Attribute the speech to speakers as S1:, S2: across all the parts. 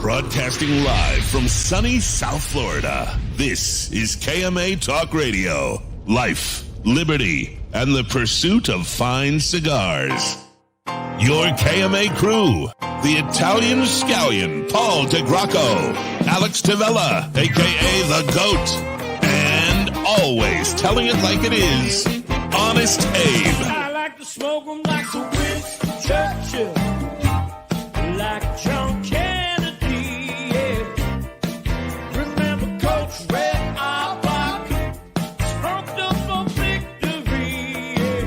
S1: Broadcasting live from sunny South Florida, this is KMA Talk Radio. Life, liberty, and the pursuit of fine cigars. Your KMA crew, the Italian scallion Paul DeGracco, Alex Tavella, a.k.a. The Goat, and always telling it like it is, Honest Abe.
S2: I like to smoke them like the Winston Churchill, like John Kennedy, yeah. Remember Coach Red Auerbach, smoked up for victory, yeah.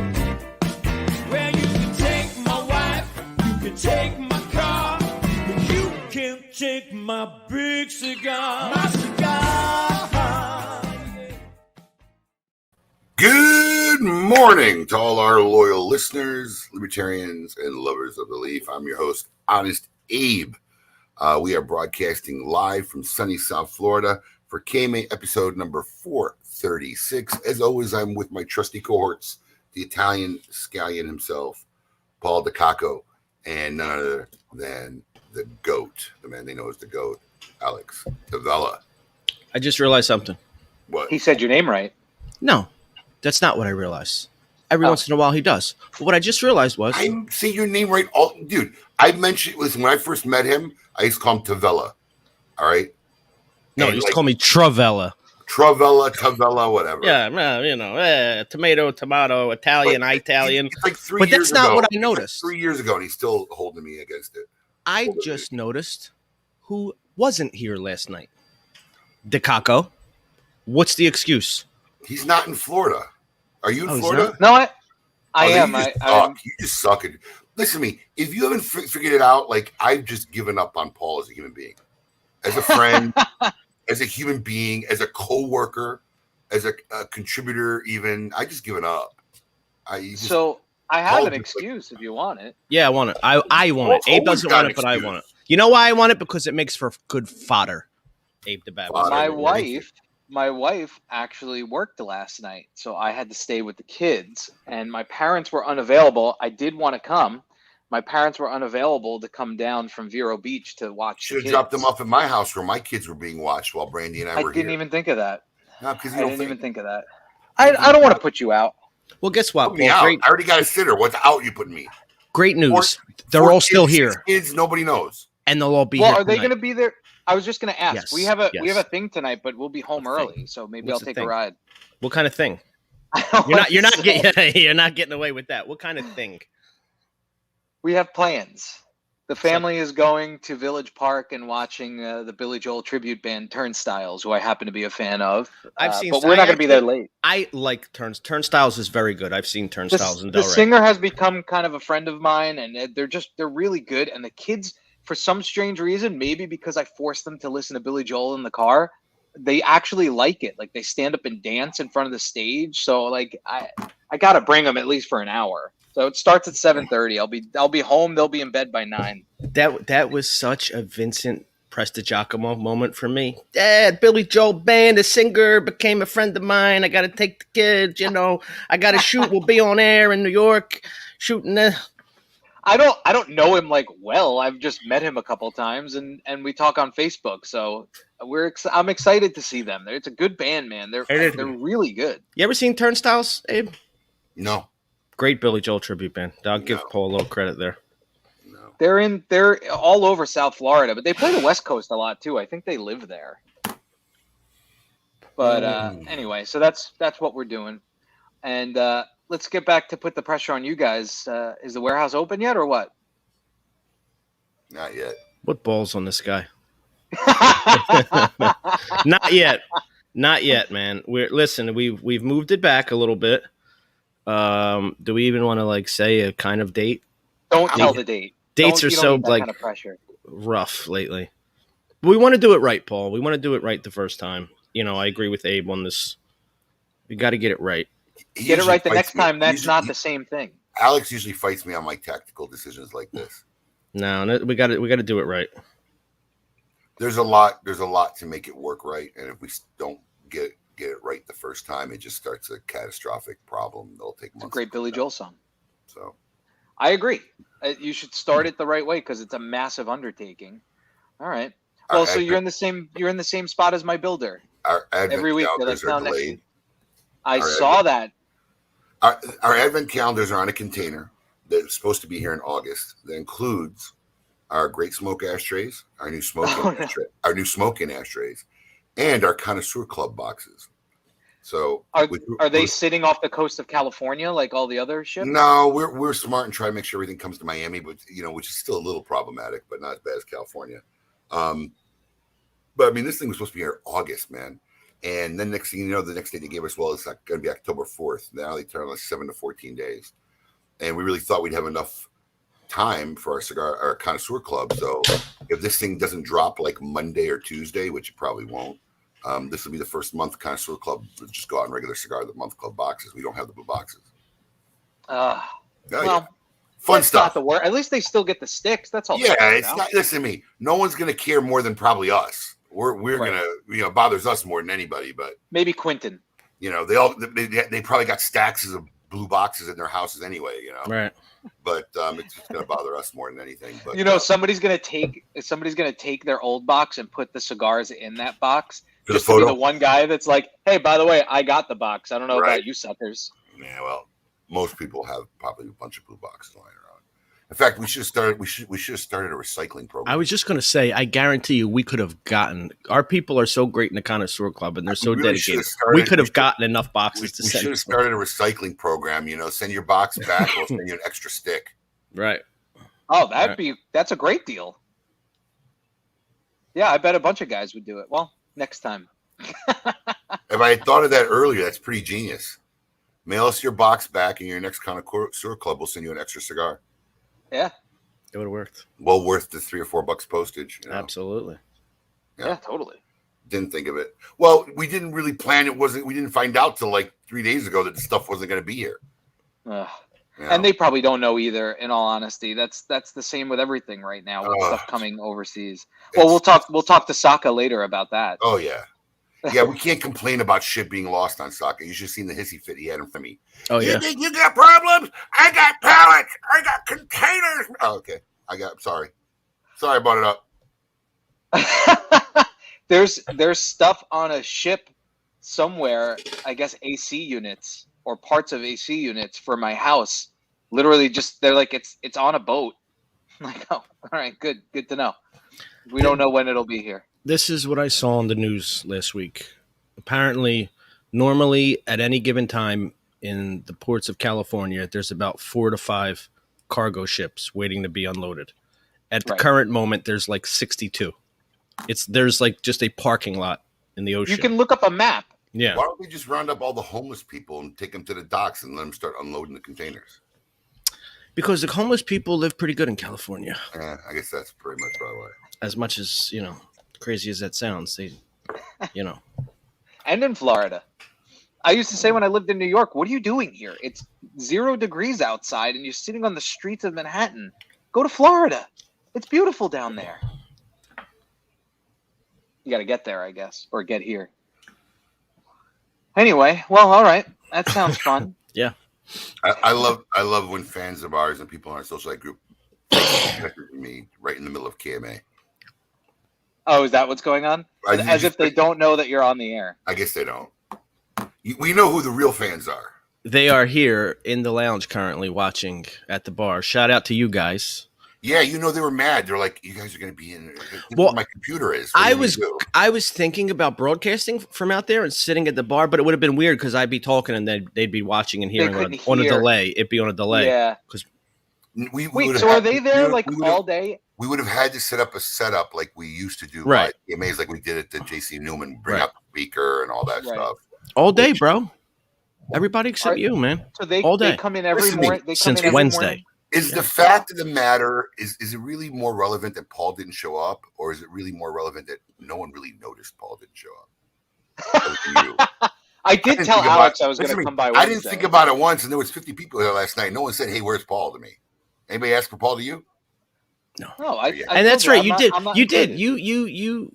S2: Well, you can take my wife, you can take my car, but you can't take my big cigar. My cigar, yeah.
S3: Good morning to all our loyal listeners, libertarians, and lovers of the leaf. I'm your host, Honest Abe. We are broadcasting live from sunny South Florida for KMA episode number 436. As always, I'm with my trusty cohorts, the Italian scallion himself, Paul DeCacco, and none other than the GOAT, the man they know as the GOAT, Alex Tavella.
S4: I just realized something.
S3: What?
S5: He said your name right.
S4: No, that's not what I realized. Every once in a while he does. But what I just realized was...
S3: I say your name right. Dude, I mentioned, listen, when I first met him, I used to call him Tavella. All right?
S4: No, he used to call me Travella.
S3: Tavella, whatever.
S4: Yeah, tomato, Italian, Italian.
S3: It's like 3
S4: but
S3: years
S4: that's not
S3: ago.
S4: what I noticed.
S3: Like 3 years ago, and he's still holding me against it.
S4: I just noticed who wasn't here last night. DeCacco. What's the excuse?
S3: He's not in Florida. Are you in Florida?
S5: No, I am.
S3: You just suck. Listen to me. If you haven't figured it out, like, I've just given up on Paul as a human being, as a friend, as a human being, as a co-worker, as a contributor. Even I just given up.
S5: So I have an excuse if you want it.
S4: Yeah, I want it. I want it. Abe doesn't want it, but I want it. You know why I want it? Because it makes for good fodder. Abe the Bad.
S5: My wife actually worked last night, so I had to stay with the kids, and my parents were unavailable. I did want to come. My parents were unavailable to come down from Vero Beach to watch.
S3: Should have dropped them off at my house where my kids were being watched while Brandy and I were here.
S5: I didn't even think of that.
S3: No, because
S5: I didn't even think of that. I don't want to put you out.
S4: Well, guess what?
S3: Put me out. I already got a sitter. What's out you putting me?
S4: Great news. They're all still here.
S3: Kids, nobody knows.
S4: And they'll all be here.
S5: Well, are they going to be there? I was just going to ask.
S4: Yes,
S5: we have a thing tonight, but we'll be home early, so maybe
S4: What's
S5: I'll take a ride.
S4: What kind of thing? You're not getting away with that. What kind of thing?
S5: We have plans. The family is going to Village Park and watching the Billy Joel tribute band Turnstiles, who I happen to be a fan of.
S4: I've seen,
S5: but we're not going to be there late.
S4: I like Turnstiles is very good. I've seen Turnstiles in Delray.
S5: The singer has become kind of a friend of mine, and they're really good. And the kids, for some strange reason, maybe because I forced them to listen to Billy Joel in the car, they actually like it. Like, they stand up and dance in front of the stage. So, like, I got to bring them at least for an hour. So it starts at 7:30. I'll be home. They'll be in bed by 9.
S4: That was such a Vincent Prestigiacomo moment for me. Dad, Billy Joel band, the singer became a friend of mine. I got to take the kids. I got to shoot. We'll be on air in New York shooting.
S5: I don't know him like well. I've just met him a couple times, and we talk on Facebook. So I'm excited to see them. It's a good band, man. They're really good.
S4: You ever seen Turnstiles, Abe?
S3: No.
S4: Great Billy Joel tribute band. I'll give Paul a little credit there.
S3: No.
S5: They're all over South Florida, but they play the West Coast a lot too. I think they live there. But anyway, so that's what we're doing, and let's get back to put the pressure on you guys. Is the warehouse open yet, or what?
S3: Not yet.
S4: What balls on this guy? Not yet, man. We've moved it back a little bit. Do we even want to say a kind of date?
S5: Don't tell the date.
S4: Dates are so
S5: kind of pressure.
S4: Rough lately. We want to do it right, Paul. We want to do it right the first time. I agree with Abe on this. We got to get it right.
S5: Get it right the next time. That's not the same thing.
S3: Alex usually fights me on my tactical decisions like this.
S4: No, we got to do it right.
S3: There's a lot to make it work right, and if we don't get it right the first time, it just starts a catastrophic problem. They'll take months.
S5: It's a great Billy Joel song.
S3: So
S5: I agree. You should start it the right way because it's a massive undertaking. All right. Well, so you're in the same spot as my builder.
S3: Our
S5: every week.
S3: Calendars are delayed.
S5: I saw that.
S3: Our advent calendars are on a container that's supposed to be here in August. That includes our Great Smoke ashtrays, our new smoking ashtrays, and our Connoisseur Club boxes. So
S5: are they sitting off the coast of California like all the other ships?
S3: No, we're smart and try to make sure everything comes to Miami, but which is still a little problematic, but not as bad as California. But I mean, this thing was supposed to be here in August, man. And then next thing you know, the next day they gave us, it's going to be October 4th. Now they turn on 7 to 14 days. And we really thought we'd have enough time for our Connoisseur Club. So if this thing doesn't drop like Monday or Tuesday, which it probably won't, this will be the first month Connoisseur Club will just go out in regular Cigar of the Month Club boxes. We don't have the blue boxes. Fun stuff.
S5: At least they still get the sticks. That's all.
S3: Yeah, it's not. Listen to me. No one's going to care more than probably us We're
S5: Right.
S3: gonna bothers us more than anybody, but
S5: Maybe Quentin.
S3: they probably got stacks of blue boxes in their houses anyway,
S4: Right.
S3: but it's just gonna bother us more than anything. But
S5: Somebody's gonna take their old box and put the cigars in that box
S3: For the
S5: just to be
S3: photo?
S5: the one guy that's like, hey, by the way, I got the box. I don't know
S3: Right.
S5: about you suckers.
S3: yeah, well, most people have probably a bunch of blue boxes lying around. In fact, we should have started. We should have started a recycling program.
S4: I was just going to say, I guarantee you, we could have gotten. Our people are so great in the connoisseur club, and they're so
S3: really should
S4: dedicated.
S3: have started-
S4: We could
S3: we
S4: have
S3: should-
S4: gotten enough boxes to
S3: We should
S4: send.
S3: have started a recycling program. Send your box back. We'll send you an extra stick.
S4: Right.
S5: Oh, that's a great deal. Yeah, I bet a bunch of guys would do it. Well, next time.
S3: If I had thought of that earlier, that's pretty genius. Mail us your box back, and your next connoisseur club will send you an extra cigar.
S5: Yeah.
S4: It would have worked.
S3: Well worth the $3 or $4 postage.
S4: Absolutely.
S5: Yeah, totally.
S3: Didn't think of it. Well, we didn't really plan. We didn't find out till like 3 days ago that the stuff wasn't going to be here.
S5: Ugh.
S3: You know?
S5: And they probably don't know either. In all honesty, that's the same with everything right now with stuff coming overseas. Well, we'll talk to Saka later about that.
S3: Oh yeah, yeah. We can't complain about shit being lost on Saka. You should have seen the hissy fit he had in front of me.
S4: Oh
S3: You
S4: yeah.
S3: think you got problems? I got pallets. I got containers. Oh, okay. Sorry I brought it up.
S5: There's stuff on a ship somewhere. I guess AC units or parts of AC units for my house. Literally, just they're like it's on a boat. I'm like, oh, all right, good to know. We don't know when it'll be here.
S4: This is what I saw on the news last week. Apparently, normally at any given time in the ports of California, there's about 4 to 5 cargo ships waiting to be unloaded. At the
S5: Right.
S4: current moment, there's like 62. There's like just a parking lot in the ocean.
S5: You can look up a map.
S4: Yeah.
S3: Why don't we just round up all the homeless people and take them to the docks and let them start unloading the containers?
S4: Because the homeless people live pretty good in California.
S3: Yeah, I guess that's pretty much why.
S4: As much as, crazy as that sounds,
S5: And in Florida. I used to say when I lived in New York, what are you doing here? It's 0 degrees outside and you're sitting on the streets of Manhattan. Go to Florida. It's beautiful down there. You got to get there, I guess, or get here. Anyway, well, all right. That sounds fun.
S4: Yeah.
S3: I love when fans of ours and people in our social group message me right in the middle of KMA.
S5: Oh, is that what's going on? As if they don't know that you're on the air.
S3: I guess they don't. We know who the real fans are.
S4: They are here in the lounge currently watching at the bar. Shout out to you guys.
S3: Yeah, they were mad. They're like, you guys are going to be in.
S4: Well,
S3: my computer is.
S4: I was thinking about broadcasting from out there and sitting at the bar, but it would have been weird because I'd be talking and they'd be watching and hearing on a delay. It'd be on a delay.
S5: Yeah. Wait, so are they there all day?
S3: We would have had to set up a setup like we used to do.
S4: Right.
S3: KMAs like we did at the JC Newman, bring out the speaker and all that stuff.
S4: All day, bro. Everybody except you, man.
S5: So they
S4: all day.
S5: They come in every morning.
S4: Since Wednesday.
S3: Is the fact of the matter, is it really more relevant that Paul didn't show up, or is it really more relevant that no one really noticed Paul didn't show up?
S5: I did tell Alex I was going to come by Wednesday.
S3: I didn't think about it once, and there was 50 people there last night. No one said, hey, where's Paul to me? Anybody ask for Paul to you?
S4: No.
S5: And
S4: that's right. You did.
S5: You
S4: did.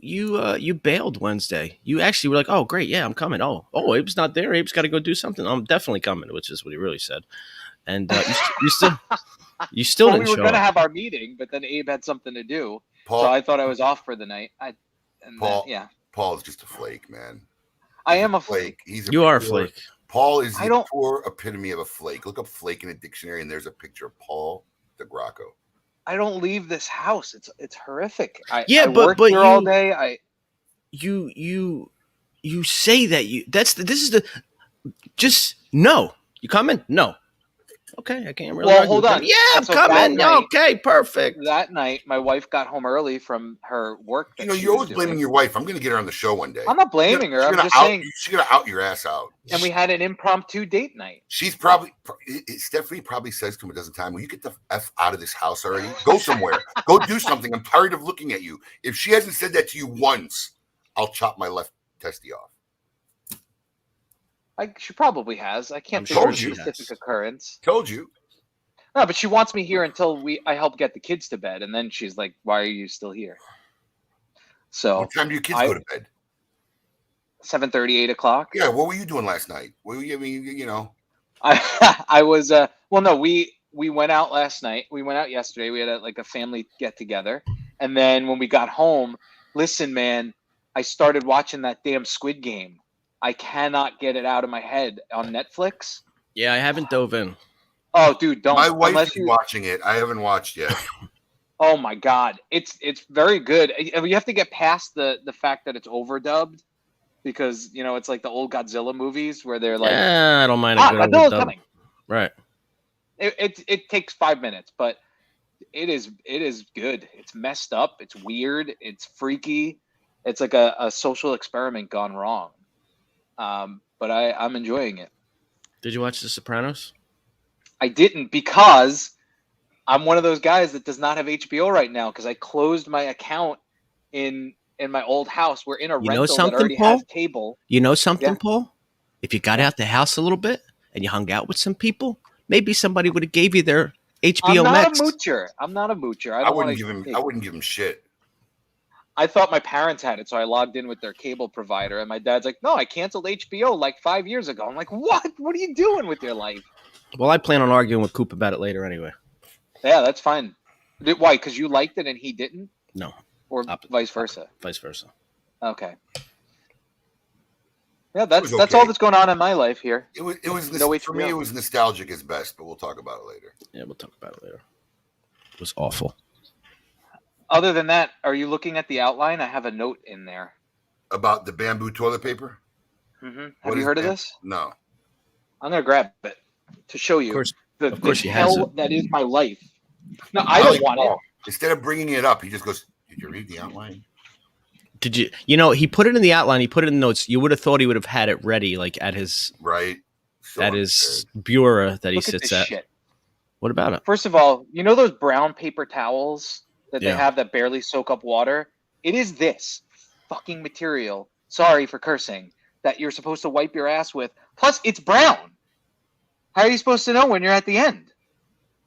S4: You bailed Wednesday. You actually were like, oh, great. Yeah, I'm coming. Oh, Abe's not there. Abe's got to go do something. I'm definitely coming, which is what he really said. And you still didn't show up.
S5: We were going to have our meeting, but then Abe had something to do.
S3: Paul,
S5: so I thought I was off for the night.
S3: Paul is just a flake, man.
S5: I am a flake.
S4: You are a flake.
S3: Paul is the poor epitome of a flake. Look up flake in a dictionary, and there's a picture of Paul DeGracco.
S5: I don't leave this house. It's horrific. I
S4: but
S5: work here
S4: you,
S5: all day.
S4: You say that just no. You coming? No. Okay, I can't really.
S5: Well, hold on.
S4: Yeah, I'm coming. Okay, perfect.
S5: That night, my wife got home early from her work.
S3: You're always blaming your wife. I'm going to get her on the show one day.
S5: I'm not blaming her. I'm just saying
S3: she's going to out your ass out.
S5: And we had an impromptu date night.
S3: Stephanie probably says to him a dozen times, "Will you get the F out of this house already? Go somewhere. Go do something. I'm tired of looking at you." If she hasn't said that to you once, I'll chop my left testy off.
S5: She probably has. I can't think of a specific occurrence.
S3: Told you.
S5: No, but she wants me here until I help get the kids to bed, and then she's like, "Why are you still here?" So
S3: What time do your kids go to bed?
S5: 7:30, 8 o'clock.
S3: Yeah, what were you doing last night? What were you, I mean, you know,
S5: I was well, no, we went out last night. We went out yesterday. We had a family get together, and then when we got home, listen, man, I started watching that damn Squid Game. I cannot get it out of my head on Netflix.
S4: Yeah, I haven't dove in.
S5: Oh, dude, don't.
S3: my wife
S5: Unless
S3: is
S5: you.
S3: watching it. I haven't watched yet.
S5: Oh my God, it's very good. You have to get past the fact that it's overdubbed because it's like the old Godzilla movies where they're like,
S4: Yeah, I don't mind a good
S5: Godzilla's
S4: overdub.
S5: coming.
S4: Right.
S5: It takes 5 minutes, but it is good. It's messed up. It's weird. It's freaky. It's like a social experiment gone wrong. But I'm enjoying it.
S4: Did you watch The Sopranos?
S5: I didn't because I'm one of those guys that does not have HBO right now because I closed my account in my old house. We're in a
S4: You know
S5: rental that
S4: something,
S5: already
S4: Paul?
S5: has cable.
S4: You know something,
S5: Yeah.
S4: Paul? If you got out the house a little bit and you hung out with some people, maybe somebody would have gave you their HBO
S5: I'm not
S4: Max.
S5: a moocher. I'm not a moocher.
S3: I wouldn't give him. I wouldn't give him shit.
S5: I thought my parents had it, so I logged in with their cable provider, and my dad's like, "No, I canceled HBO like 5 years ago." I'm like, "What? What are you doing with your life?"
S4: Well, I plan on arguing with Coop about it later anyway.
S5: Yeah, that's fine. Why? Because you liked it and he didn't,
S4: No,
S5: or vice versa?
S4: vice versa.
S5: Okay. Yeah, that's
S3: okay.
S5: all that's going on in my life here.
S3: It was
S5: No
S3: for me.
S5: HBO.
S3: It was nostalgic as best, but we'll talk about it later.
S4: Yeah, we'll talk about it later. It was awful.
S5: Other than that, are you looking at the outline? I have a note in there.
S3: About the bamboo toilet paper.
S5: Have you heard of this?
S3: No.
S5: I'm gonna grab it to show you
S4: Of course
S5: the
S4: he has
S5: hell
S4: it.
S5: that is my life. No, I don't want it.
S3: Instead of bringing it up, he just goes, "Did you read the outline?"
S4: Did you? You know, he put it in the outline. He put it in the notes. You would have thought he would have had it ready, like at his
S3: Right. So
S4: his bureau that he
S5: Look at
S4: sits
S5: this
S4: at.
S5: shit.
S4: What about it?
S5: First of all, you know those brown paper towels that they
S4: Yeah.
S5: have that barely soak up water? It is this fucking material. Sorry for cursing. That you're supposed to wipe your ass with. Plus, it's brown. How are you supposed to know when you're at the end?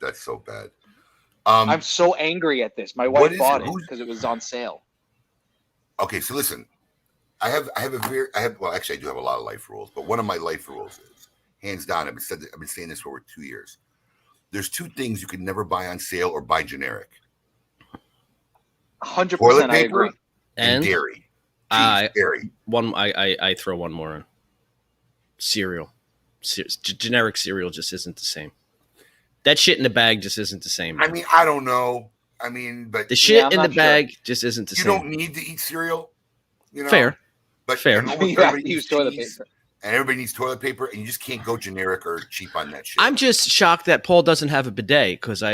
S3: That's so bad.
S5: I'm so angry at this. My
S3: what
S5: wife
S3: is
S5: bought
S3: it?
S5: it
S3: Who's-
S5: because it was on sale.
S3: Okay, so listen, I have well, actually I do have a lot of life rules, but one of my life rules is, hands down, I've been saying this for over 2 years. There's two things you can never buy on sale or buy generic:
S5: 100%.
S3: toilet
S5: I
S3: paper
S5: agree.
S3: and dairy. Dairy.
S4: I throw one more in. Cereal. Generic cereal just isn't the same. That shit in the bag just isn't the same.
S3: I mean, I don't know. I mean, but
S4: The shit
S5: I'm
S4: in the
S5: not sure.
S4: bag just isn't the
S3: you
S4: same.
S3: don't need to eat cereal. You know?
S4: Fair.
S3: But
S4: Fair.
S3: and almost
S5: You have
S3: everybody
S5: to use
S3: needs
S5: toilet
S3: cheese,
S5: paper.
S3: and everybody needs toilet paper, and you just can't go generic or cheap on that shit.
S4: I'm just shocked that Paul doesn't have a bidet because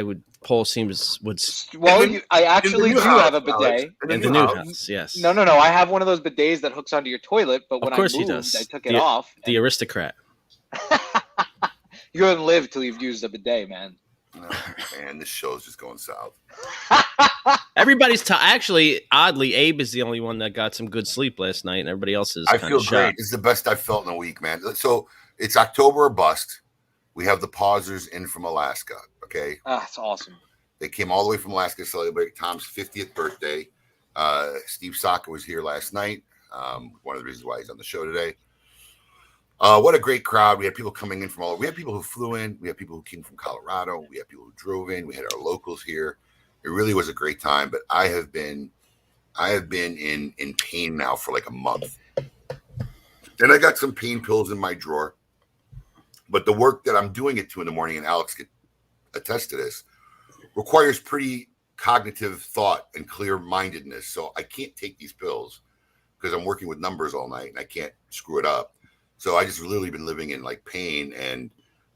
S4: Paul seems would
S5: Well,
S3: In the-
S5: I actually
S3: in
S5: do
S3: the new
S5: have a
S3: house, Alex.
S5: bidet.
S4: in the new house. Yes.
S5: No. I have one of those bidets that hooks onto your toilet, but when I
S4: course he
S5: moved,
S4: does.
S5: I took it off.
S4: The aristocrat.
S5: You haven't lived till you've used a bidet, man.
S3: No, man, this show's just going south.
S4: Everybody's actually, oddly, Abe is the only one that got some good sleep last night, and everybody else is
S3: I
S4: kind
S3: feel
S4: of
S3: great.
S4: shocked.
S3: It's the best I've felt in a week, man. So it's October or bust. We have the pausers in from Alaska. Okay,
S5: That's awesome.
S3: they came all the way from Alaska to celebrate Tom's 50th birthday. Steve Saka was here last night. One of the reasons why he's on the show today. What a great crowd. We had people coming in from all over. We had people who flew in. We had people who came from Colorado. We had people who drove in. We had our locals here. It really was a great time, but I have been in pain now for like a month. Then I got some pain pills in my drawer. But the work that I'm doing at 2 a.m, and Alex could attest to this, requires pretty cognitive thought and clear-mindedness. So I can't take these pills because I'm working with numbers all night and I can't screw it up. So I just literally been living in like pain, and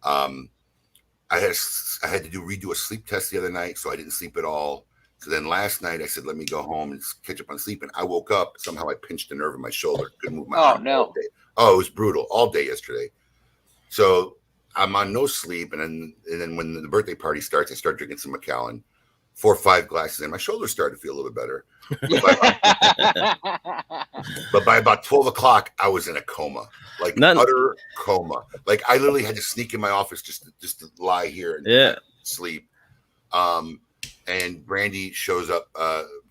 S3: I had to redo a sleep test the other night, so I didn't sleep at all. So then last night I said, let me go home and catch up on sleep. And I woke up, somehow I pinched a nerve in my shoulder, couldn't move my arm all day. Oh, it was brutal all day yesterday. So I'm on no sleep, and then when the birthday party starts, I start drinking some Macallan, 4 or 5 glasses, and my shoulders started to feel a little bit better. But by about 12 o'clock, I was in a coma, like utter coma. Like I literally had to sneak in my office just to lie here and sleep. And Brandy shows up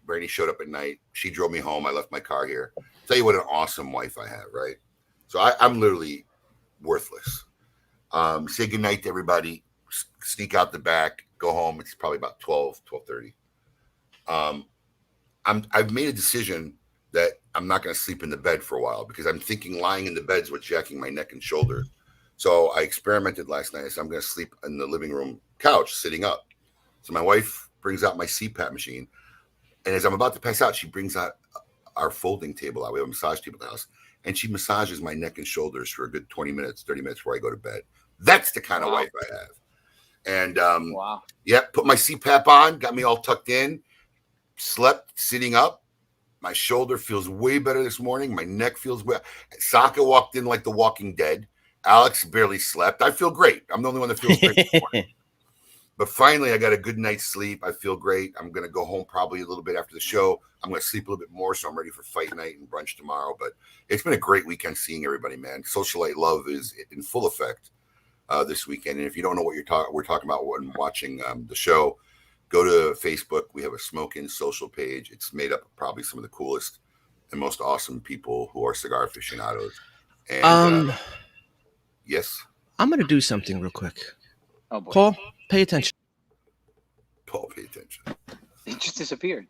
S3: Brandy showed up at night. She drove me home. I left my car here. Tell you what an awesome wife I have, right? So I'm literally worthless. Say goodnight to everybody. Sneak out the back. Go home. It's probably about 12:30. I've made a decision that I'm not going to sleep in the bed for a while because I'm thinking lying in the bed's what's jacking my neck and shoulder. So I experimented last night. I said I'm going to sleep in the living room couch, sitting up. So my wife brings out my CPAP machine, and as I'm about to pass out, she brings out our folding table out. We have a massage table at the house, and she massages my neck and shoulders for a good 20 minutes, 30 minutes before I go to bed. That's the kind of wife I have. And put my CPAP on, got me all tucked in, slept sitting up. My shoulder feels way better this morning. My neck feels well. Saka walked in like the Walking Dead. Alex barely slept. I feel great. I'm the only one that feels great this morning. But finally, I got a good night's sleep. I feel great. I'm going to go home probably a little bit after the show. I'm going to sleep a little bit more, so I'm ready for fight night and brunch tomorrow. But it's been a great weekend seeing everybody, man. Socialite love is in full effect this weekend. And if you don't know what we're talking about when watching the show, go to Facebook. We have a Smokin' social page. It's made up of probably some of the coolest and most awesome people who are cigar aficionados. And yes,
S4: I'm going to do something real quick.
S5: Oh boy.
S4: Paul, pay attention.
S3: Paul, pay attention.
S5: He just disappeared.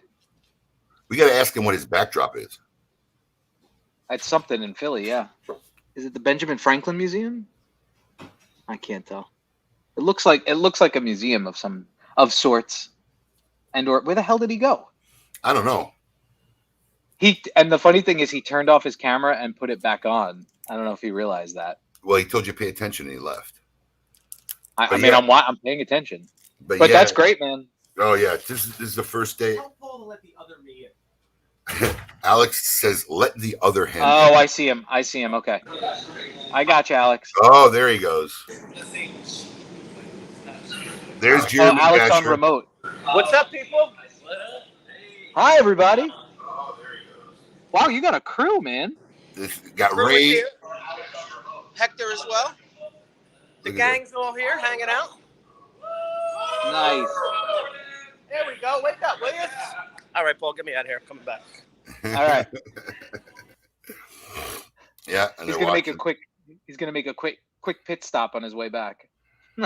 S3: We got to ask him what his backdrop is.
S5: It's something in Philly, yeah. Is it the Benjamin Franklin Museum? I can't tell. It looks like a museum of sorts. Or where the hell did he go?
S3: I don't know.
S5: And the funny thing is he turned off his camera and put it back on. I don't know if he realized that.
S3: Well, he told you to pay attention and he left.
S5: I mean, I'm paying attention. But yeah, that's great, man.
S3: Oh yeah, this is the first day.
S4: Tell Paul to let the other me in.
S3: Alex says, "Let the other hand."
S5: Oh, I see him. Okay, I got you, Alex.
S3: Oh, there he goes. There's Jeremy.
S5: Alex
S3: Gasher.
S5: on remote.
S6: What's up, people?
S5: Hi, everybody. Wow, you got a crew, man.
S3: This got
S6: Crew is
S3: Ray.
S6: here. Hector as well. The
S3: Look at
S6: gang's all here, hanging out.
S5: Nice.
S6: There we go. Wake up, will you? All right, Paul, get me out of here. I'm coming back.
S5: All right.
S3: Yeah, and
S5: He's gonna make a quick pit stop on his way back.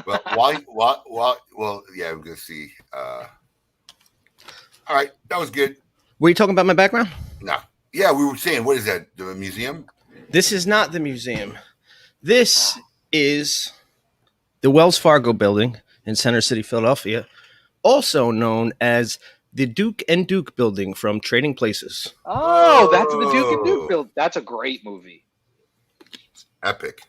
S3: Well, well, yeah, we're gonna see. All right, that was good.
S4: Were you talking about my background?
S3: No, yeah, we were saying, what is that? The museum?
S4: This is not the museum. This is the Wells Fargo building in Center City, Philadelphia, also known as the Duke and Duke building from Trading Places.
S5: Oh, that's the Duke and Duke build. That's a great movie.
S3: Epic.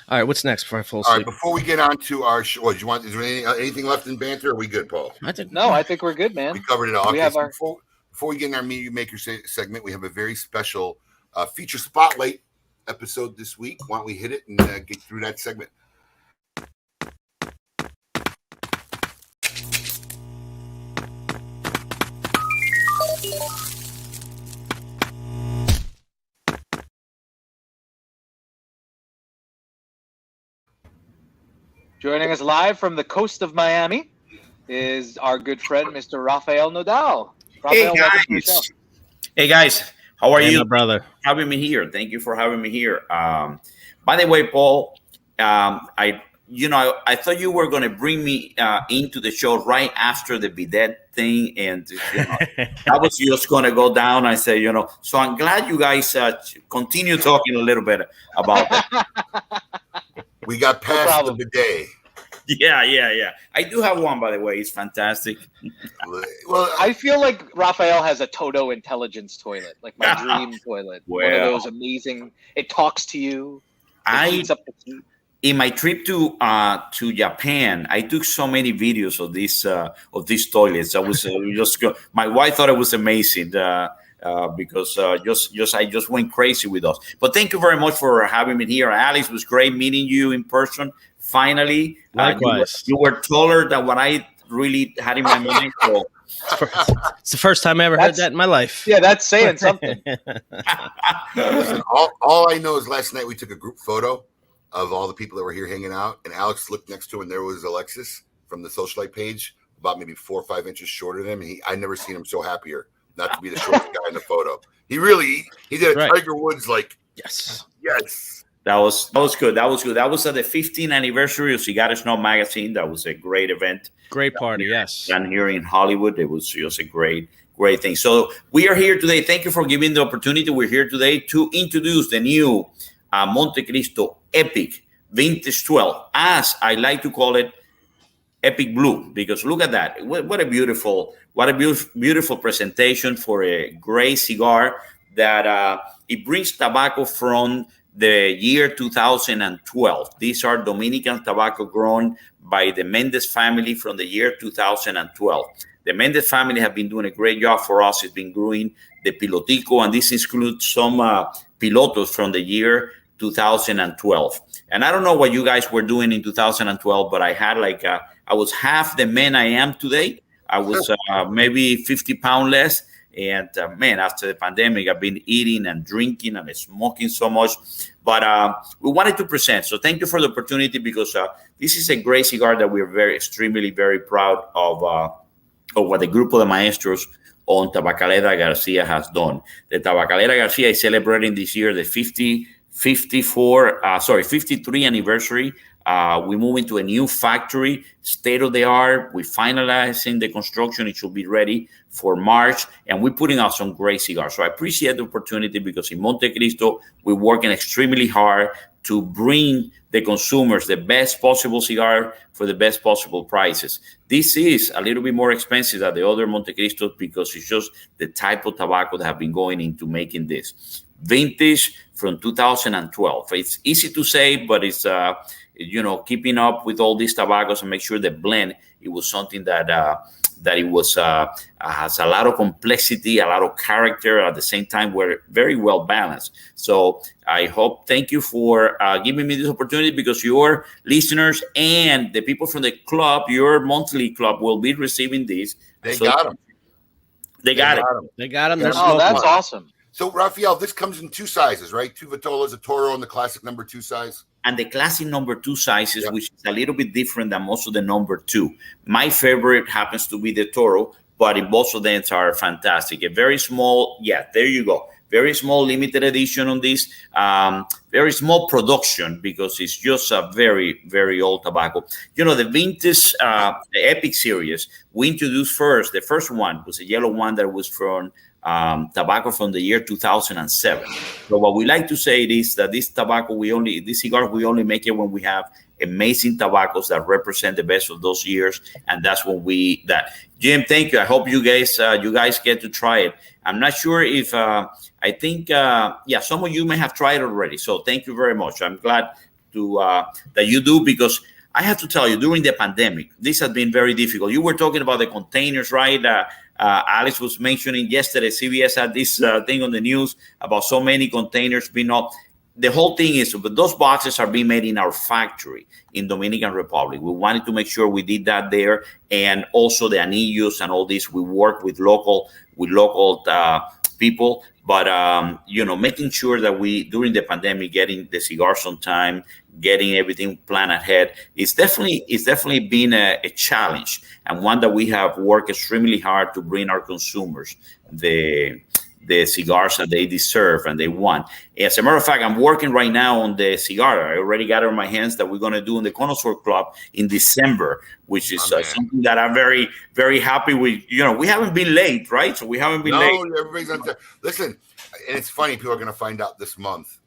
S4: All right, what's next before I fall
S3: All right,
S4: asleep?
S3: before we get on to our show, what, do you want? Is there anything left in banter? Or are we good, Paul?
S4: I think
S5: I think we're good, man.
S3: We covered it all.
S5: We
S3: Okay,
S5: have
S3: so
S5: our-
S3: before we get in our Media Maker segment, we have a very special feature spotlight episode this week. Why don't we hit it and get through that segment?
S5: Joining us live from the coast of Miami is our good friend, Mr. Rafael Nodal. Rafael, welcome to the show.
S7: Hey guys, how are
S4: Hey,
S7: you?
S4: my brother.
S7: Having me here. Thank you for having me here. By the way, Paul, I thought you were going to bring me into the show right after the bidet thing, and that was just going to go down. I said, so I'm glad you guys continue talking a little bit about that.
S3: We got past the
S5: problem.
S3: bidet.
S7: Yeah. I do have one, by the way. It's fantastic.
S3: Well,
S5: I feel like Rafael has a Toto intelligence toilet, like my dream toilet. One of
S7: Well.
S5: those amazing. It talks to you. It
S7: I
S5: heats up the tea.
S7: In my trip to Japan, I took so many videos of these toilets. I was my wife thought it was amazing because I just went crazy with those. But thank you very much for having me here, Alex. It was great meeting you in person. Finally,
S4: Likewise.
S7: you were taller than what I really had in my mind. So.
S4: It's the first time I ever heard that in my life.
S5: Yeah, that's saying something.
S3: listen, all I know is last night we took a group photo of all the people that were here hanging out, and Alex looked next to him, and there was Alexis from the Socialite page about maybe 4 or 5 inches shorter than him. And I never seen him so happier not to be the shortest guy in the photo. He did a
S4: Right.
S3: Tiger Woods like
S4: Yes.
S7: That was good. That was good. That was at the 15th anniversary of Cigar Snob magazine. That was a great event.
S4: Great party. Yes.
S7: And here in Hollywood, it was just a great thing. So we are here today. Thank you for giving the opportunity. We're here today to introduce the new Montecristo Epic Vintage 12, as I like to call it, Epic Blue, because look at that. What a beautiful presentation for a great cigar that it brings tobacco from the year 2012. These are Dominican tobacco grown by the Mendez family from the year 2012. The Mendez family have been doing a great job for us. It's been growing the Pilotico, and this includes some Pilotos from the year 2012. And I don't know what you guys were doing in 2012, but I had I was half the man I am today. I was maybe 50 pounds less. And man, after the pandemic, I've been eating and drinking and smoking so much. But we wanted to present. So thank you for the opportunity, because this is a great cigar that we're extremely, very proud of what the Grupo de Maestros on Tabacalera Garcia has done. The Tabacalera Garcia is celebrating this year the 53 anniversary. We move into a new factory, state of the art. We're finalizing the construction. It should be ready for March, and we're putting out some great cigars. So I appreciate the opportunity, because in Montecristo, we're working extremely hard to bring the consumers the best possible cigar for the best possible prices. This is a little bit more expensive than the other Montecristos, because it's just the type of tobacco that have been going into making this. Vintage from 2012. It's easy to say, but it's keeping up with all these tobaccos and make sure the blend, it was something that it was has a lot of complexity, a lot of character. At the same time, we're very well balanced. So thank you for giving me this opportunity, because your listeners and the people from the club, your monthly club, will be receiving this.
S3: They got them.
S4: They got them.
S5: Oh, that's awesome.
S3: So, Rafael, this comes in 2 sizes, right? 2 Vitolas, a Toro, and the classic number 2 size.
S7: And the classic number 2 sizes, yep, which is a little bit different than most of the number 2. My favorite happens to be the Toro, but in both of them are fantastic. A very small, there you go. Very small limited edition on this. Very small production, because it's just a very, very old tobacco. The vintage, the Epic series, we introduced first. The first one was a yellow one that was from tobacco from the year 2007. So what we like to say is that this cigar, we only make it when we have amazing tobaccos that represent the best of those years, and that's when Jim, thank you. I hope you guys get to try it. I'm not sure if I think some of you may have tried it already. So thank you very much. I'm glad that you do, because I have to tell you, during the pandemic, this has been very difficult. You were talking about the containers, right? Alex was mentioning yesterday, CBS had this thing on the news about so many containers being up. The whole thing is, but those boxes are being made in our factory in Dominican Republic. We wanted to make sure we did that there, and also the anillos and all this. We work with local people, but making sure that we, during the pandemic, getting the cigars on time, getting everything planned ahead, it's definitely been a challenge, and one that we have worked extremely hard to bring our consumers the cigars that they deserve and they want. As a matter of fact, I'm working right now on the cigar. I already got it in my hands that we're going to do in the Connoisseur Club in December, which is something that I'm very, very happy with. We haven't been late, right? So we haven't been late.
S3: No, everybody's on time. Listen, and it's funny, people are going to find out this month.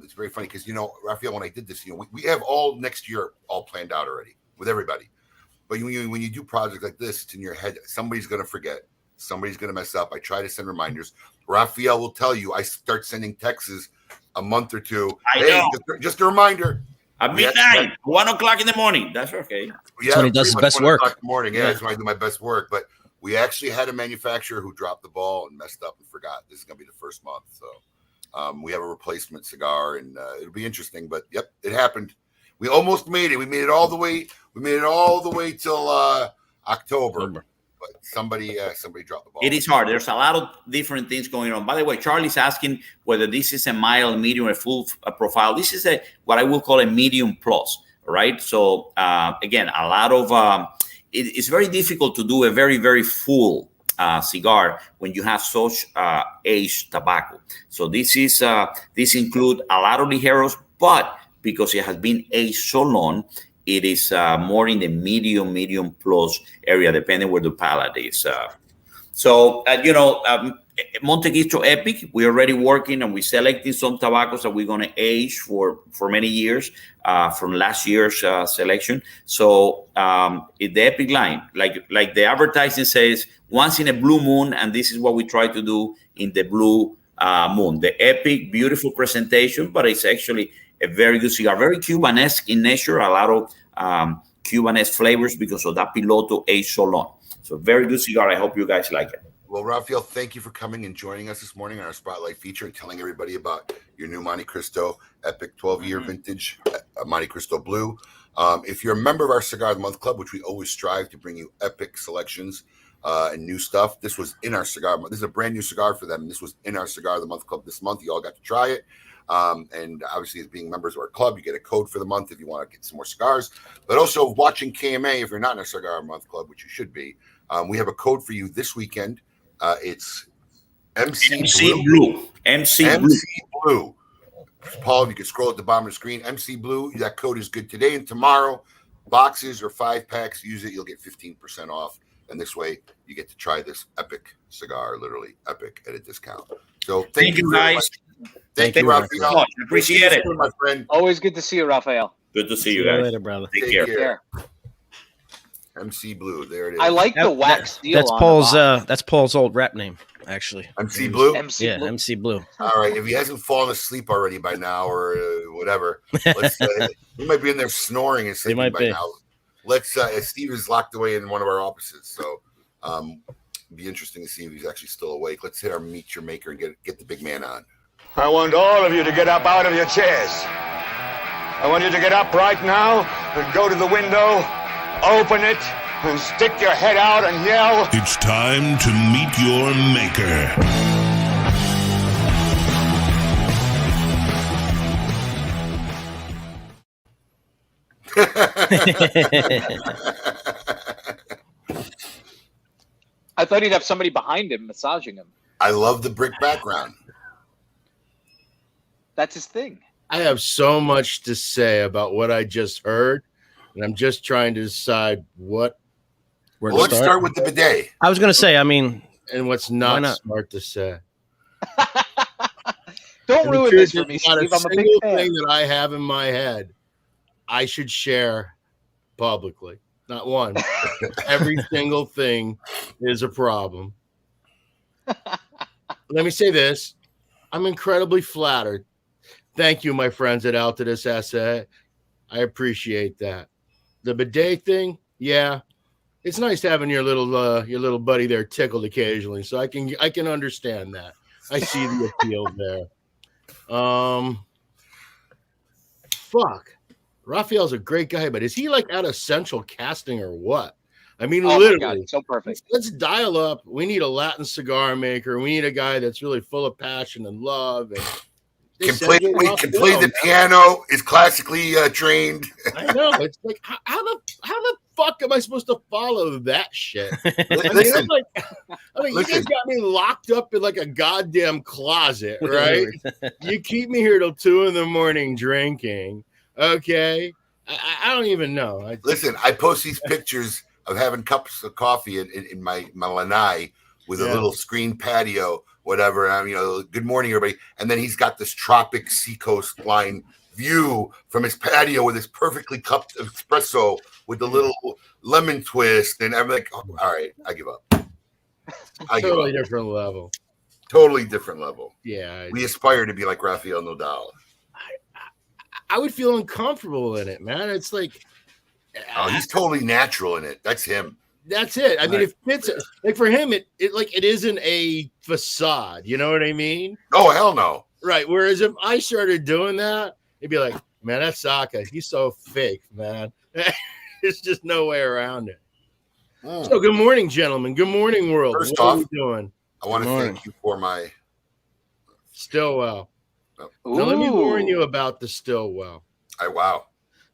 S3: It's very funny because, Rafael, when I did this, we have all next year all planned out already with everybody. But when you do projects like this, it's in your head. Somebody's going to forget. Somebody's going to mess up. I try to send reminders. Rafael will tell you, I start sending texts a month or two.
S7: I know.
S3: Just a reminder.
S7: At midnight, 1 o'clock in the morning. That's okay.
S4: That's when he does his best work.
S3: 1 o'clock in the morning. Yeah, that's when I do my best work. But we actually had a manufacturer who dropped the ball and messed up and forgot. This is going to be the first month. So we have a replacement cigar, and it'll be interesting. But, yep, it happened. We almost made it. We made it all the way. We made it all the way till October. But somebody dropped the ball.
S7: It is hard. There's a lot of different things going on. By the way, Charlie's asking whether this is a mild, medium, or full profile. This is what I will call a medium plus, right? So again, a lot of it's very difficult to do a very, very full cigar when you have such aged tobacco. So this include a lot of ligeros, but because it has been aged so long, it is more in the medium plus area, depending where the palate is. Monte Cristo Epic, we're already working and we're selecting some tobaccos that we're going to age for many years from last year's selection. So the Epic line, like the advertising says, once in a blue moon, and this is what we try to do in the blue moon. The Epic, beautiful presentation, but it's actually a very good cigar, very Cubanesque in nature, a lot of Cubanesque flavors because of that Piloto aged so long. So very good cigar. I hope you guys like it.
S3: Well, Rafael, thank you for coming and joining us this morning on our Spotlight feature and telling everybody about your new Monte Cristo Epic 12-year vintage Monte Cristo Blue. If you're a member of our Cigar of the Month Club, which we always strive to bring you epic selections and new stuff, this was in our cigar. This is a brand new cigar for them. This was in our Cigar of the Month Club this month. You all got to try it. And obviously, as being members of our club, you get a code for the month if you want to get some more cigars. But also watching KMA, if you're not in our Cigar of the Month Club, which you should be, we have a code for you this weekend. It's MC Blue. MC Blue. Paul, if you could scroll at the bottom of the screen, MC Blue. That code is good today and tomorrow. Boxes or 5-packs, use it. You'll get 15% off. And this way, you get to try this epic cigar, literally epic, at a discount. So thank you guys. Thank you, Rafael.
S7: Appreciate it,
S3: my friend.
S5: Always good to see you, Rafael.
S7: Good to see you guys.
S4: Later, brother.
S7: Take care.
S3: MC Blue, there it is.
S5: I like the wax deal.
S4: That's
S5: on
S4: Paul's.
S5: the box.
S4: That's Paul's old rap name, actually.
S3: MC Blue.
S4: Yeah, MC Blue.
S3: All right, if he hasn't fallen asleep already by now, or whatever, let's. He might be in there snoring and sleeping by now. Let's. Steve is locked away in one of our offices, so be interesting to see if he's actually still awake. Let's hit our Meet Your Maker and get the big man on.
S8: I want all of you to get up out of your chairs. I want you to get up right now and go to the window. Open it and stick your head out and yell.
S1: It's time to meet your maker.
S5: I thought he'd have somebody behind him massaging him.
S3: I love the brick background.
S5: That's his thing.
S9: I have so much to say about what I just heard, and I'm just trying to decide what.
S3: Well, let's start with the bidet.
S4: I was going to say, I mean,
S9: and what's not smart to say.
S5: Don't ruin this for me,
S9: not
S5: Steve.
S9: a
S5: I'm a big
S9: single
S5: fan.
S9: thing that I have in my head I should share publicly. Not one. Every single thing is a problem. Let me say this. I'm incredibly flattered. Thank you, my friends at Altadis SA. I appreciate that. The bidet thing, yeah. It's nice having your little buddy there tickled occasionally, so I can understand that. I see the appeal there. Fuck. Raphael's a great guy, but is he like out of central casting or what? I mean, literally,
S5: my God, so perfect.
S9: Let's dial up. We need a Latin cigar maker. We need a guy that's really full of passion and love. And
S3: can play the piano. Is classically trained.
S9: I know. It's like how the fuck am I supposed to follow that shit?
S3: Listen,
S9: you guys got me locked up in like a goddamn closet, right? You keep me here till 2 a.m. drinking. Okay, I don't even know.
S3: Listen, I post these pictures of having cups of coffee in my lanai with a little screen patio, whatever. And I'm, good morning, everybody. And then he's got this tropic seacoast line view from his patio with his perfectly cupped espresso with the little lemon twist. And I'm like, oh, all right, I give up.
S9: Totally different level.
S3: Totally different level.
S9: Yeah.
S3: We aspire to be like Rafael Nadal.
S9: I would feel uncomfortable in it, man. It's like,
S3: oh, he's totally natural in it. That's him.
S9: That's it. I mean, it fits. Like for him, it isn't a facade. You know what I mean?
S3: Oh, hell no.
S9: Right. Whereas if I started doing that, it'd be like, man, that's Saka. He's so fake, man. There's just no way around it. So good morning, gentlemen. Good morning, world.
S3: First
S9: what
S3: off,
S9: are we doing?
S3: I want to thank you for my
S9: Stillwell. Now let me warn you about the Stillwell.
S3: Wow.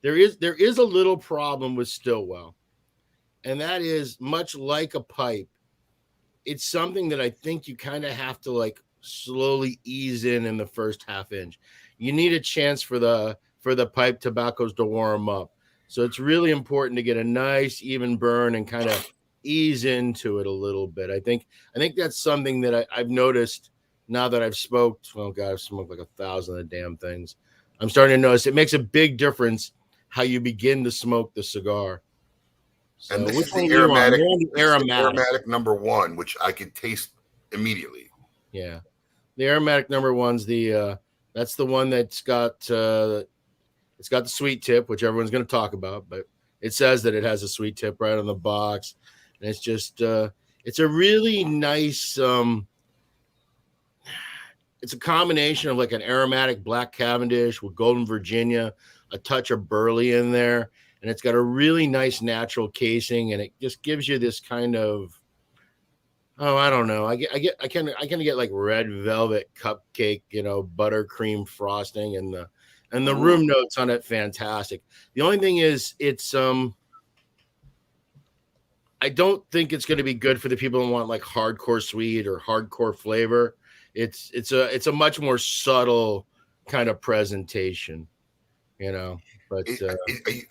S9: There is a little problem with Stillwell. and that is much like a pipe. It's something that I think you kind of have to like slowly ease in the first half inch. You need a chance for the pipe tobaccos to warm up. So it's really important to get a nice even burn and kind of ease into it a little bit. I think that's something that I've noticed now that I've smoked. Oh God, I've smoked like 1,000 of the damn things. I'm starting to notice it makes a big difference how you begin to smoke the cigar. So
S3: And this
S9: which
S3: is
S9: one
S3: the
S9: do you want?
S3: aromatic,
S9: You're on the
S3: this is the
S9: aromatic.
S3: aromatic number 1, which I can taste immediately.
S9: Yeah, the aromatic number 1's the that's the one that's got it's got the sweet tip, which everyone's going to talk about, but it says that it has a sweet tip right on the box, and it's just it's a really nice it's a combination of like an aromatic black Cavendish with Golden Virginia, a touch of burley in there, and it's got a really nice natural casing, and it just gives you this kind of, oh, I don't know. I kind of get like red velvet cupcake, buttercream frosting, and the room notes on it fantastic. The only thing is, it's I don't think it's going to be good for the people who want like hardcore sweet or hardcore flavor. It's a much more subtle kind of presentation, But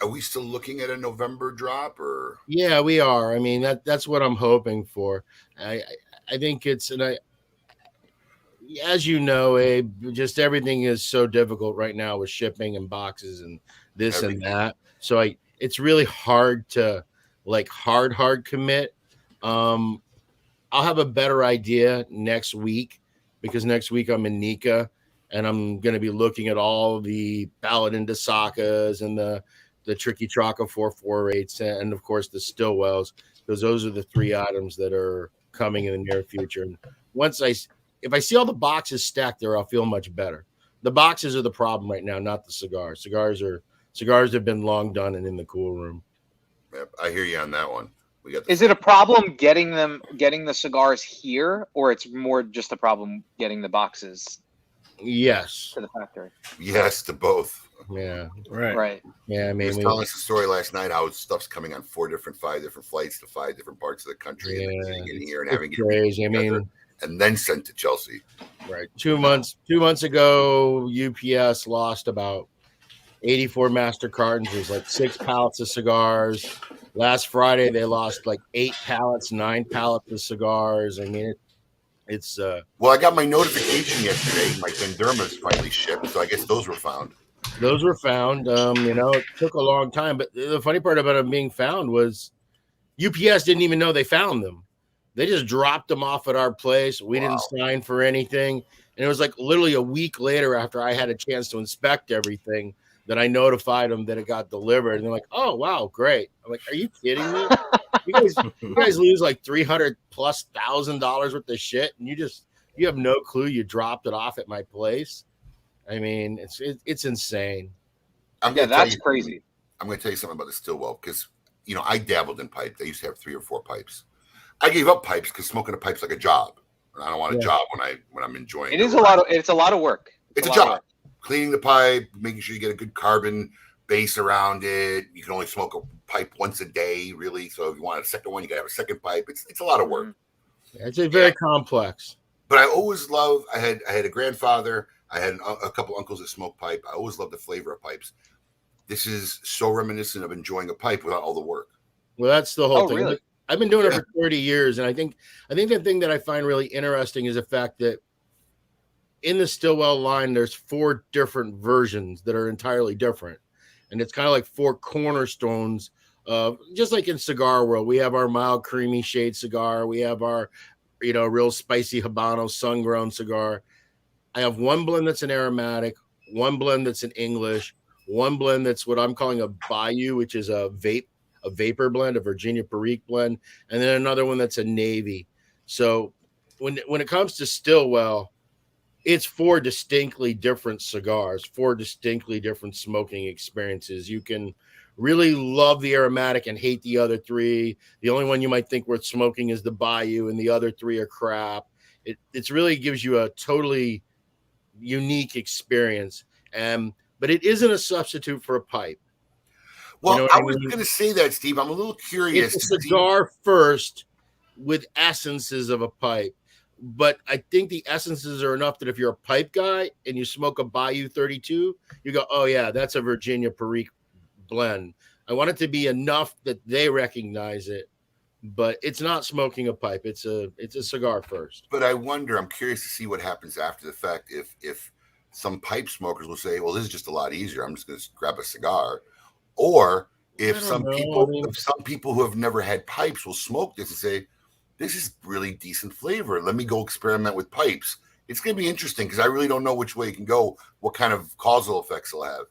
S3: Are we still looking at a November drop, or?
S9: yeah, we are. I mean, that's what I'm hoping for. I think it's, and as you know, Abe, just everything is so difficult right now with shipping and boxes and this and that. So it's really hard to like hard commit. I'll have a better idea next week, because next week I'm in Nika and I'm going to be looking at all the Paladin de Sakas and the Tricky Traca 448s and of course the Stillwells, because those are the 3 items that are coming in the near future. And if I see all the boxes stacked there, I'll feel much better. The boxes are the problem right now, not the cigars. Cigars have been long done and in the cool room.
S3: Yep, I hear you on that one.
S5: Is it a problem getting the cigars here, or it's more just a problem getting the boxes?
S9: Yes.
S5: To the factory.
S3: Yes, to both.
S9: Yeah.
S5: Right.
S9: Yeah. I mean,
S3: he was telling us a story last night how stuff's coming on 5 different flights to 5 different parts of the country, and then getting in here and having it
S9: crazy. I mean,
S3: and then sent to Chelsea.
S9: Right. 2 months ago, UPS lost about 84 master cartons. There's like 6 pallets of cigars. Last Friday, they lost like 8 pallets, 9 pallets of cigars. I mean, it's
S3: well, I got my notification yesterday. My Vendermas finally shipped, so I guess those were found.
S9: Those were found. It took a long time, but the funny part about them being found was UPS didn't even know they found them. They just dropped them off at our place. We didn't sign for anything. And it was like literally a week later, after I had a chance to inspect everything, that I notified them that it got delivered. And they're like, oh, wow, great. I'm like, are you kidding me? You guys lose like $300,000+ worth of shit, and you have no clue you dropped it off at my place. I mean, it's insane.
S5: That's crazy.
S3: I'm going to tell you something about the Stillwell, because I dabbled in pipes. I used to have 3 or 4 pipes. I gave up pipes because smoking a pipe's like a job. I don't want a job when I'm enjoying it.
S5: It's a lot of work.
S3: It's a job. Cleaning the pipe, making sure you get a good carbon base around it. You can only smoke a pipe once a day, really. So if you want a second one, you got to have a second pipe. It's a lot of work.
S9: It's very complex.
S3: But I always love. I had a grandfather. I had a couple uncles that smoked pipe. I always loved the flavor of pipes. This is so reminiscent of enjoying a pipe without all the work.
S9: Well, that's the whole thing.
S5: Really?
S9: I've been doing it for 30 years, and I think the thing that I find really interesting is the fact that in the Stillwell line, there's 4 different versions that are entirely different. And it's kind of like 4 cornerstones of, just like in cigar world, we have our mild creamy shade cigar. We have our, real spicy Habano sun-grown cigar. I have one blend that's an aromatic, one blend that's an English, one blend that's what I'm calling a Bayou, which is a vapor blend, a Virginia Perique blend, and then another one that's a navy. So when it comes to Stillwell, it's 4 distinctly different cigars, 4 distinctly different smoking experiences. You can really love the aromatic and hate the other 3. The only one you might think worth smoking is the Bayou, and the other 3 are crap. It really gives you a totally unique experience. But it isn't a substitute for a pipe.
S3: Well,
S9: You know what
S3: I
S9: I
S3: was
S9: mean?
S3: going to say that, Steve. I'm a little curious.
S9: It's a
S3: to see-
S9: cigar first with essences of a pipe. But I think the essences are enough that if you're a pipe guy and you smoke a Bayou 32, you go, oh, yeah, that's a Virginia Perique blend. I want it to be enough that they recognize it, but it's not smoking a pipe. It's a cigar first.
S3: But I wonder, I'm curious to see what happens after the fact. If some pipe smokers will say, well, this is just a lot easier. I'm just going to grab a cigar. Or if
S9: I don't
S3: some
S9: know.
S3: people,
S9: I mean-
S3: if some people who have never had pipes will smoke this and say, this is really decent flavor. Let me go experiment with pipes. It's going to be interesting because I really don't know which way it can go, what kind of causal effects it'll have.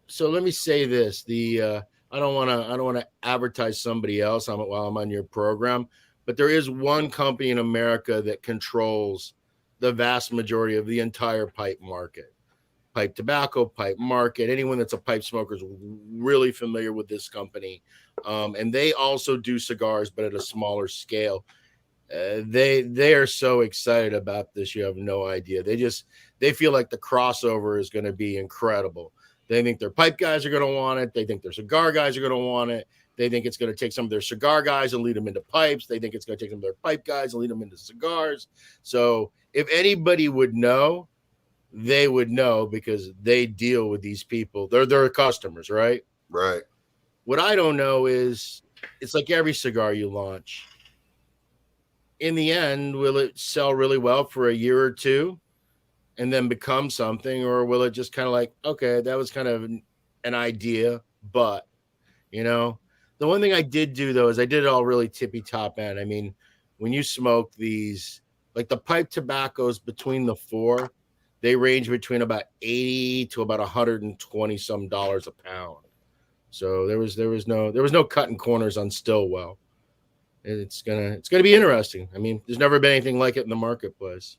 S9: So let me say this: I don't want to advertise somebody else while I'm on your program, but there is one company in America that controls the vast majority of the entire pipe market. Pipe tobacco, pipe market. Anyone that's a pipe smoker is really familiar with this company, and they also do cigars, but at a smaller scale. They are so excited about this, you have no idea. They feel like the crossover is going to be incredible. They think their pipe guys are going to want it. They think their cigar guys are going to want it. They think it's going to take some of their cigar guys and lead them into pipes. They think it's going to take some of their pipe guys and lead them into cigars. So if anybody would know, they would know because they deal with these people. They're customers, right?
S3: Right.
S9: What I don't know is it's like every cigar you launch. In the end, will it sell really well for a year or two and then become something? Or will it just kind of like, okay, that was kind of an idea, but, the one thing I did do, though, is I did it all really tippy top end. I mean, when you smoke these, like the pipe tobaccos between the four, they range between about 80 to about 120 some dollars a pound. So there was no cutting corners on Stillwell. It's gonna be interesting. I mean, there's never been anything like it in the marketplace.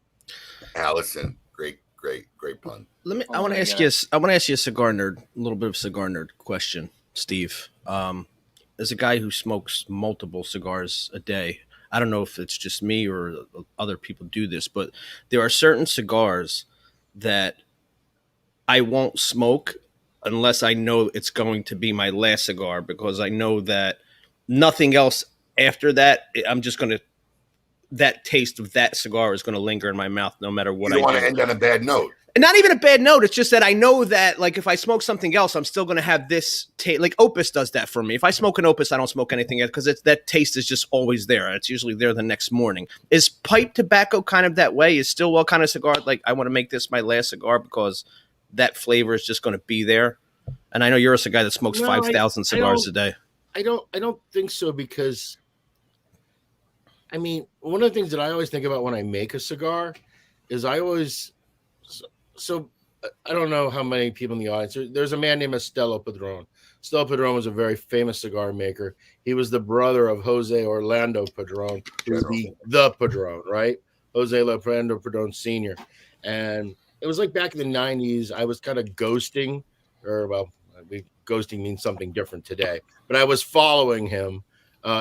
S3: Allison, great pun.
S4: I want to ask you a cigar nerd, a little bit of cigar nerd question, Steve. As a guy who smokes multiple cigars a day, I don't know if it's just me or other people do this, but there are certain cigars that I won't smoke unless I know it's going to be my last cigar, because I know that nothing else after that, I'm just going to, that taste of that cigar is going to linger in my mouth no matter what I do.
S3: You don't want to end on a bad note.
S4: And not even a bad note. It's just that I know that, like, if I smoke something else, I'm still going to have this taste. Like, Opus does that for me. If I smoke an Opus, I don't smoke anything else because that taste is just always there. It's usually there the next morning. Is pipe tobacco kind of that way? Is Stillwell kind of cigar like, I want to make this my last cigar because that flavor is just going to be there? And I know you're a guy that smokes 5,000 cigars a day.
S9: I don't think so, because I mean, one of the things that I always think about when I make a cigar is I don't know how many people in the audience. There's a man named Estelo Padron. Estelo Padron was a very famous cigar maker. He was the brother of Jose Orlando Padron, who was the Padron, right? Jose Orlando Padron Sr. And it was like back in the 90s, I was kind of ghosting, ghosting means something different today, but I was following him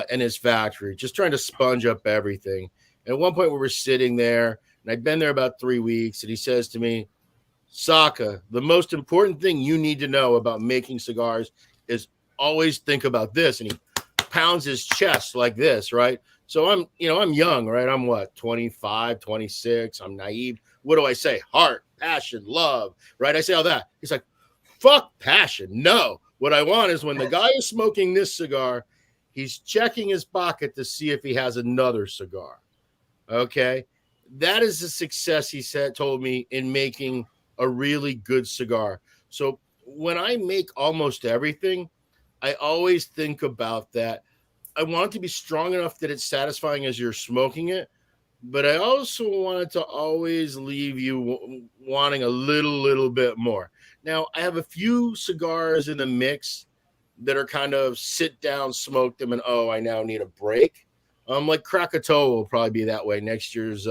S9: in his factory, just trying to sponge up everything. And at one point we were sitting there, and I'd been there about 3 weeks, and he says to me, Saka, the most important thing you need to know about making cigars is always think about this. And he pounds his chest like this, right? So I'm young, right? I'm 25, 26. I'm naive. What do I say? Heart, passion, love, right? I say all that. He's like, fuck passion. No. What I want is when the guy is smoking this cigar, he's checking his pocket to see if he has another cigar. Okay. That is the success he told me in making a really good cigar. So when I make almost everything, I always think about that. I want it to be strong enough that it's satisfying as you're smoking it, but I also want it to always leave you wanting a little bit more. Now, I have a few cigars in the mix that are kind of sit down, smoke them, and I now need a break. Like Krakatoa will probably be that way next year's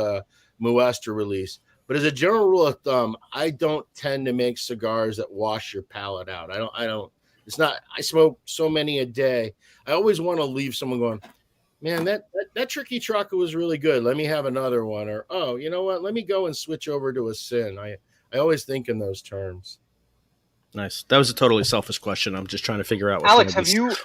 S9: Muestra release. But as a general rule of thumb, I don't tend to make cigars that wash your palate out. I smoke so many a day. I always want to leave someone going, man, that Tricky Trucker was really good. Let me have another one. Or, you know what? Let me go and switch over to a Sin. I always think in those terms.
S4: Nice. That was a totally selfish question. I'm just trying to figure out
S5: Alex,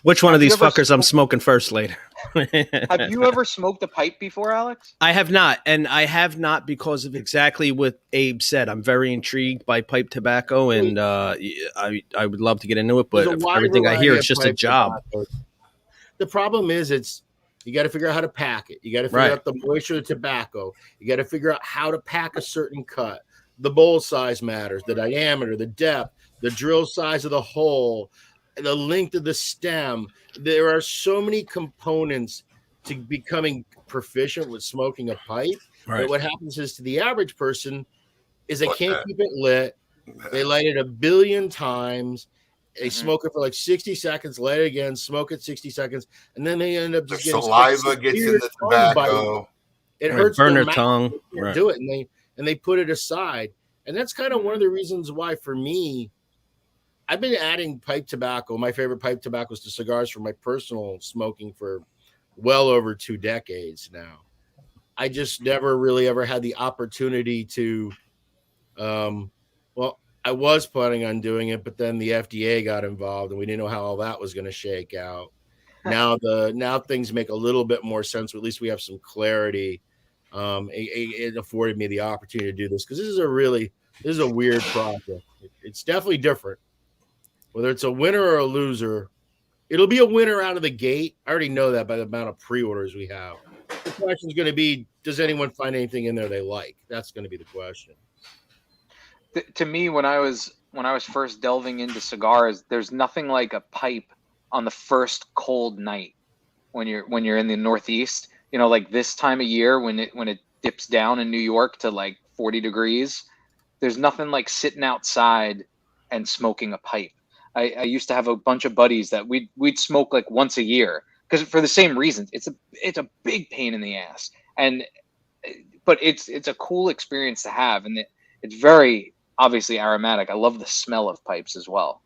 S4: which one of these
S5: ever
S4: fuckers I'm smoking first later.
S5: have you ever smoked a pipe before, Alex?
S4: I have not, and I have not because of exactly what Abe said. I'm very intrigued by pipe tobacco, and I would love to get into it, but
S9: There's a
S4: from
S9: wide
S4: everything I
S9: variety
S4: hear,
S9: of
S4: it's just a
S9: pipe
S4: job.
S9: tobacco. The problem is you got to figure out how to pack it. You got to figure
S4: Right.
S9: out the moisture of the tobacco. You got to figure out how to pack a certain cut. The bowl size matters, the diameter, the depth, the drill size of the hole, the length of the stem. There are so many components to becoming proficient with smoking a pipe.
S4: Right.
S9: But what happens is to the average person is they
S3: Fuck
S9: can't
S3: that.
S9: keep it lit. They light it a billion times. They smoke it for like 60 seconds, light it again, smoke it 60 seconds, and then they end up
S3: The
S9: just getting
S3: saliva gets in the tobacco.
S9: It
S4: Right,
S9: hurts
S4: burn
S9: their
S4: their
S9: mouth.
S4: tongue.
S9: They can't
S4: Right.
S9: do it, and they put it aside. And that's kind of one of the reasons why, for me, I've been adding pipe tobacco. My favorite pipe tobaccos to cigars for my personal smoking for well over 2 decades now. I just never really ever had the opportunity to, well, I was planning on doing it, but then the FDA got involved and we didn't know how all that was going to shake out. Now things make a little bit more sense. At least we have some clarity. It afforded me the opportunity to do this because this is a weird project. It's definitely different. Whether it's a winner or a loser, it'll be a winner out of the gate. I already know that by the amount of pre-orders we have. The question is going to be, does anyone find anything in there they like? That's going to be the question.
S5: To me, when I was first delving into cigars, there's nothing like a pipe on the first cold night when you're in the Northeast. You know, like this time of year when it dips down in New York to like 40 degrees. There's nothing like sitting outside and smoking a pipe. I used to have a bunch of buddies that we'd smoke like once a year because for the same reasons. It's a big pain in the ass, but it's a cool experience to have, and it's very obviously aromatic. I love the smell of pipes as well.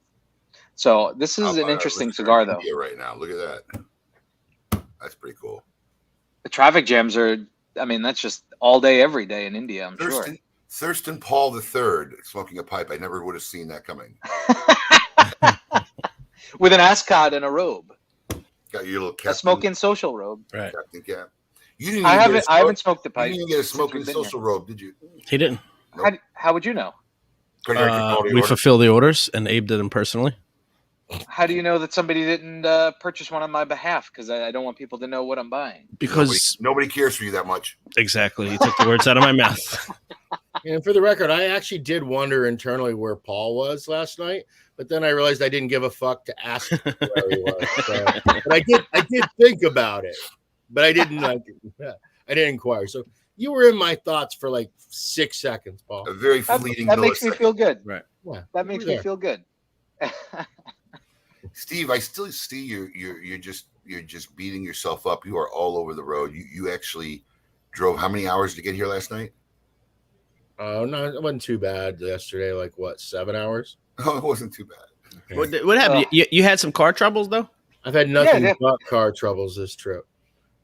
S5: So this is an interesting cigar, though.
S3: Right now, look at that. That's pretty cool.
S5: The traffic jams are. I mean, that's just all day, every day in India. I'm sure.
S3: Thurston Paul III smoking a pipe. I never would have seen that coming.
S5: With an ascot and a robe.
S3: Got your little
S5: a smoking social robe.
S4: Right.
S3: Captain cap. You didn't.
S5: I haven't smoked the pipe.
S3: You didn't get a smoking social robe, did you?
S4: He didn't.
S3: Nope.
S5: How would you know?
S4: We fulfill the orders, and Abe did them personally.
S5: How do you know that somebody didn't purchase one on my behalf? Because I don't want people to know what I'm buying.
S4: Because
S3: nobody cares for you that much.
S4: Exactly. You took the words out of my mouth.
S9: And for the record, I actually did wonder internally where Paul was last night, but then I realized I didn't give a fuck to ask him where he was. So, but I did think about it, but I didn't I didn't inquire. So you were in my thoughts for like 6 seconds, Paul.
S3: A very fleeting.
S5: That makes me feel good.
S4: Right.
S9: Yeah,
S5: that makes me feel good.
S3: Steve, I still see you're just beating yourself up. You are all over the road. You actually drove how many hours to get here last night?
S9: Oh, no, it wasn't too bad yesterday. Like what, 7 hours?
S3: Oh, it wasn't too bad.
S4: What happened? You had some car troubles though?
S9: I've had nothing but car troubles this trip.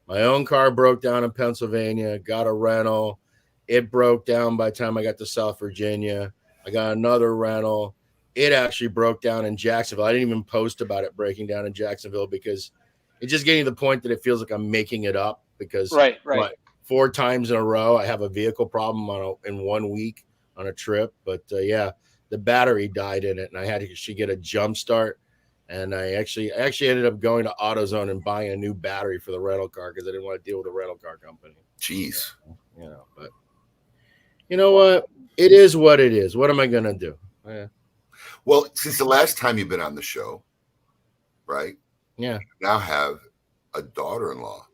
S9: My own car broke down in Pennsylvania, got a rental. It broke down by the time I got to South Virginia. I got another rental. It actually broke down in Jacksonville. I didn't even post about it breaking down in Jacksonville because it's just getting to the point that it feels like I'm making it up because
S5: right.
S9: 4 times in a row I have a vehicle problem in 1 week on a trip. But yeah, the battery died in it, and I had to actually get a jump start. And I actually ended up going to AutoZone and buying a new battery for the rental car because I didn't want to deal with a rental car company.
S3: Jeez,
S9: but you know what? It is what it is. What am I gonna do? Yeah.
S3: Well, since the last time you've been on the show, right?
S9: Yeah.
S3: You now have a daughter-in-law.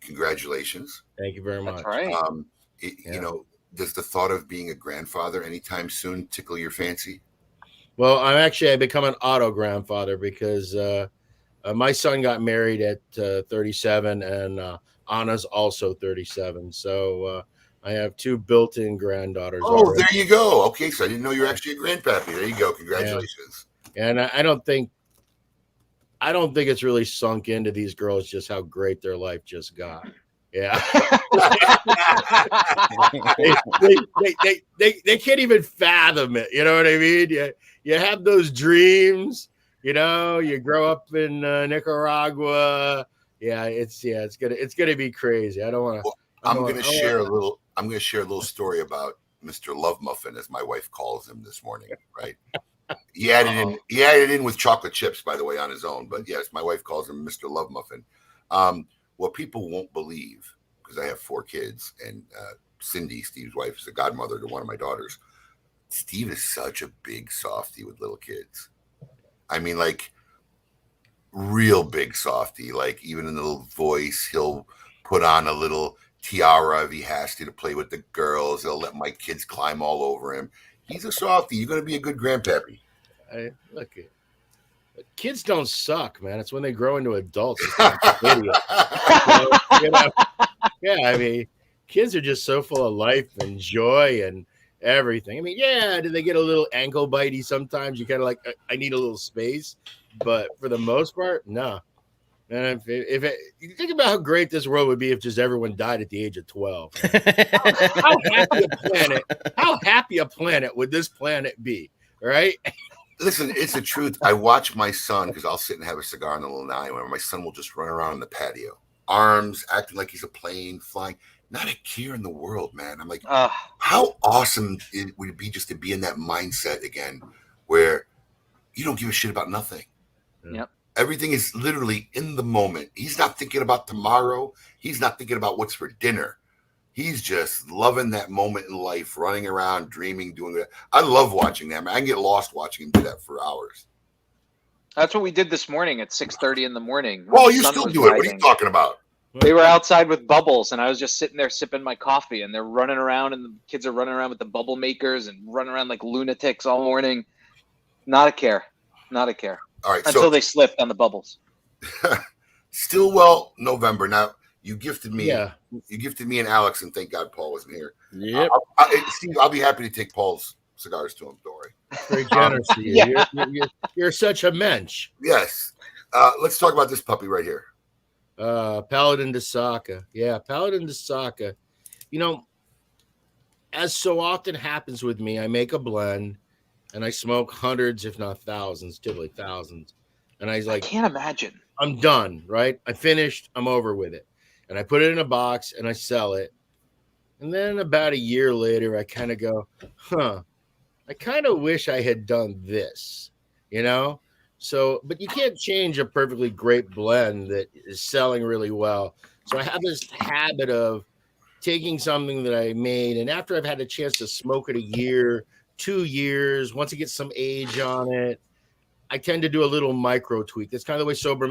S3: Congratulations.
S9: Thank you very much.
S5: That's right.
S3: You know, does the thought of being a grandfather anytime soon tickle your fancy?
S9: Well, I become an auto grandfather because my son got married at 37 and Anna's also 37. So I have 2 built-in granddaughters.
S3: Oh,
S9: already.
S3: there you go. Okay, so I didn't know you were actually a grandpappy. There you go. Congratulations.
S9: Yeah. And I don't think it's really sunk into these girls just how great their life just got. Yeah. they can't even fathom it. You know what I mean? Yeah. you have those dreams. You know, you grow up in Nicaragua. Yeah, it's gonna be crazy. I don't want to.
S3: Well, I'm going to share a little story about Mr. Love Muffin, as my wife calls him this morning. Right? He added in with chocolate chips, by the way, on his own. But yes, my wife calls him Mr. Love Muffin. What people won't believe, because I have 4 kids, and Cindy, Steve's wife, is a godmother to one of my daughters. Steve is such a big softy with little kids. I mean, like, real big softy. Like, even in the little voice, he'll put on a little tiara if he has to play with the girls. He'll let my kids climb all over him. He's a softy. You're going to be a good grandpappy.
S9: Look, kids don't suck, man. It's when they grow into adults. Yeah, I mean, kids are just so full of life and joy and everything. I mean, yeah, do they get a little ankle bitey sometimes? You kind of like, I need a little space, but for the most part, no. And if you think about how great this world would be if just everyone died at the age of 12, how happy a planet would this planet be, right?
S3: Listen, it's the truth. I watch my son, because I'll sit and have a cigar in the little 9, where my son will just run around in the patio, arms acting like he's a plane flying. Not a care in the world, man. I'm like, how awesome it would be just to be in that mindset again, where you don't give a shit about nothing.
S5: Yep.
S3: Everything is literally in the moment. He's not thinking about tomorrow. He's not thinking about what's for dinner. He's just loving that moment in life, running around, dreaming, doing that. I love watching that, man. I can get lost watching him do that for hours.
S5: That's what we did this morning at 6:30 in the morning.
S3: Well, you still do it. What are you talking about?
S5: They were outside with bubbles, and I was just sitting there sipping my coffee, and they're running around, and the kids are running around with the bubble makers and running around like lunatics all morning. Not a care. Not a care.
S3: All right.
S5: Until they slipped on the bubbles.
S3: Stillwell, November. Now, you gifted me.
S9: Yeah.
S3: You gifted me and Alex, and thank God Paul wasn't here.
S9: Yep.
S3: Steve, I'll be happy to take Paul's cigars to him. Don't worry.
S9: Very generous to you. Yeah. You're such a mensch.
S3: Yes. Let's talk about this puppy right here.
S9: Paladin de Saka. Yeah, Paladin de Saka. You know, as so often happens with me, I make a blend and I smoke hundreds, if not thousands, typically thousands. And I
S5: can't imagine. I'm
S9: done, right? I finished. I'm over with it. And I put it in a box and I sell it. And then about a year later, I kind of go, I kind of wish I had done this, you know? So, but you can't change a perfectly great blend that is selling really well. So I have this habit of taking something that I made, and after I've had a chance to smoke it a year, 2 years, once it gets some age on it, I tend to do a little micro tweak. That's kind of the way Sober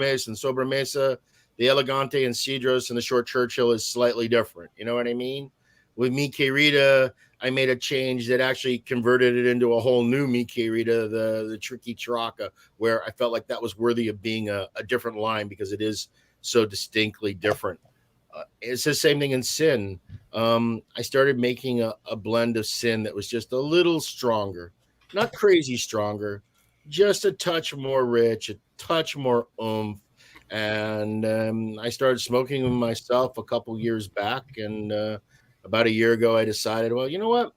S9: Mesa, the Elegante and Cedros and the Short Churchill is slightly different. You know what I mean? With Mi Querida, I made a change that actually converted it into a whole new Mi Querida, the Tricky Chiraca, where I felt like that was worthy of being a different line because it is so distinctly different. It's the same thing in Sin. I started making a blend of Sin that was just a little stronger, not crazy stronger, just a touch more rich, a touch more oomph. And I started smoking them myself a couple years back. And about a year ago, I decided, well, you know what?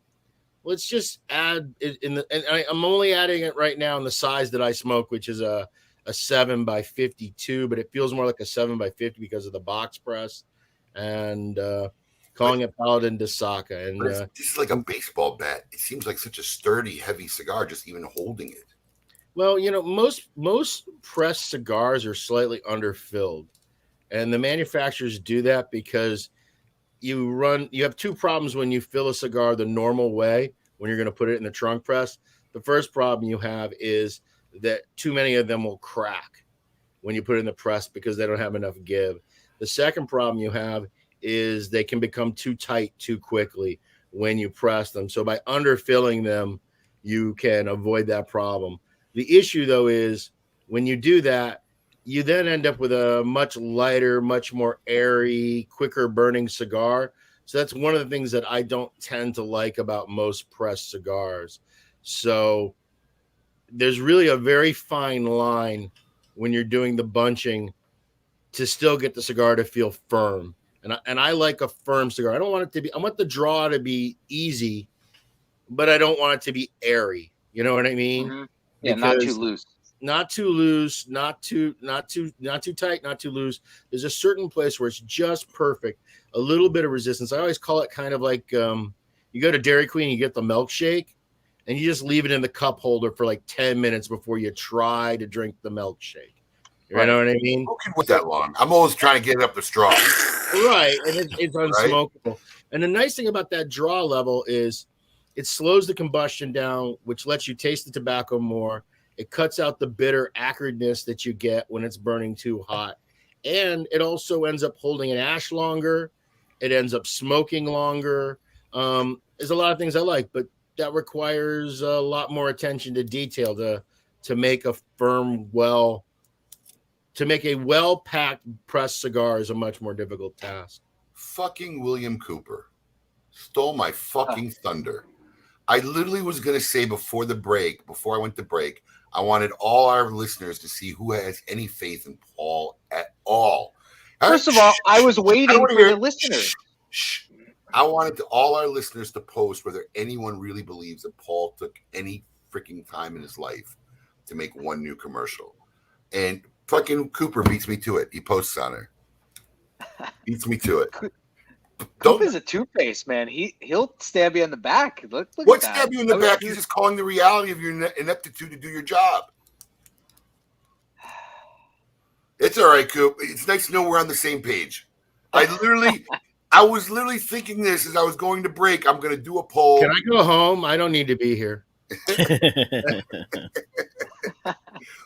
S9: Let's just add it in the. And I'm only adding it right now in the size that I smoke, which is a 7x52, but it feels more like a 7x50 because of the box press. And calling it Paladin de Saka. And
S3: this is like a baseball bat. It seems like such a sturdy, heavy cigar, just even holding it.
S9: Well, you know, most pressed cigars are slightly underfilled, and the manufacturers do that because you have two problems when you fill a cigar the normal way when you're going to put it in the trunk press. The first problem you have is that too many of them will crack when you put it in the press because they don't have enough give. The second problem you have is they can become too tight too quickly when you press them. So by underfilling them, you can avoid that problem. The issue, though, is when you do that, you then end up with a much lighter, much more airy, quicker burning cigar. So that's one of the things that I don't tend to like about most pressed cigars. So there's really a very fine line when you're doing the bunching to still get the cigar to feel firm. And I like a firm cigar. I want the draw to be easy, but I don't want it to be airy. You know what I mean?
S5: Mm-hmm. Yeah, not too
S9: because
S5: loose.
S9: not too loose, not too tight, not too loose. There's a certain place where it's just perfect. A little bit of resistance. I always call it kind of like you go to Dairy Queen, you get the milkshake, and you just leave it in the cup holder for like 10 minutes before you try to drink the milkshake. You know what I mean?
S3: Who can wait that long? I'm always trying to get it up the straw.
S9: Right, and it's unsmokable. And the nice thing about that draw level is it slows the combustion down, which lets you taste the tobacco more. It cuts out the bitter acridness that you get when it's burning too hot. And it also ends up holding an ash longer. It ends up smoking longer. There's a lot of things I like, but that requires a lot more attention to detail to make a well-packed pressed cigar is a much more difficult task.
S3: Fucking William Cooper stole my fucking thunder. I literally was going to say before I went to break, I wanted all our listeners to see who has any faith in Paul at all.
S5: First of all, I was waiting for the listeners.
S3: I wanted all our listeners to post whether anyone really believes that Paul took any freaking time in his life to make one new commercial. And fucking Cooper beats me to it. He posts on it. Beats me to it.
S5: Coop is a two-faced, man. He'll stab you in the back. Look
S3: what
S5: at that.
S3: stab you in the back? He's just calling the reality of your ineptitude to do your job. It's all right, Coop. It's nice to know we're on the same page. I was literally thinking this as I was going to break. I'm going to do a poll.
S9: Can I go home? I don't need to be here.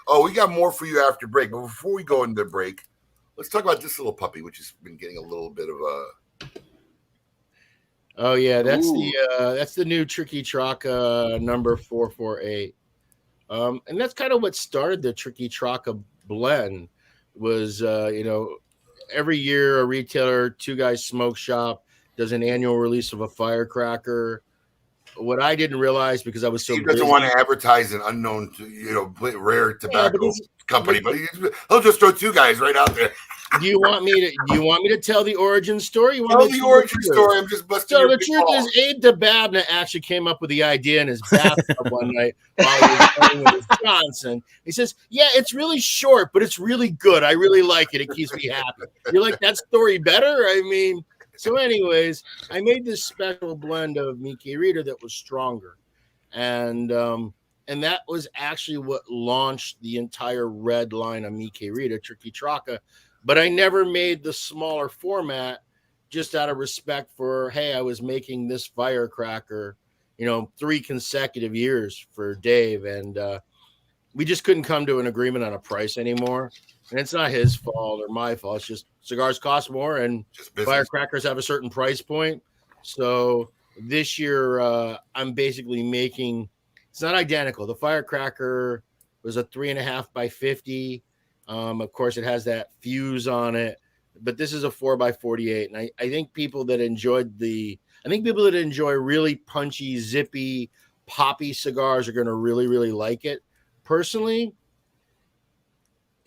S3: Oh, we got more for you after break. But before we go into break, let's talk about this little puppy, which has been getting a little bit of a.
S9: Oh yeah, that's the new Tricky Traca number 448, and that's kind of what started the Tricky Traca blend. Was every year a retailer, Two Guys Smoke Shop, does an annual release of a firecracker. What I didn't realize because I was so
S3: he doesn't want to advertise an unknown, rare tobacco company, but he'll just throw Two Guys right out there.
S9: Do you want me to tell the origin story?
S3: Tell the origin story. I'm just busting.
S9: So the truth is, Abe DeBabna actually came up with the idea in his bathtub one night while he was playing with Wisconsin. He says, "Yeah, it's really short, but it's really good. I really like it. It keeps me happy." You like that story better? I mean, so anyways, I made this special blend of Mickey Reader that was stronger, and that was actually what launched the entire red line of Mickey Reader, Tricky Traca. But I never made the smaller format just out of respect for, hey, I was making this firecracker, 3 consecutive years for Dave. And we just couldn't come to an agreement on a price anymore. And it's not his fault or my fault. It's just cigars cost more and firecrackers have a certain price point. So this year I'm basically making, it's not identical. The firecracker was a 3.5 by 50. Of course, it has that fuse on it, but this is a 4x48. And I think people that enjoy really punchy, zippy, poppy cigars are going to really, really like it. Personally,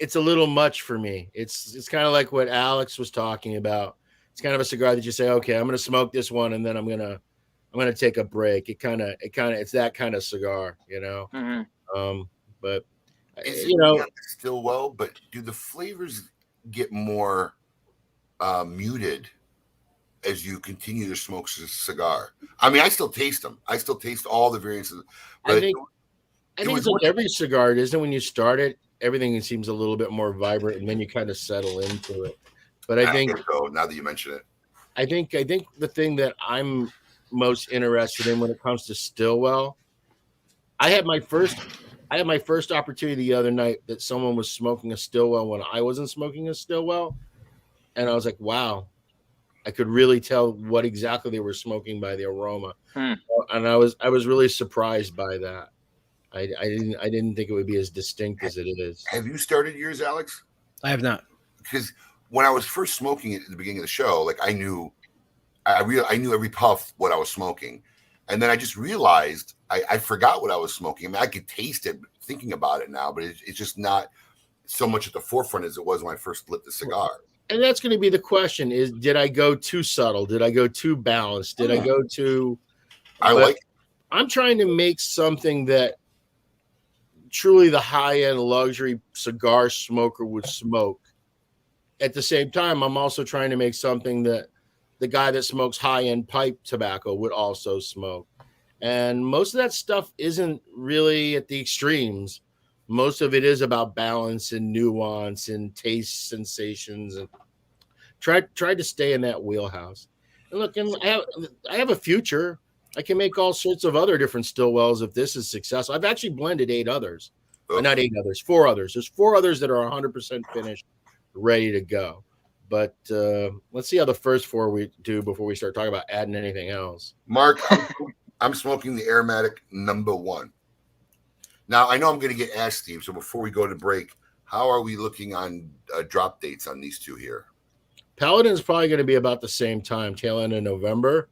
S9: it's a little much for me. It's kind of like what Alex was talking about. It's kind of a cigar that you say, okay, I'm going to smoke this one, and then I'm going to take a break. It's that kind of cigar,
S5: Mm-hmm.
S3: But Stillwell, but do the flavors get more muted as you continue to smoke a cigar? I mean, I still taste them. I still taste all the variants. But
S9: I think it's like every cigar, isn't it? When you start it, everything seems a little bit more vibrant, and then you kind of settle into it. But I think
S3: so. Now that you mention it,
S9: I think the thing that I'm most interested in when it comes to Stillwell, I had my first opportunity the other night that someone was smoking a Stillwell when I wasn't smoking a Stillwell. And I was like, wow, I could really tell what exactly they were smoking by the aroma. And I was really surprised by that. I didn't think it would be as distinct as it is.
S3: Have you started yours, Alex?
S4: I have not.
S3: Because when I was first smoking it at the beginning of the show, like I knew every puff what I was smoking. And then I just realized I forgot what I was smoking. I mean, I could taste it thinking about it now, but it's just not so much at the forefront as it was when I first lit the cigar.
S9: And that's going to be the question is, did I go too subtle? Did I go too balanced? Did I go too... I'm trying to make something that truly the high-end luxury cigar smoker would smoke. At the same time, I'm also trying to make something that the guy that smokes high-end pipe tobacco would also smoke. And most of that stuff isn't really at the extremes. Most of it is about balance and nuance and taste sensations, and tried to stay in that wheelhouse. And look, and I have a future. I can make all sorts of other different Stillwells if this is successful. I've actually blended 8 others. Not 8 others, 4 others. There's 4 others that are 100% finished, ready to go. But let's see how the first 4 we do before we start talking about adding anything else.
S3: Mark, I'm smoking the Aromatic number 1. Now, I know I'm going to get asked, Steve, so before we go to break, how are we looking on drop dates on these 2 here?
S9: Paladin's probably going to be about the same time, tail end of November.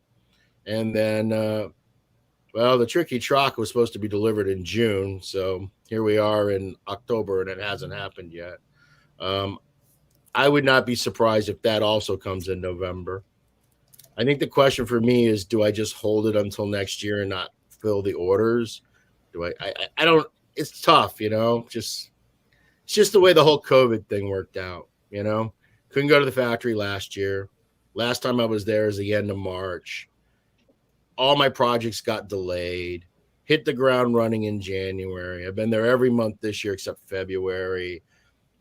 S9: And then, the Tricky Troc was supposed to be delivered in June. So here we are in October, and it hasn't happened yet. I would not be surprised if that also comes in November. I think the question for me is, do I just hold it until next year and not fill the orders? I don't, it's tough, it's just the way the whole COVID thing worked out, couldn't go to the factory last year. Last time I was there is the end of March. All my projects got delayed, hit the ground running in January. I've been there every month this year except February.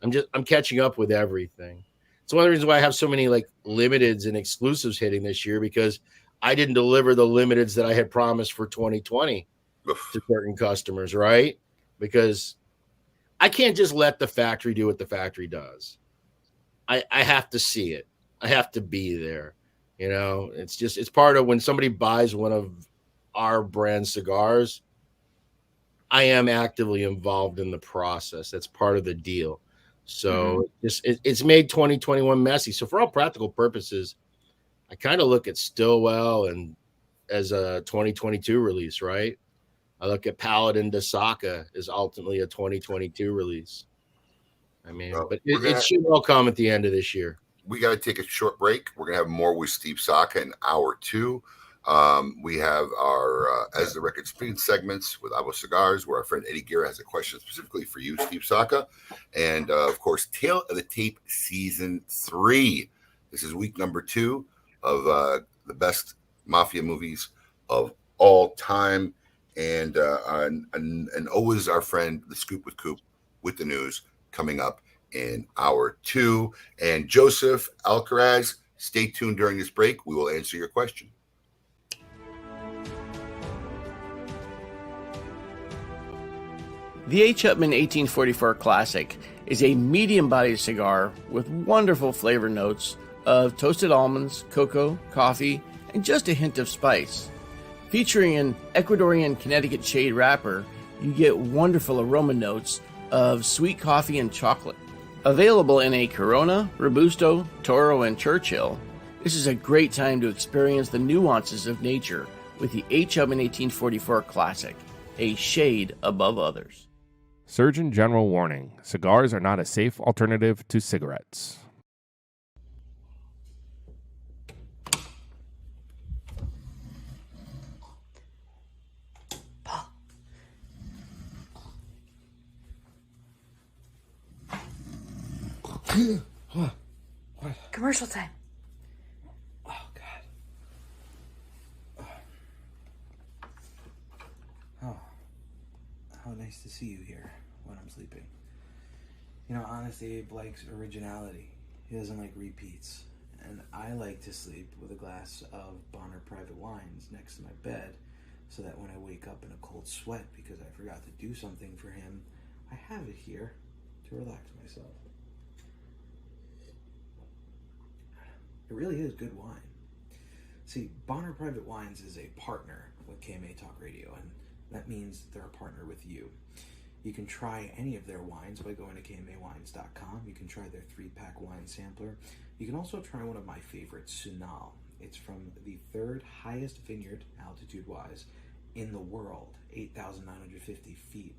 S9: I'm catching up with everything. It's one of the reasons why I have so many like limiteds and exclusives hitting this year, because I didn't deliver the limiteds that I had promised for 2020 to certain customers, right? Because I can't just let the factory do what the factory does. I have to see it. I have to be there. It's part of when somebody buys one of our brand cigars, I am actively involved in the process. That's part of the deal. So it's made 2021 messy. So for all practical purposes, I kind of look at Stillwell and as a 2022 release, right? I look at Paladin de Saka as ultimately a 2022 release. I mean, but it should all come at the end of this year.
S3: We got to take a short break. We're going to have more with Steve Saka in hour 2. We have our As the Record Speaks segments with Avo Cigars, where our friend Eddie Guerra has a question specifically for you, Steve Saka. And, of course, Tale of the Tape Season 3. This is week number 2 of the best mafia movies of all time. And always our friend, The Scoop with Coop, with the news coming up in hour 2. And Joseph Alcaraz, stay tuned during this break. We will answer your question.
S6: The H. Upmann 1844 Classic is a medium-bodied cigar with wonderful flavor notes of toasted almonds, cocoa, coffee, and just a hint of spice. Featuring an Ecuadorian Connecticut shade wrapper, you get wonderful aroma notes of sweet coffee and chocolate. Available in a Corona, Robusto, Toro, and Churchill, this is a great time to experience the nuances of nature with the H. Upmann 1844 Classic, a shade above others.
S10: Surgeon General warning: cigars are not a safe alternative to cigarettes.
S11: What? Commercial time.
S12: Oh, God. Oh, how nice to see you here when I'm sleeping. Honest Abe likes originality. He doesn't like repeats. And I like to sleep with a glass of Banter private wines next to my bed so that when I wake up in a cold sweat because I forgot to do something for him, I have it here to relax myself. It really is good wine. See, Banter Private Wines is a partner with KMA Talk Radio, and that means they're a partner with you. You can try any of their wines by going to KMAWines.com. You can try their 3-pack wine sampler. You can also try one of my favorites, Sunal. It's from the 3rd highest vineyard, altitude-wise, in the world, 8,950 feet.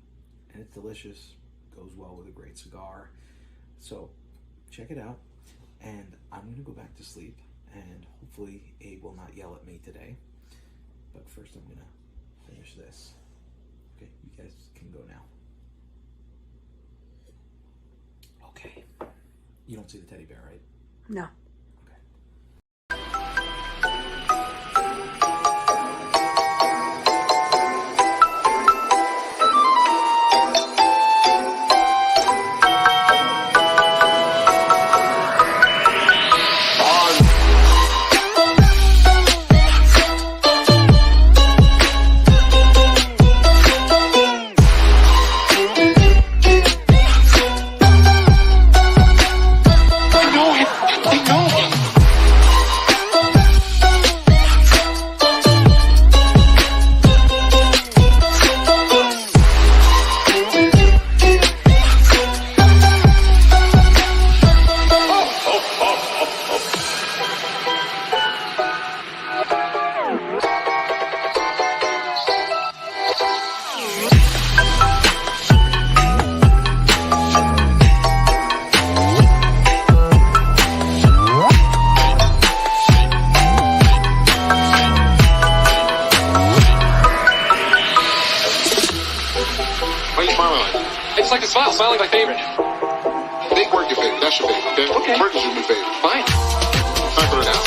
S12: And it's delicious, goes well with a great cigar. So check it out. And I'm going to go back to sleep, and hopefully Abe will not yell at me today. But first I'm going to finish this. Okay, you guys can go now. You don't see the teddy bear, right?
S11: No.
S13: It's like a smile, smiling my favorite. Make work your favorite. That's your favorite, okay? Okay. Work is your new favorite. Fine. Time for it now.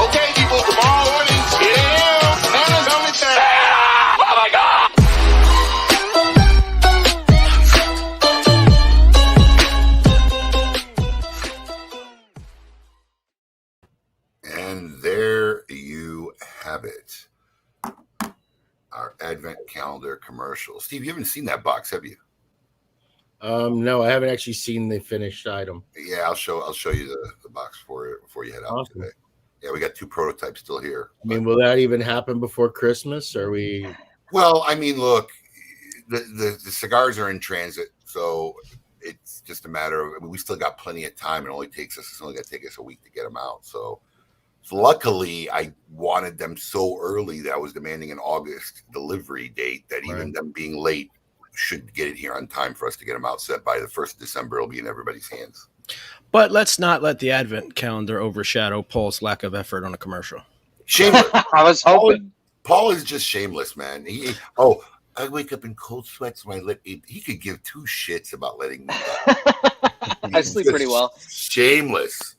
S13: Okay, people, tomorrow morning, yeah, Santa's only Santa. Oh my God!
S3: And there you have it. Our advent calendar commercial. Steve, you haven't seen that box, have you?
S9: No, I haven't actually seen the finished item.
S3: Yeah, I'll show you the box before you head out today. Yeah, we got 2 prototypes still here.
S9: I mean, will that even happen before Christmas? Or we?
S3: Well, I mean, look, the cigars are in transit, so it's just a matter of. I mean, we still got plenty of time. It's only going to take us a week to get them out. So luckily, I wanted them so early that I was demanding an August delivery date. That even them being late should get it here on time for us to get them out set by the 1st of December. It'll be in everybody's hands.
S4: But let's not let the advent calendar overshadow Paul's lack of effort on a commercial.
S3: Shameless.
S5: I was hoping.
S3: Paul is just shameless, man. I wake up in cold sweats when I let he could give 2 shits about letting me down.
S5: I sleep pretty well.
S3: Shameless.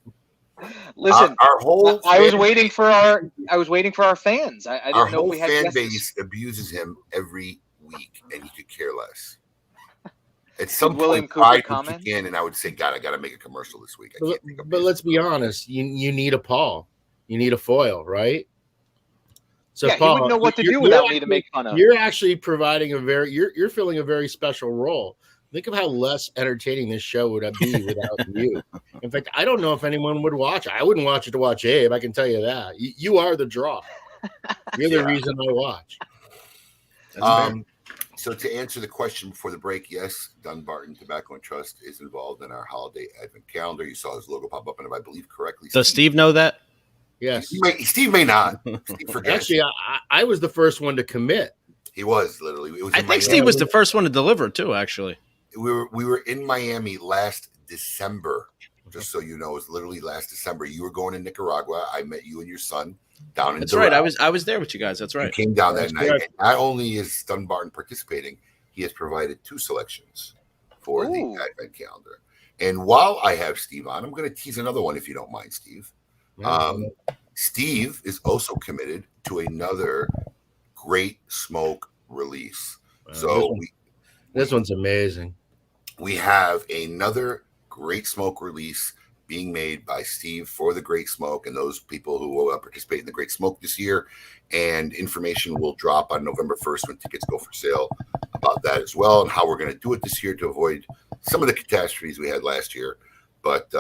S5: Listen,
S3: our whole
S5: I was waiting for our fans. I didn't know if we had
S3: fan
S5: guesses.
S3: base abuses him every week, and he could care less. At some
S5: William
S3: point,
S5: Cooper
S3: I would
S5: comment?
S3: kick in, and I would say, "God, I got to make a commercial this week."
S9: But let's be honest. You need a Paul. You need a foil, right? So
S5: Yeah,
S9: Paul,
S5: he wouldn't know what to do without me to make fun of.
S9: You're actually providing you're filling a very special role. Think of how less entertaining this show would be without you. In fact, I don't know if anyone would watch. I wouldn't watch it to watch Abe. I can tell you that. You are the draw. You're the reason I watch.
S3: So to answer the question before the break, yes, Dunbarton Tobacco and Trust is involved in our holiday advent calendar. You saw his logo pop up, and if I believe correctly,
S4: Does Steve know that?
S9: Yes.
S3: Steve may not. Steve forgets.
S9: Actually, I was the first one to commit.
S3: He was literally. It was
S4: I think Steve was the first one to deliver too. Actually,
S3: we were in Miami last December. Just so you know, it was literally last December. You were going to Nicaragua. I met you and your son down in.
S4: That's right. I was there with you guys. That's right.
S3: You came down that night. And not only is Dunbarton participating, he has provided 2 selections for the advent calendar. And while I have Steve on, I'm going to tease another one if you don't mind, Steve. Steve is also committed to another great smoke release. So
S9: this one's amazing.
S3: We have another great smoke release being made by Steve for the Great Smoke and those people who will participate in the Great Smoke this year. And information will drop on November 1st when tickets go for sale about that as well, and how we're going to do it this year to avoid some of the catastrophes we had last year. But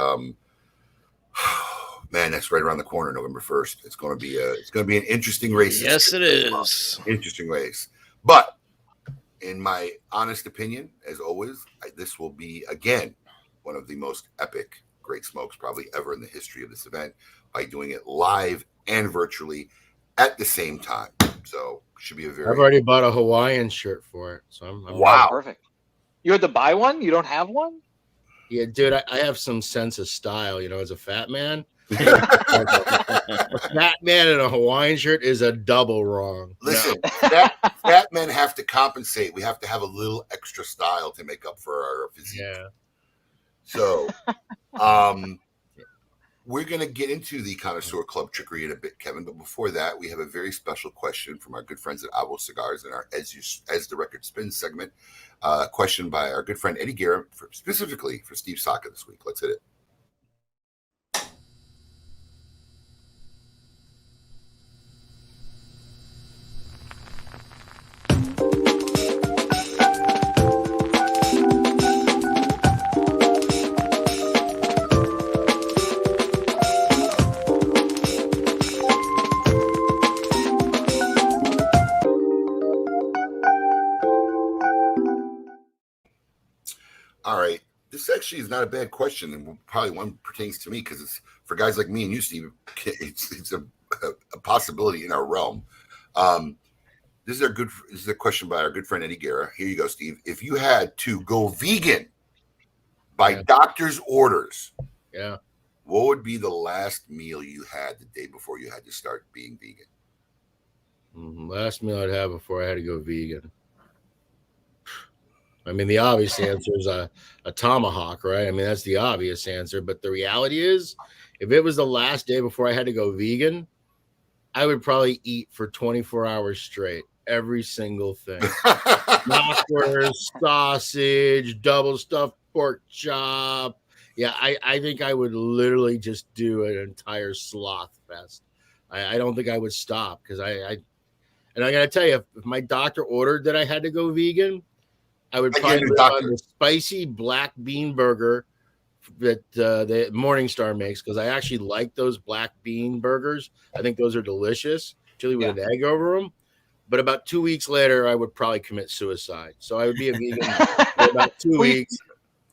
S3: man, that's right around the corner, November 1st. It's going to be an interesting race.
S4: Yes, it is.
S3: Interesting race. But in my honest opinion, as always, this will be again one of the most epic Great Smokes probably ever in the history of this event by doing it live and virtually at the same time. So should be a very.
S9: I've already bought a Hawaiian shirt for it, so I'm
S3: wow,
S5: perfect. You had to buy one? You don't have one?
S9: Yeah, dude, I have some sense of style. You know, as a fat man, a fat man in a Hawaiian shirt is a double wrong.
S3: Listen, fat men have to compensate. We have to have a little extra style to make up for our physique.
S9: Yeah.
S3: So, we're going to get into the Connoisseur Club trickery in a bit, Kevin. But before that, we have a very special question from our good friends at Avo Cigars in our As the Record Spins segment. Question by our good friend Eddie Guerra, specifically for Steve Saka this week. Let's hit it. All right. This actually is not a bad question, and probably one pertains to me because it's for guys like me and you, Steve. It's a possibility in our realm. This is a question by our good friend Eddie Guerra. Here you go, Steve. If you had to go vegan by doctor's orders, what would be the last meal you had the day before you had to start being vegan?
S9: Last meal I'd have before I had to go vegan. I mean, the obvious answer is a tomahawk, right? I mean, that's the obvious answer. But the reality is, if it was the last day before I had to go vegan, I would probably eat for 24 hours straight, every single thing. Knockwurst, sausage, double stuffed pork chop. Yeah, I think I would literally just do an entire sloth fest. I don't think I would stop because and I got to tell you, if my doctor ordered that I had to go vegan, I would probably live on the spicy black bean burger that the Morningstar makes because I actually like those black bean burgers. I think those are delicious, chili with an egg over them. But about 2 weeks later, I would probably commit suicide. So I would be a vegan for about 2 weeks,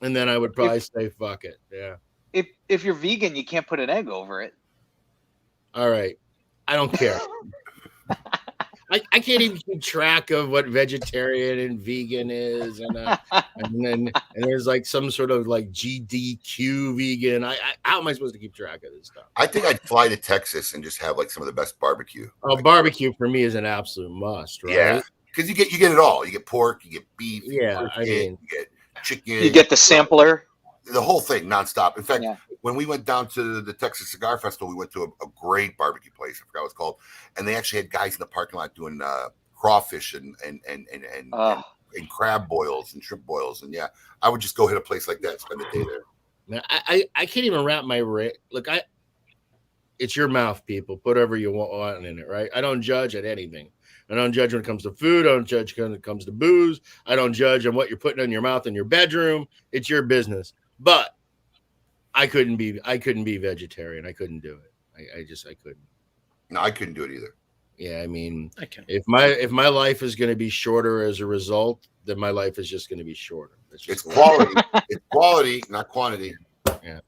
S9: and then I would probably say, fuck it. Yeah.
S5: If you're vegan, you can't put an egg over it.
S9: All right. I don't care. I can't even keep track of what vegetarian and vegan is, and there's like some sort of like GDQ vegan. How am I supposed to keep track of this stuff?
S3: I think I'd fly to Texas and just have like some of the best barbecue.
S9: Oh, barbecue for me is an absolute must, right?
S3: Yeah, because you get it all. You get pork, you get beef,
S9: yeah,
S3: you get chicken,
S5: you get the sampler,
S3: the whole thing nonstop. In fact, when we went down to the Texas Cigar Festival, we went to a great barbecue place. I forgot what it's called, and they actually had guys in the parking lot doing crawfish and crab boils and shrimp boils. And I would just go hit a place like that, spend the day there.
S9: Now, I can't even wrap my look. It's your mouth, people. Put whatever you want in it, right? I don't judge at anything. I don't judge when it comes to food. I don't judge when it comes to booze. I don't judge on what you're putting in your mouth in your bedroom. It's your business. But I couldn't be vegetarian. I couldn't do it. I couldn't.
S3: No, I couldn't do it either.
S9: Yeah, I mean, if my life is going to be shorter as a result, then my life is just going to be shorter.
S3: It's quality. It's quality, not quantity.
S9: Yeah.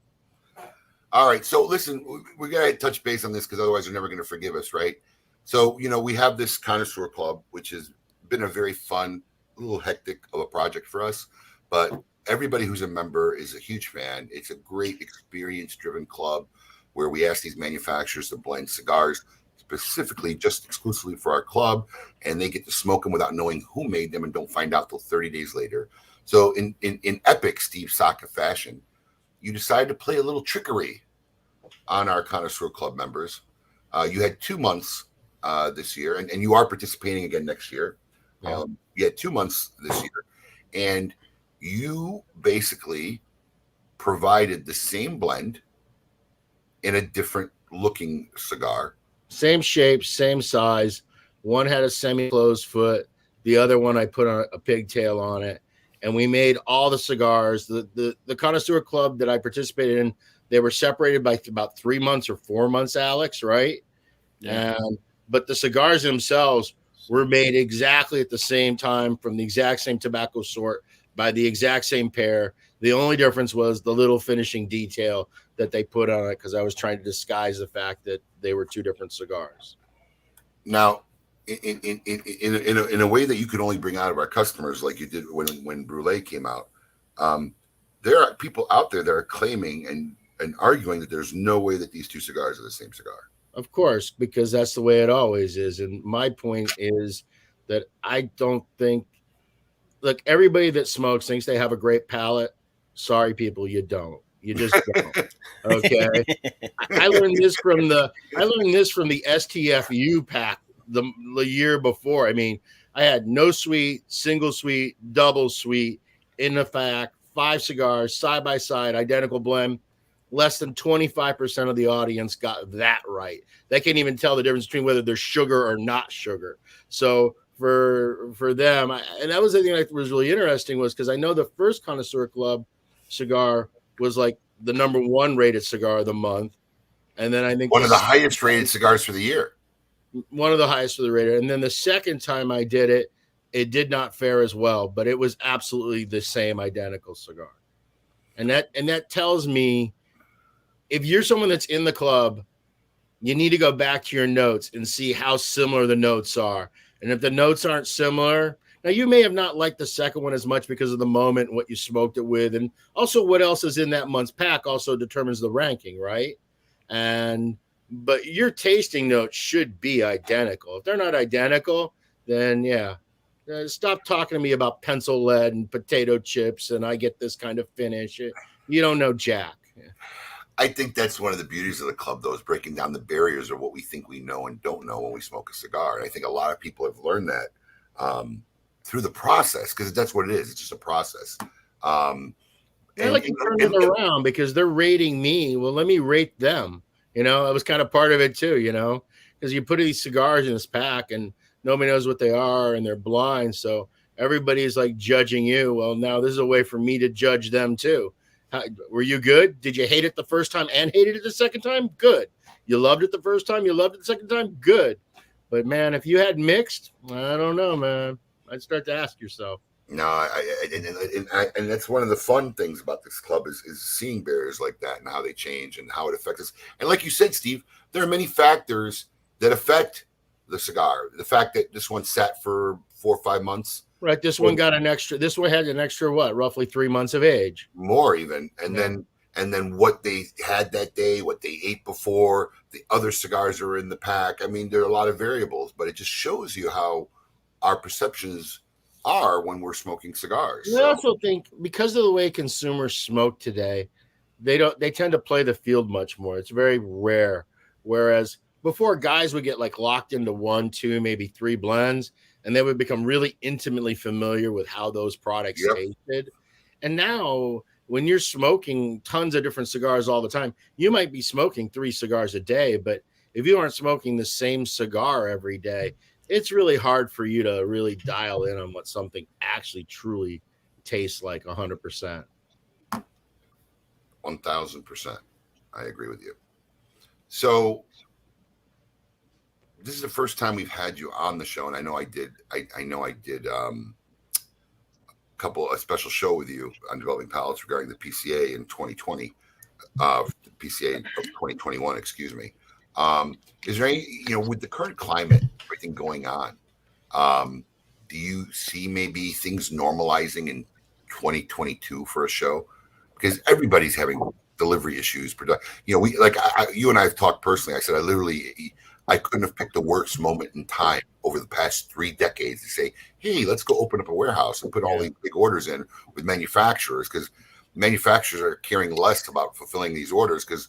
S3: All right. So listen, we got to touch base on this because otherwise they're never going to forgive us, right? So, we have this Connoisseur Club, which has been a very fun, a little hectic of a project for us, but everybody who's a member is a huge fan. It's a great experience-driven club where we ask these manufacturers to blend cigars specifically just exclusively for our club, and they get to smoke them without knowing who made them and don't find out till 30 days later. So in epic Steve Saka fashion, you decided to play a little trickery on our Connoisseur Club members. You had 2 months this year, and you are participating again next year.
S9: Yeah.
S3: You had 2 months this year, and you basically provided the same blend in a different looking cigar.
S9: Same shape, same size. One had a semi-closed foot. The other one, I put a pigtail on it. And we made all the cigars. The Connoisseur Club that I participated in, they were separated by about 3 months or 4 months, Alex, right?
S6: Yeah.
S9: But the cigars themselves were made exactly at the same time from the exact same tobacco sort by the exact same pair. The only difference was the little finishing detail that they put on it because I was trying to disguise the fact that they were two different cigars.
S3: Now, in a way that you could only bring out of our customers, like you did when Brulee came out, there are people out there that are claiming and arguing that there's no way that these two cigars are the same cigar.
S9: Of course, because that's the way it always is. And my point is that I don't think, look, everybody that smokes thinks they have a great palate. Sorry, people, you don't. You just don't. Okay. I learned this from the STFU pack the year before. I mean, I had no suite, single suite, double suite in the pack, 5 cigars side by side, identical blend. Less than 25% of the audience got that right. They can't even tell the difference between whether they're sugar or not sugar. So for them, and that was the thing that was really interesting, was because I know the first Connoisseur Club cigar was like the number 1 rated cigar of the month, and then I think
S3: one of the highest rated cigars for the year.
S9: One of the highest for the rated, and then the second time I did it, it did not fare as well, but it was absolutely the same identical cigar, and that tells me, if you're someone that's in the club, you need to go back to your notes and see how similar the notes are. And if the notes aren't similar, now you may have not liked the second one as much because of the moment, what you smoked it with, and also what else is in that month's pack also determines the ranking, right? But your tasting notes should be identical. If they're not identical, then yeah, stop talking to me about pencil lead and potato chips and I get this kind of finish. You don't know jack.
S3: I think that's one of the beauties of the club, though, is breaking down the barriers of what we think we know and don't know when we smoke a cigar. And I think a lot of people have learned that through the process, because that's what it is. It's just a process.
S9: I like to turn it around because they're rating me. Well, let me rate them. That was kind of part of it too, because you put these cigars in this pack and nobody knows what they are and they're blind. So everybody's like judging you. Well, now this is a way for me to judge them too. Were you good? Did you hate it the first time and hated it the second time? Good. You loved it the first time, you loved it the second time? Good. But man, if you had mixed, I don't know, man. I'd start to ask yourself.
S3: No, and that's one of the fun things about this club is seeing barriers like that and how they change and how it affects us. And like you said, Steve, there are many factors that affect the cigar. The fact that this one sat for 4 or 5 months.
S9: Right. This one had an extra, what, roughly 3 months of age.
S3: More even. And then what they had that day, what they ate before, the other cigars are in the pack. I mean, there are a lot of variables, but it just shows you how our perceptions are when we're smoking cigars.
S9: I also think because of the way consumers smoke today, they tend to play the field much more. It's very rare. Whereas before, guys would get like locked into 1, 2, maybe 3 blends, and they would become really intimately familiar with how those products tasted. And now when you're smoking tons of different cigars all the time, you might be smoking 3 cigars a day, but if you aren't smoking the same cigar every day, it's really hard for you to really dial in on what something actually truly tastes like 100%.
S3: 1000%. I agree with you. So this is the first time we've had you on the show, and I know I did a special show with you on Developing Palates regarding the PCA in 2020, the PCA of 2021, excuse me. Is there any, with the current climate, everything going on, do you see maybe things normalizing in 2022 for a show? Because everybody's having delivery issues. You and I have talked personally. I said I couldn't have picked the worst moment in time over the past 3 decades to say, hey, let's go open up a warehouse and put all these big orders in with manufacturers, because manufacturers are caring less about fulfilling these orders, because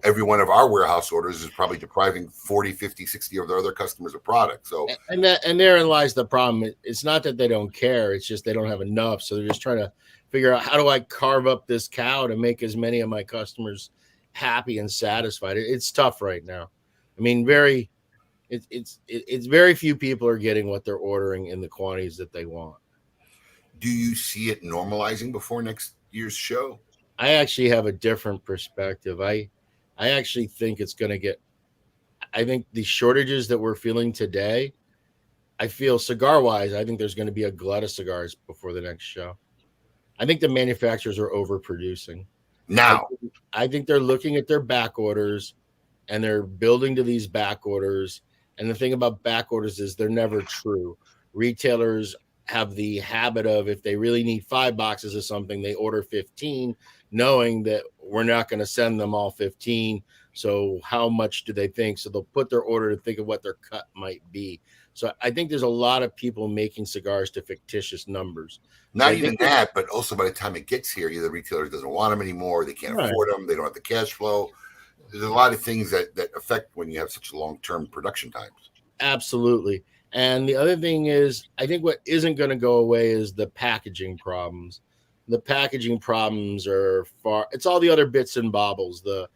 S3: every one of our warehouse orders is probably depriving 40, 50, 60 of their other customers of product. So,
S9: and therein lies the problem. It's not that they don't care. It's just they don't have enough. So they're just trying to figure out, how do I carve up this cow to make as many of my customers happy and satisfied? It's tough right now. I mean, it's very few people are getting what they're ordering in the quantities that they want.
S3: Do you see it normalizing before next year's show?
S9: I actually have a different perspective. I actually think it's going to get, I think the shortages that we're feeling today, I feel cigar wise, I think there's going to be a glut of cigars before the next show. I think the manufacturers are overproducing.
S3: Now,
S9: I think they're looking at their back orders and they're building to these back orders. And the thing about back orders is they're never true. Retailers have the habit of, if they really need 5 boxes of something, they order 15, knowing that we're not going to send them all 15. So how much do they think? So they'll put their order to think of what their cut might be. So I think there's a lot of people making cigars to fictitious numbers.
S3: Not even that, but also by the time it gets here, either the retailer doesn't want them anymore, they can't afford them, they don't have the cash flow. There's a lot of things that affect when you have such long-term production times.
S9: Absolutely. And the other thing is, I think what isn't going to go away is the packaging problems. The packaging problems are it's all the other bits and bobbles, the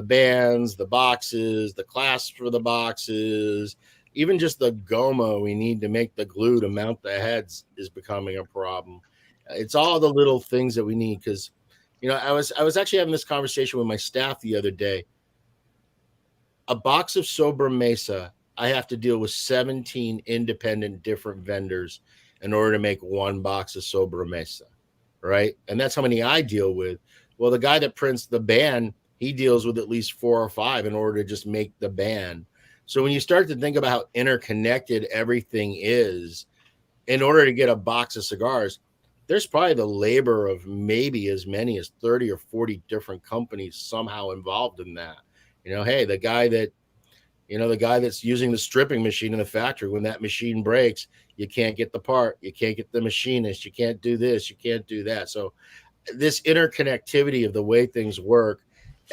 S9: bands, the boxes, the clasps for the boxes, even just the goma we need to make the glue to mount the heads is becoming a problem. It's all the little things that we need because, I was actually having this conversation with my staff the other day. A box of Sobremesa, I have to deal with 17 independent different vendors in order to make one box of Sobremesa, right? And that's how many I deal with. Well, the guy that prints the band, he deals with at least 4 or 5 in order to just make the band. So when you start to think about how interconnected everything is, in order to get a box of cigars, there's probably the labor of maybe as many as 30 or 40 different companies somehow involved in that. Hey, the guy that's using the stripping machine in the factory, when that machine breaks, you can't get the part, you can't get the machinist, you can't do this, you can't do that. So this interconnectivity of the way things work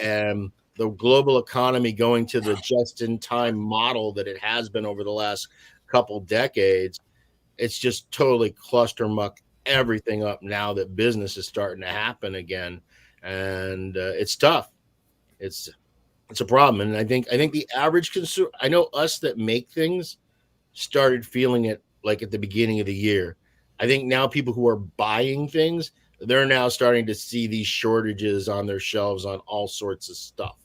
S9: and the global economy going to the just-in-time model that it has been over the last couple decades, it's just totally cluster-muck everything up now that business is starting to happen again. And it's tough. It's a problem. And I think the average consumer, I know us that make things started feeling it like at the beginning of the year. I think now people who are buying things, they're now starting to see these shortages on their shelves on all sorts of stuff.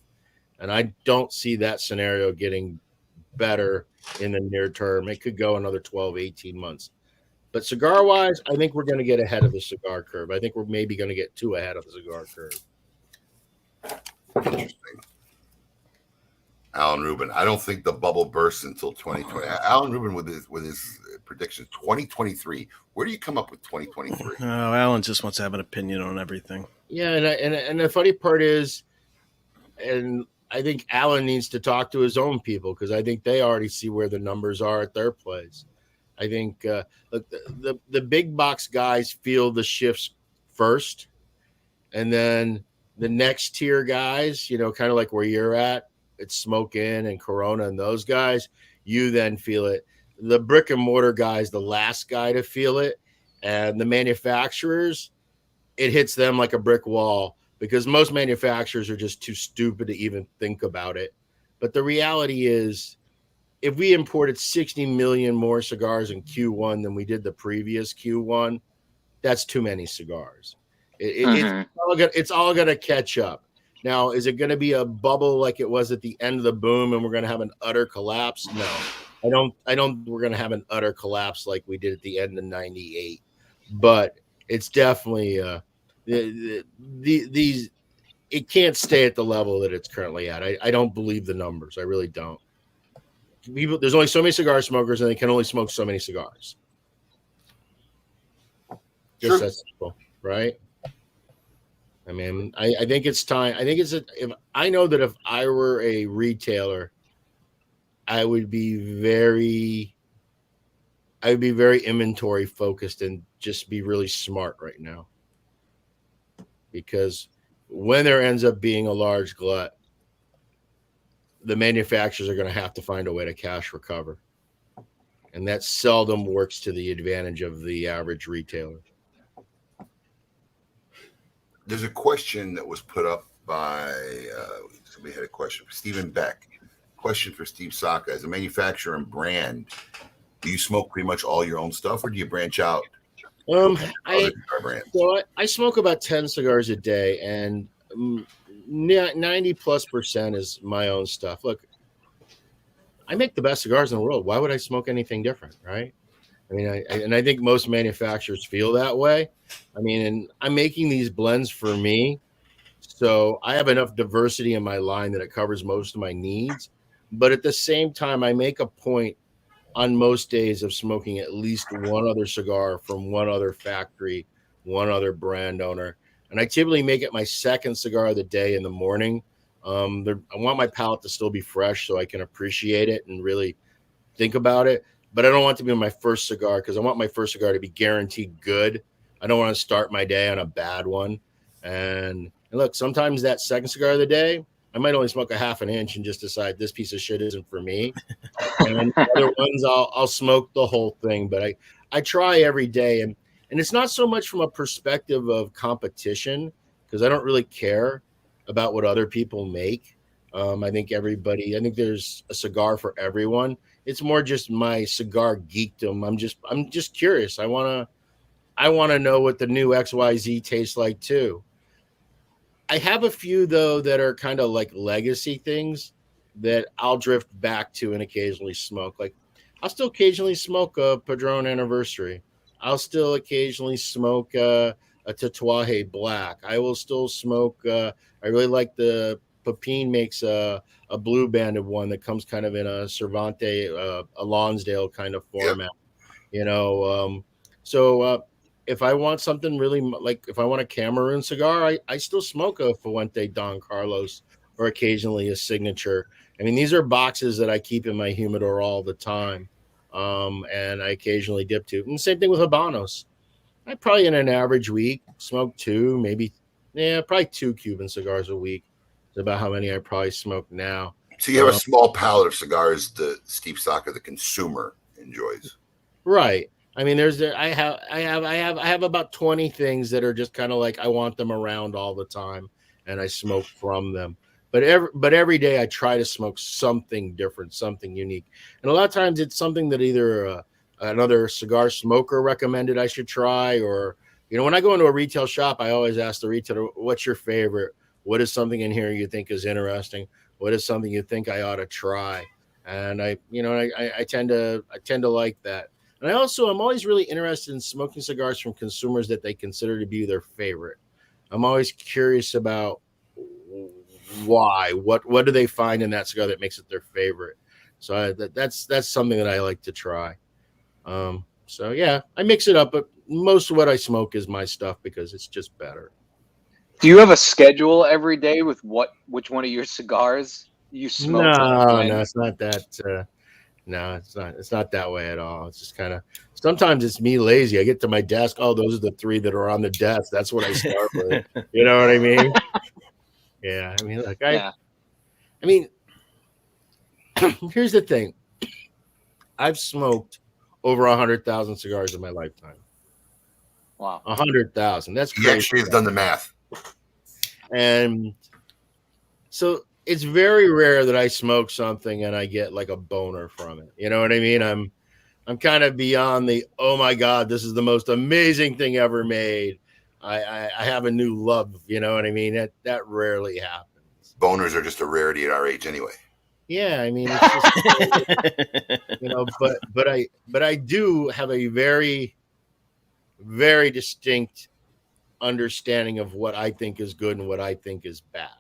S9: And I don't see that scenario getting better in the near term. It could go another 12, 18 months. But cigar wise, I think we're going to get ahead of the cigar curve. I think we're maybe going to get 2 ahead of the cigar curve.
S3: Interesting. Alan Rubin. I don't think the bubble bursts until 2020. Alan Rubin with his predictions, 2023. Where do you come up with 2023?
S4: Oh, Alan just wants to have an opinion on everything.
S9: Yeah, and the funny part is, and I think Alan needs to talk to his own people because I think they already see where the numbers are at their place. I think look, the big box guys feel the shifts first, and then the next tier guys, kind of like where you're at, it's Smoke Inn and Corona and those guys, you then feel it. The brick and mortar guys, the last guy to feel it, and the manufacturers, it hits them like a brick wall because most manufacturers are just too stupid to even think about it. But the reality is, if we imported 60 million more cigars in Q1 than we did the previous Q1, that's too many cigars. It's all going to catch up. Now, is it going to be a bubble like it was at the end of the boom and we're going to have an utter collapse? No, I don't. We're going to have an utter collapse like we did at the end of 98. But it's definitely these. It can't stay at the level that it's currently at. I don't believe the numbers. I really don't. There's only so many cigar smokers, and they can only smoke so many cigars. Just that simple, right? I mean, I think it's time. I think I know that if I were a retailer, I would be very inventory focused and just be really smart right now. Because when there ends up being a large glut, the manufacturers are going to have to find a way to cash recover. And that seldom works to the advantage of the average retailer.
S3: There's a question that was put up by somebody had a question. Stephen Beck. Question for Steve Saka. As a manufacturer and brand, do you smoke pretty much all your own stuff or do you branch out?
S9: I smoke about 10 cigars a day and 90+% is my own stuff. Look, I make the best cigars in the world. Why would I smoke anything different, right? I mean, I think most manufacturers feel that way. I mean, and I'm making these blends for me, so I have enough diversity in my line that it covers most of my needs. But at the same time, I make a point on most days of smoking at least one other cigar from one other factory, one other brand owner. And I typically make it my second cigar of the day in the morning. I want my palate to still be fresh so I can appreciate it and really think about it. but I don't want it to be my first cigar because I want my first cigar to be guaranteed good. I don't want to start my day on a bad one. And look, sometimes that second cigar of the day, I might only smoke a half an inch and just decide this piece of shit isn't for me. And other ones, I'll smoke the whole thing. But I try every day, and it's not so much from a perspective of competition because I don't really care about what other people make. I think there's a cigar for everyone. It's more just my cigar geekdom. I'm just curious. I wanna know what the new XYZ tastes like too. I have a few though that are kind of like legacy things that I'll drift back to and occasionally smoke. Like I'll still occasionally smoke a Padron Anniversary. I'll still occasionally smoke a Tatuaje Black. I will still smoke. I really like the Pepin makes a blue banded one that comes kind of in a Cervantes, a Lonsdale kind of format. So if I want something really like if I want a Cameroon cigar, I still smoke a Fuente Don Carlos or occasionally a Signature. I mean, these are boxes that I keep in my humidor all the time. And I occasionally dip to. And same thing with Habanos. I probably in an average week smoke probably 2 Cuban cigars a week. It's about how many I probably smoke now.
S3: So you have a small palette of cigars that Steve Saka, the consumer, enjoys.
S9: Right. I mean, I have about 20 things that are just kind of like I want them around all the time, and I smoke from them. But every day I try to smoke something different, something unique, and a lot of times it's something that either another cigar smoker recommended I should try, or when I go into a retail shop, I always ask the retailer, "What's your favorite? What is something in here you think is interesting? What is something you think I ought to try?" And I tend to like that. And I'm always really interested in smoking cigars from consumers that they consider to be their favorite. I'm always curious about why, what do they find in that cigar that makes it their favorite? So that's something that I like to try. So yeah, I mix it up, but most of what I smoke is my stuff because it's just better.
S5: Do you have a schedule every day with which one of your cigars you smoke?
S9: No, it's not that. No, it's not. It's not that way at all. It's just kind of sometimes it's me lazy. I get to my desk. Oh, those are the 3 that are on the desk. That's what I start with. You know what I mean? Yeah. I mean, I mean, here's the thing. I've smoked over 100,000 cigars in my lifetime.
S5: Wow.
S9: 100,000. That's crazy.
S3: He actually has done the math.
S9: And so it's very rare that I smoke something and I get like a boner from it. You know what I mean? I'm kind of beyond the, oh my God, this is the most amazing thing ever made. I have a new love. You know what I mean? That rarely happens.
S3: Boners are just a rarity at our age anyway.
S9: Yeah, I mean, it's just, but I do have a very, very distinct understanding of what I think is good and what I think is bad.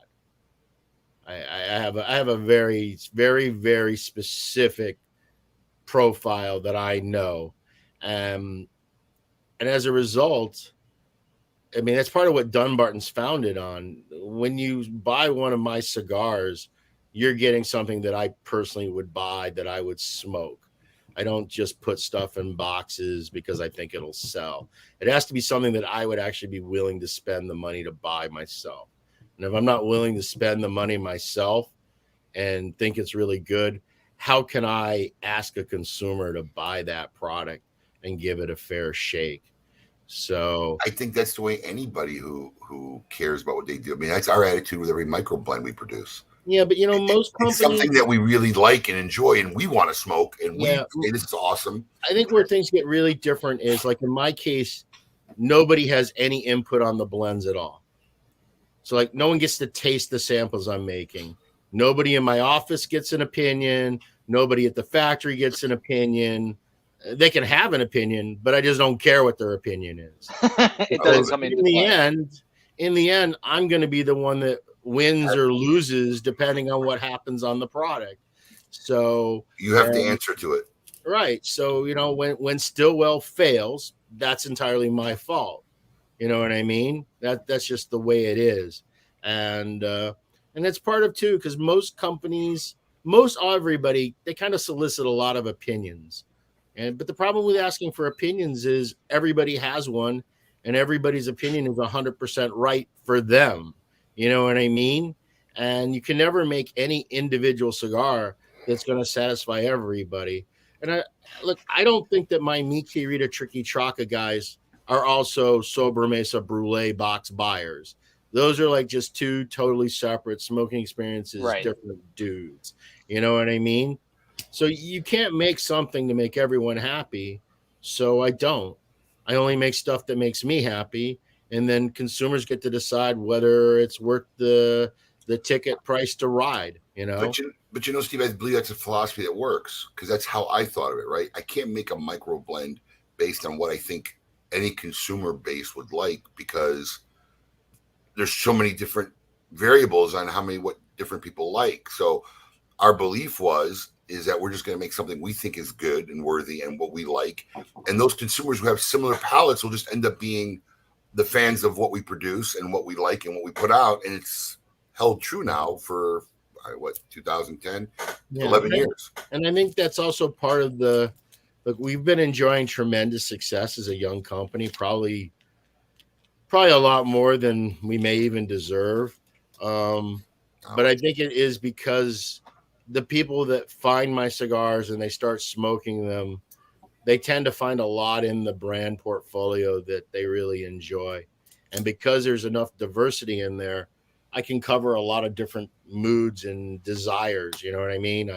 S9: I have a very, very, very specific profile that I know. And as a result, I mean, that's part of what Dunbarton's founded on. When you buy one of my cigars, you're getting something that I personally would buy, that I would smoke. I don't just put stuff in boxes because I think it'll sell. It has to be something that I would actually be willing to spend the money to buy myself. And if I'm not willing to spend the money myself and think it's really good, how can I ask a consumer to buy that product and give it a fair shake? So
S3: I think that's the way anybody who cares about what they do. I mean, that's our attitude with every micro blend we produce.
S9: Yeah, but most companies,
S3: it's something that we really like and enjoy, and we want to smoke, and we say this is awesome.
S9: I think where things get really different is, like in my case, nobody has any input on the blends at all. So like no one gets to taste the samples I'm making. Nobody in my office gets an opinion. Nobody at the factory gets an opinion. They can have an opinion, but I just don't care what their opinion is.
S5: It doesn't come into play.
S9: In the end, I'm going to be the one that wins or loses depending on what happens on the product. So
S3: you have to answer to it.
S9: Right. So, when Stillwell fails, that's entirely my fault. You know what I mean? That's just the way it is. And that's part of too, because most companies, everybody, they kind of solicit a lot of opinions But the problem with asking for opinions is everybody has one, and everybody's opinion is 100% right for them. You know what I mean? And you can never make any individual cigar that's going to satisfy everybody. And I don't think that my Mi Querida Tricky Traca guys are also Sobremesa Brulee box buyers. Those are like just two totally separate smoking experiences,
S5: Right.
S9: different dudes. You know what I mean? So you can't make something to make everyone happy. So I don't. I only make stuff that makes me happy, and then consumers get to decide whether it's worth the ticket price to ride. You know.
S3: But you know, Steve, I believe that's a philosophy that works because that's how I thought of it. Right? I can't make a micro blend based on what I think any consumer base would like because there's so many different variables on what different people like. So our belief is that we're just going to make something we think is good and worthy and what we like. And those consumers who have similar palates will just end up being the fans of what we produce and what we like and what we put out. And it's held true now for 2010, 11 years.
S9: And I think that's also part of look, we've been enjoying tremendous success as a young company, probably a lot more than we may even deserve. But I think it is because the people that find my cigars and they start smoking them, they tend to find a lot in the brand portfolio that they really enjoy. And because there's enough diversity in there, I can cover a lot of different moods and desires. You know what I mean?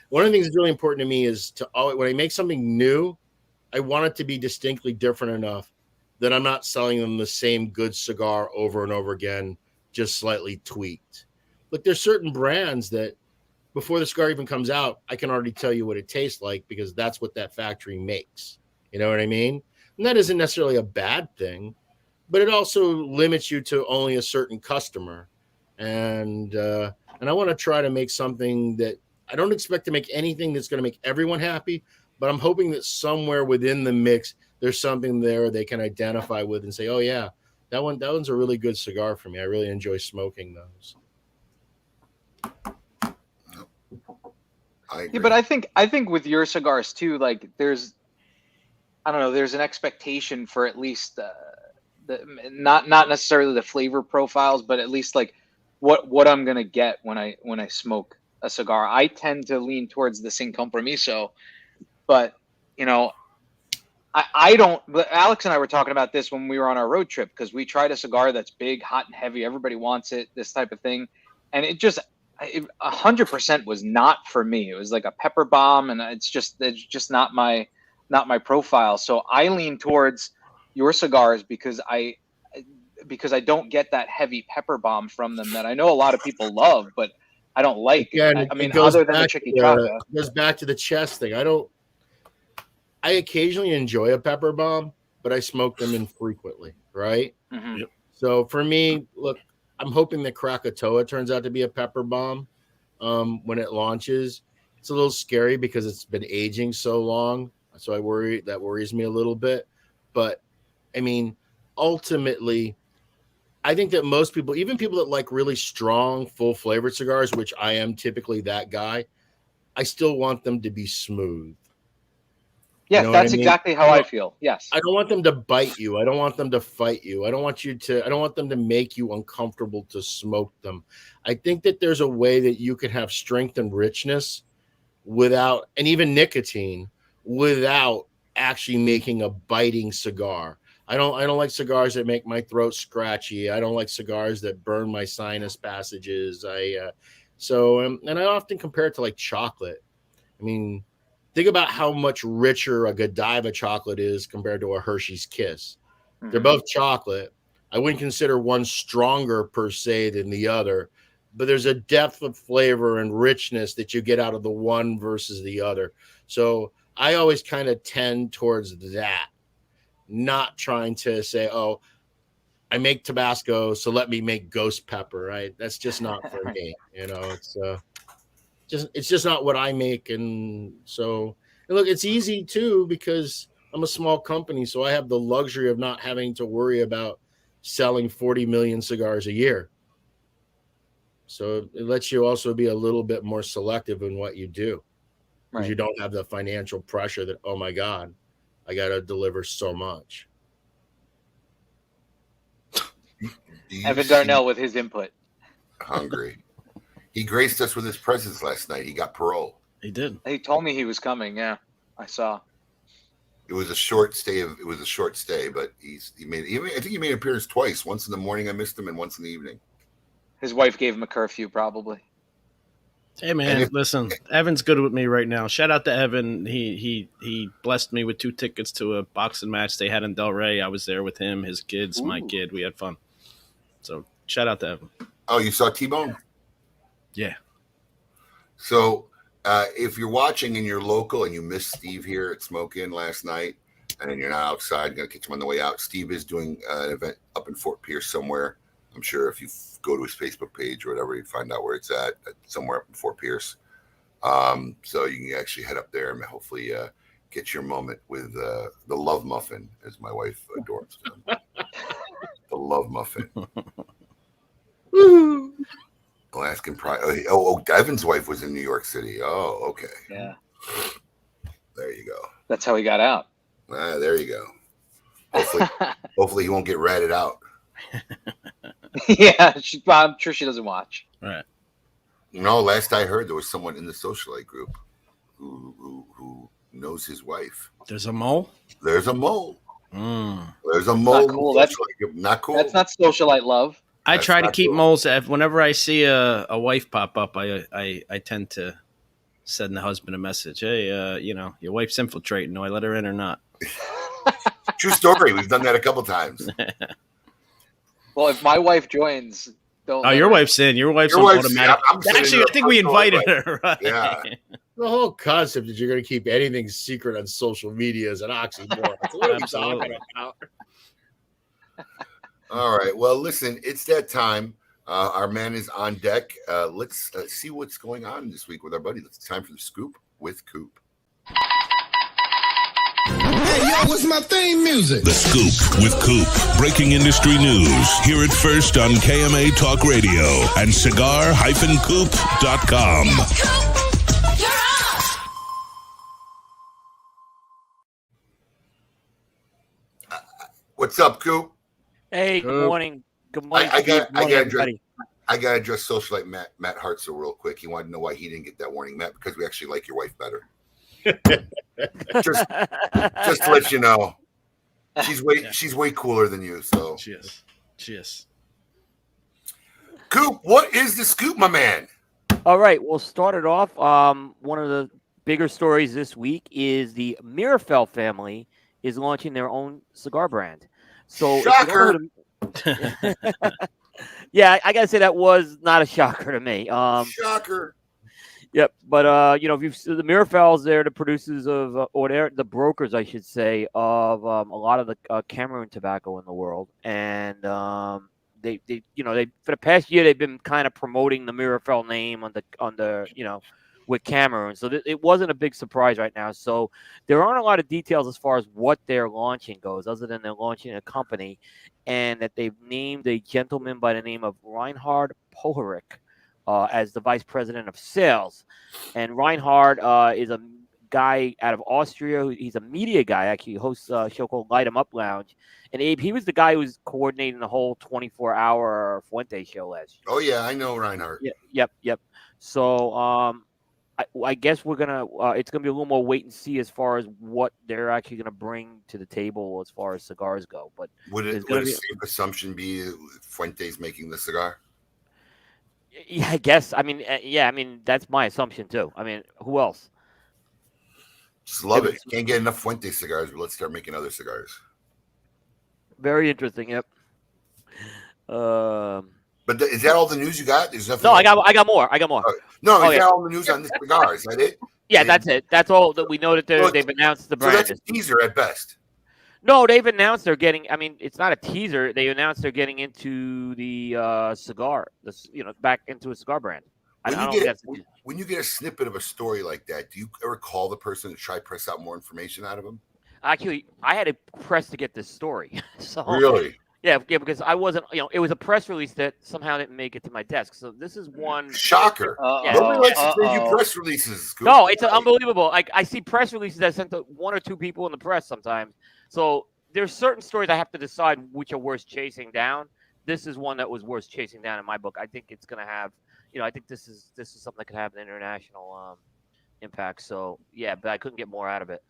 S9: One of the things that's really important to me is when I make something new, I want it to be distinctly different enough that I'm not selling them the same good cigar over and over again, just slightly tweaked. Look, there's certain brands that before the cigar even comes out, I can already tell you what it tastes like because that's what that factory makes. You know what I mean? And that isn't necessarily a bad thing, but it also limits you to only a certain customer. And I want to try to make something that I don't expect to make anything that's going to make everyone happy, but I'm hoping that somewhere within the mix, there's something there they can identify with and say, oh yeah, that one's a really good cigar for me. I really enjoy smoking those.
S5: Yeah, but I think with your cigars too, like there's an expectation for at least not necessarily the flavor profiles, but at least like what I'm gonna get when I smoke a cigar. I tend to lean towards the Sin Compromiso, but you know, I don't. But Alex and I were talking about this when we were on our road trip because we tried a cigar that's big, hot, and heavy. Everybody wants it, this type of thing, and it 100% was not for me. It was like a pepper bomb, and it's just not my profile. So I lean towards your cigars because I don't get that heavy pepper bomb from them that I know a lot of people love, but I don't like.
S9: Again,
S5: I mean, other than the Chicky Traca,
S9: it goes back to the chest thing. I occasionally enjoy a pepper bomb, but I smoke them infrequently, right?
S5: Mm-hmm. Yep.
S9: So for me, look, I'm hoping that Krakatoa turns out to be a pepper bomb when it launches. It's a little scary because it's been aging so long. So that worries me a little bit. But I mean, ultimately, I think that most people, even people that like really strong, full flavored cigars, which I am typically that guy, I still want them to be smooth.
S5: Yes, that's exactly how I feel. Yes.
S9: I don't want them to bite you. I don't want them to fight you. I don't want them to make you uncomfortable to smoke them. I think that there's a way that you can have strength and richness and even nicotine without actually making a biting cigar. I don't like cigars that make my throat scratchy. I don't like cigars that burn my sinus passages. And I often compare it to like chocolate. I mean, think about how much richer a Godiva chocolate is compared to a Hershey's Kiss. Mm-hmm. They're both chocolate. I wouldn't consider one stronger per se than the other, but there's a depth of flavor and richness that you get out of the one versus the other. So I always kind of tend towards that, not trying to say, oh, I make Tabasco, so let me make ghost pepper, right? That's just not for me. You know, it's just not what I make. And look, it's easy too, because I'm a small company. So I have the luxury of not having to worry about selling 40 million cigars a year. So it lets you also be a little bit more selective in what you do. because you don't have the financial pressure that, oh my God, I got to deliver so much.
S5: Evan Darnell with his input.
S3: Hungry. He graced us with his presence last night. He got parole.
S4: He did.
S5: He told me he was coming. Yeah, I saw.
S3: It was a short stay. But I think he made an appearance twice. Once in the morning, I missed him, and once in the evening.
S5: His wife gave him a curfew, probably.
S4: Hey man, listen, Evan's good with me right now. Shout out to Evan. He blessed me with 2 tickets to a boxing match they had in Delray. I was there with him, his kids, my kid. We had fun. So shout out to Evan.
S3: Oh, you saw T-Bone?
S4: Yeah.
S3: So if you're watching and you're local and you missed Steve here at Smoke Inn last night, and you're not outside, you're gonna catch him on the way out. Steve is doing an event up in Fort Pierce somewhere. I'm sure if you go to his Facebook page or whatever, you'd find out where it's at somewhere up in Fort Pierce. So you can actually head up there and hopefully get your moment with the love muffin, as my wife adores them. The love muffin. Alaskan Pride. Oh, Evan's wife was in New York City. Oh, okay.
S5: Yeah.
S3: There you go.
S5: That's how he got out.
S3: There you go. Hopefully he won't get ratted out.
S5: Yeah, I'm sure she doesn't watch.
S4: All right.
S3: No, last I heard, there was someone in the socialite group who knows his wife.
S4: There's a mole?
S3: There's a mole.
S4: Mm.
S3: There's a mole.
S5: Not cool.
S3: Not cool.
S5: That's not socialite love.
S4: I try to keep moles. Whenever I see a wife pop up, I tend to send the husband a message. Hey, your wife's infiltrating. Do I let her in or not?
S3: True story. We've done that a couple times.
S5: Well, if my wife joins, don't.
S4: Oh, your wife's in. Your wife's on automatic. Actually, I think we invited her. Right?
S3: Yeah.
S9: The whole concept that you're going to keep anything secret on social media is an oxymoron. What are we talking about?
S3: All right. Well, listen, it's that time. Our man is on deck. Let's see what's going on this week with our buddy. It's time for the scoop with Coop.
S14: Hey, yo, what's my theme music?
S1: The Scoop with Coop. Breaking industry news. Hear it first on KMA Talk Radio and cigar-coop.com.
S3: What's up, Coop?
S15: Hey, good morning. Good morning.
S3: I got
S15: everybody.
S3: to address socialite Matt Hartzell real quick. He wanted to know why he didn't get that warning, Matt, because we actually like your wife better. just to let you know, she's way cooler than you. So
S4: she is.
S3: Coop, what is the scoop, my man?
S15: All right, we'll start it off. One of the bigger stories this week is the Mirafell family is launching their own cigar brand. So,
S3: shocker.
S15: Yeah, I gotta say that was not a shocker to me.
S3: Shocker.
S15: Yep, but if you've the Mirafells, they're the producers of, or they're the brokers, I should say, of a lot of the Cameroon tobacco in the world, and they for the past year they've been kind of promoting the Mirafell name on the with Cameroon, so it wasn't a big surprise right now. So there aren't a lot of details as far as what their launching goes, other than they're launching a company, and that they've named a gentleman by the name of Reinhard Pohoric as the vice president of sales. And Reinhard is a guy out of Austria. He's a media guy, actually. He hosts a show called Light 'em Up Lounge. And Abe, he was the guy who was coordinating the whole 24-hour Fuente show last year.
S3: Oh, yeah, I know Reinhard.
S15: Yep. So I guess we're going to it's going to be a little more wait and see as far as what they're actually going to bring to the table as far as cigars go. But
S3: would a safe assumption be Fuente's making the cigar?
S15: Yeah, I guess. I mean, that's my assumption too. I mean, who else?
S3: Just love it. Can't get enough Fuente cigars, but let's start making other cigars.
S15: Very interesting. Yep.
S3: But is that all the news you got? There's nothing.
S15: No, I got more.
S3: No, is that all the news on this cigar? Is that it?
S15: Yeah, that's it. That's all that we know that they've announced the brand.
S3: So that's a teaser at best.
S15: No, they've announced they're getting. I mean, it's not a teaser. They announced they're getting into the cigar. Back into a cigar brand.
S3: When you get a snippet of a story like that, do you ever call the person to try to press out more information out of them?
S15: Actually, I had to press to get this story. So
S3: really?
S15: Yeah, because I wasn't, it was a press release that somehow didn't make it to my desk. So this is one.
S3: Shocker.
S15: Yeah.
S3: Nobody likes to send you press releases. Coop.
S15: No, it's unbelievable. Like I see press releases that sent to one or two people in the press sometimes. So there's certain stories I have to decide which are worth chasing down. This is one that was worth chasing down in my book. I think it's going to have, I think this is something that could have an international impact. So yeah, but I couldn't get more out of it.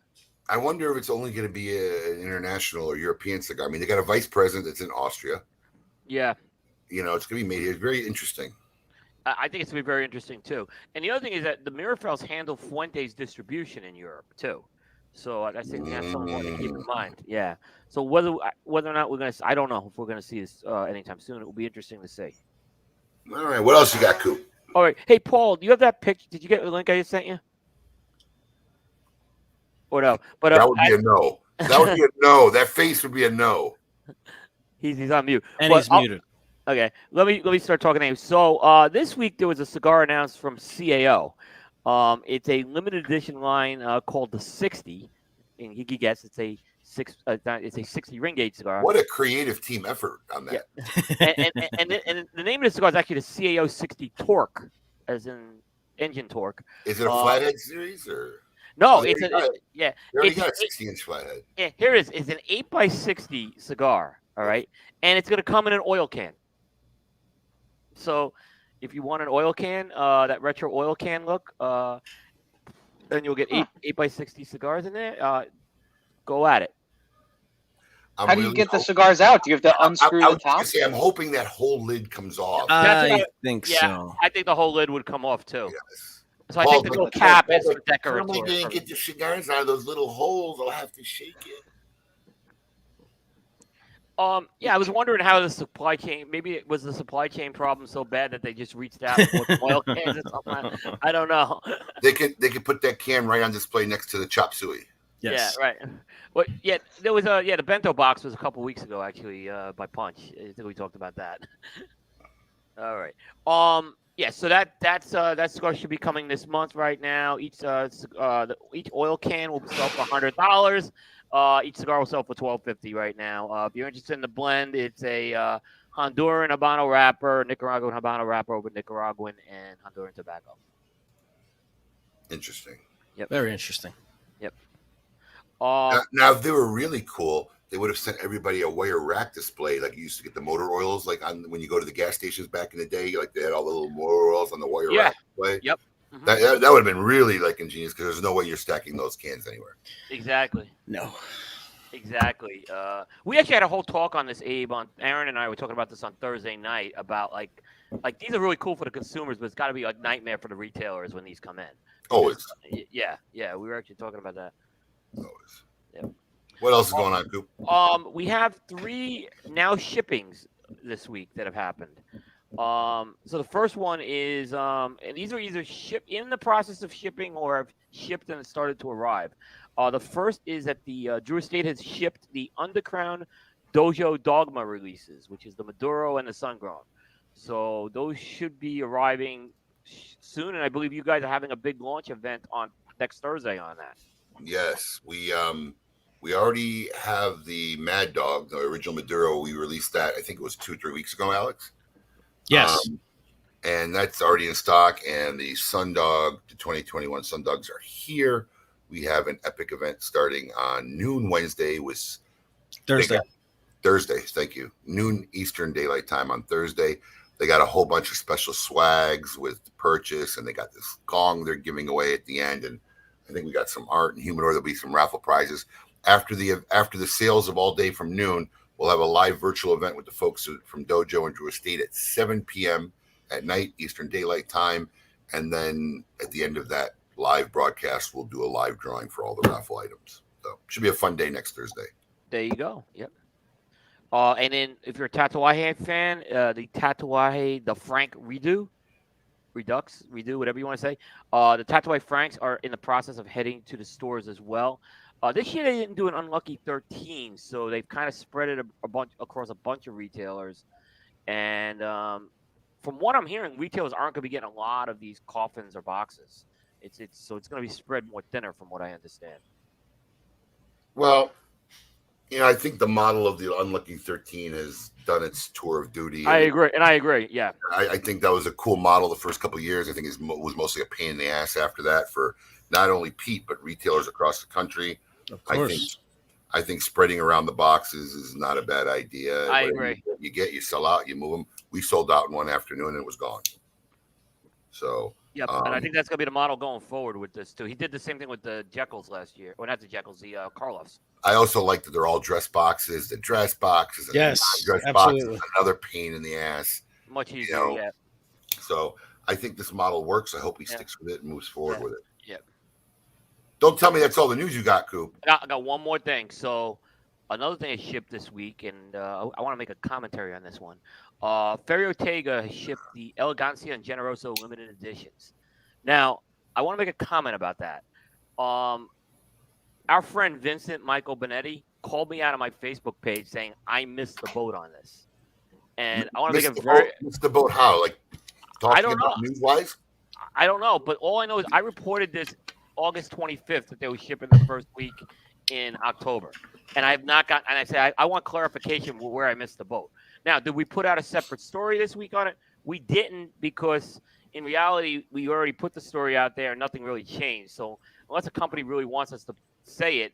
S3: I wonder if it's only going to be an international or European cigar. I mean, they got a vice president that's in Austria.
S15: Yeah.
S3: It's going to be made here. It's very interesting.
S15: I think it's going to be very interesting too. And the other thing is that the Mirafels handle Fuente's distribution in Europe too. So I think that's something to keep in mind. Yeah. So whether or not we're going to, I don't know if we're going to see this anytime soon. It will be interesting to see.
S3: All right. What else you got, Coop?
S15: All right. Hey, Paul, do you have that picture? Did you get the link I just sent you? Or no? But
S3: that would be a no. That would be a no. That face would be a no.
S15: He's on mute.
S4: And he's muted.
S15: Okay. Let me start talking to him. So this week there was a cigar announced from CAO. It's a limited edition line called the 60. And he guessed it's a 60 ring gauge cigar.
S3: What a creative team effort on that.
S15: Yeah. and the name of the cigar is actually the CAO 60 Torque, as in engine torque.
S3: Is it a flathead series or?
S15: No,
S3: They
S15: it's
S3: already got a 60-inch flathead.
S15: Yeah, here it is. It's an 8x60 cigar. All right, and it's going to come in an oil can. So, if you want an oil can, that retro oil can look, then you'll get 8x60 cigars in there. Go at it.
S5: How do you get the cigars out? Do you have to unscrew the top?
S3: I'm hoping that whole lid comes off.
S4: I think so.
S15: I think the whole lid would come off too.
S3: Yes.
S15: So I think the little cap is for decorative.
S3: How am I going to get the cigars out of those little holes? I'll have to shake it.
S15: Yeah, I was wondering how the supply chain. Maybe it was the supply chain problem so bad that they just reached out with oil cans or something. I don't know.
S3: They could put that can right on display next to the chop suey.
S15: Yes. Yeah, right. Well, yeah, there was the bento box was a couple weeks ago actually by Punch. I think we talked about that. All right. Yeah, so that cigar should be coming this month right now. Each oil can will sell for $100. Each cigar will sell for $12.50 right now. If you're interested in the blend, it's a Honduran Habano wrapper, Nicaraguan Habano wrapper over Nicaraguan and Honduran tobacco.
S3: Interesting.
S15: Yep.
S4: Very interesting.
S15: Yep.
S3: Now, if they were really cool, they would have sent everybody a wire rack display like you used to get the motor oils, like when you go to the gas stations back in the day, like they had all the little motor oils on the wire rack display.
S15: Yep. Mm-hmm.
S3: That would have been really like ingenious because there's no way you're stacking those cans anywhere.
S15: Exactly.
S4: No.
S15: Exactly. We actually had a whole talk on this, Abe. Aaron and I were talking about this on Thursday night about like these are really cool for the consumers, but it's got to be a nightmare for the retailers when these come in.
S3: Always.
S15: Yeah. We were actually talking about that.
S3: Always.
S15: Yeah.
S3: What else is going on, Coop?
S15: We have 3 now shippings this week that have happened. So the first one is, and these are either in the process of shipping or have shipped and started to arrive. The first is that the Drew Estate has shipped the Undercrown Dojo Dogma releases, which is the Maduro and the Sungrown. So those should be arriving soon, and I believe you guys are having a big launch event on next Thursday on that.
S3: Yes, we already have the Mad Dog, the original Maduro. We released that, I think it was 2-3 weeks ago, Alex.
S4: Yes.
S3: And that's already in stock. And the Sundog, the 2021 Sundogs are here. We have an epic event starting on noon Wednesday with
S4: Thursday.
S3: Thank you. Noon Eastern Daylight Time on Thursday. They got a whole bunch of special swags with the purchase, and they got this gong they're giving away at the end. And I think we got some art and humidor. There'll be some raffle prizes. After the sales of all day from noon, we'll have a live virtual event with the folks from Dojo and Drew Estate at 7 p.m. at night, Eastern Daylight Time. And then at the end of that live broadcast, we'll do a live drawing for all the raffle items. So it should be a fun day next Thursday.
S15: There you go. Yep. And then if you're a Tatuaje fan, the Frank Redux, whatever you want to say. The Tatuaje Franks are in the process of heading to the stores as well. This year they didn't do an unlucky 13, so they've kind of spread it across a bunch of retailers. And from what I'm hearing, retailers aren't going to be getting a lot of these coffins or boxes. So it's going to be spread more thinner, from what I understand.
S3: Well, I think the model of the Unlucky 13 has done its tour of duty.
S15: I agree. Yeah.
S3: I think that was a cool model the first couple of years. I think it was mostly a pain in the ass after that for not only Pete, but retailers across the country.
S4: Of course.
S3: I think spreading around the boxes is not a bad idea.
S15: I agree.
S3: You sell out, you move them. We sold out in one afternoon and it was gone. So,
S15: yep. And I think that's going to be the model going forward with this, too. He did the same thing with the Jekylls last year. Or not the Jekylls, the Karloffs.
S3: I also like that they're all dress boxes. The dress boxes and
S4: yes,
S3: the dress boxes is another pain in the ass.
S15: Much easier, yeah.
S3: So I think this model works. I hope he sticks with it and moves forward with it.
S15: Yeah.
S3: Don't tell me that's all the news you got, Coop.
S15: I got one more thing. So another thing is shipped this week, and I want to make a commentary on this one. Ferry Ortega has shipped the Elegancia and Generoso limited editions. Now, I want to make a comment about that. Our friend Vincent Michael Benetti called me out on my Facebook page saying I missed the boat on this. And I want to make it very...
S3: Missed the boat how? Like,
S15: I don't know.
S3: News-wise?
S15: I don't know, but all I know is I reported this August 25th that they were shipping the first week in October. And I have not got, and I said, I want clarification where I missed the boat. Now, did we put out a separate story this week on it? We didn't, because in reality, we already put the story out there and nothing really changed. So unless a company really wants us to say it,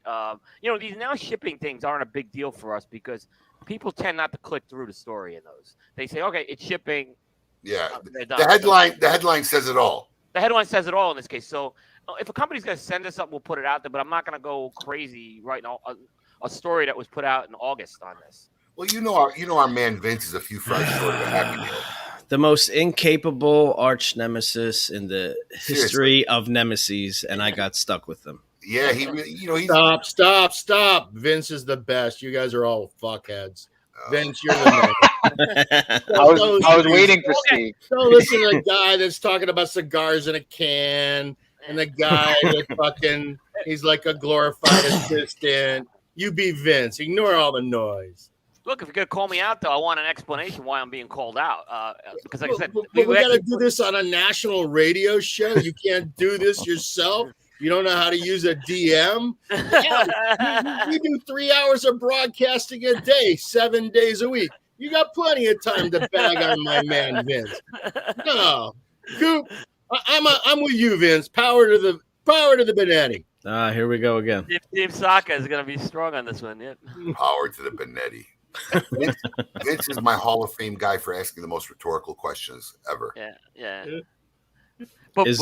S15: these now shipping things aren't a big deal for us because people tend not to click through the story in those. They say, okay, it's shipping.
S3: Yeah. The headline says it all.
S15: The headline says it all in this case. So if a company's going to send us up, we'll put it out there, but I'm not going to go crazy writing a story that was put out in August on this.
S3: Well, our man Vince is a few fries short of a happy meal.
S4: The most incapable arch nemesis in the history of nemesis, and I got stuck with them.
S3: Yeah, he's
S9: Stop. Vince is the best. You guys are all fuckheads. Vince, you're the man.
S5: I was waiting for Steve.
S9: Don't listen to the guy that's talking about cigars in a can, and the guy that he's like a glorified assistant. You be Vince. Ignore all the noise.
S15: Look, if you're going to call me out, though, I want an explanation why I'm being called out. Because, like I said,
S9: we got to do this on a national radio show. You can't do this yourself. You don't know how to use a DM. Yeah, we do 3 hours of broadcasting a day, 7 days a week. You got plenty of time to bag on my man Vince. No, Coop, I'm with you, Vince. Power to the Benetti.
S4: Here we go again.
S15: Team Saka is going to be strong on this one. Yep.
S3: Power to the Benetti. Vince is my Hall of Fame guy for asking the most rhetorical questions ever.
S15: Yeah.
S4: Is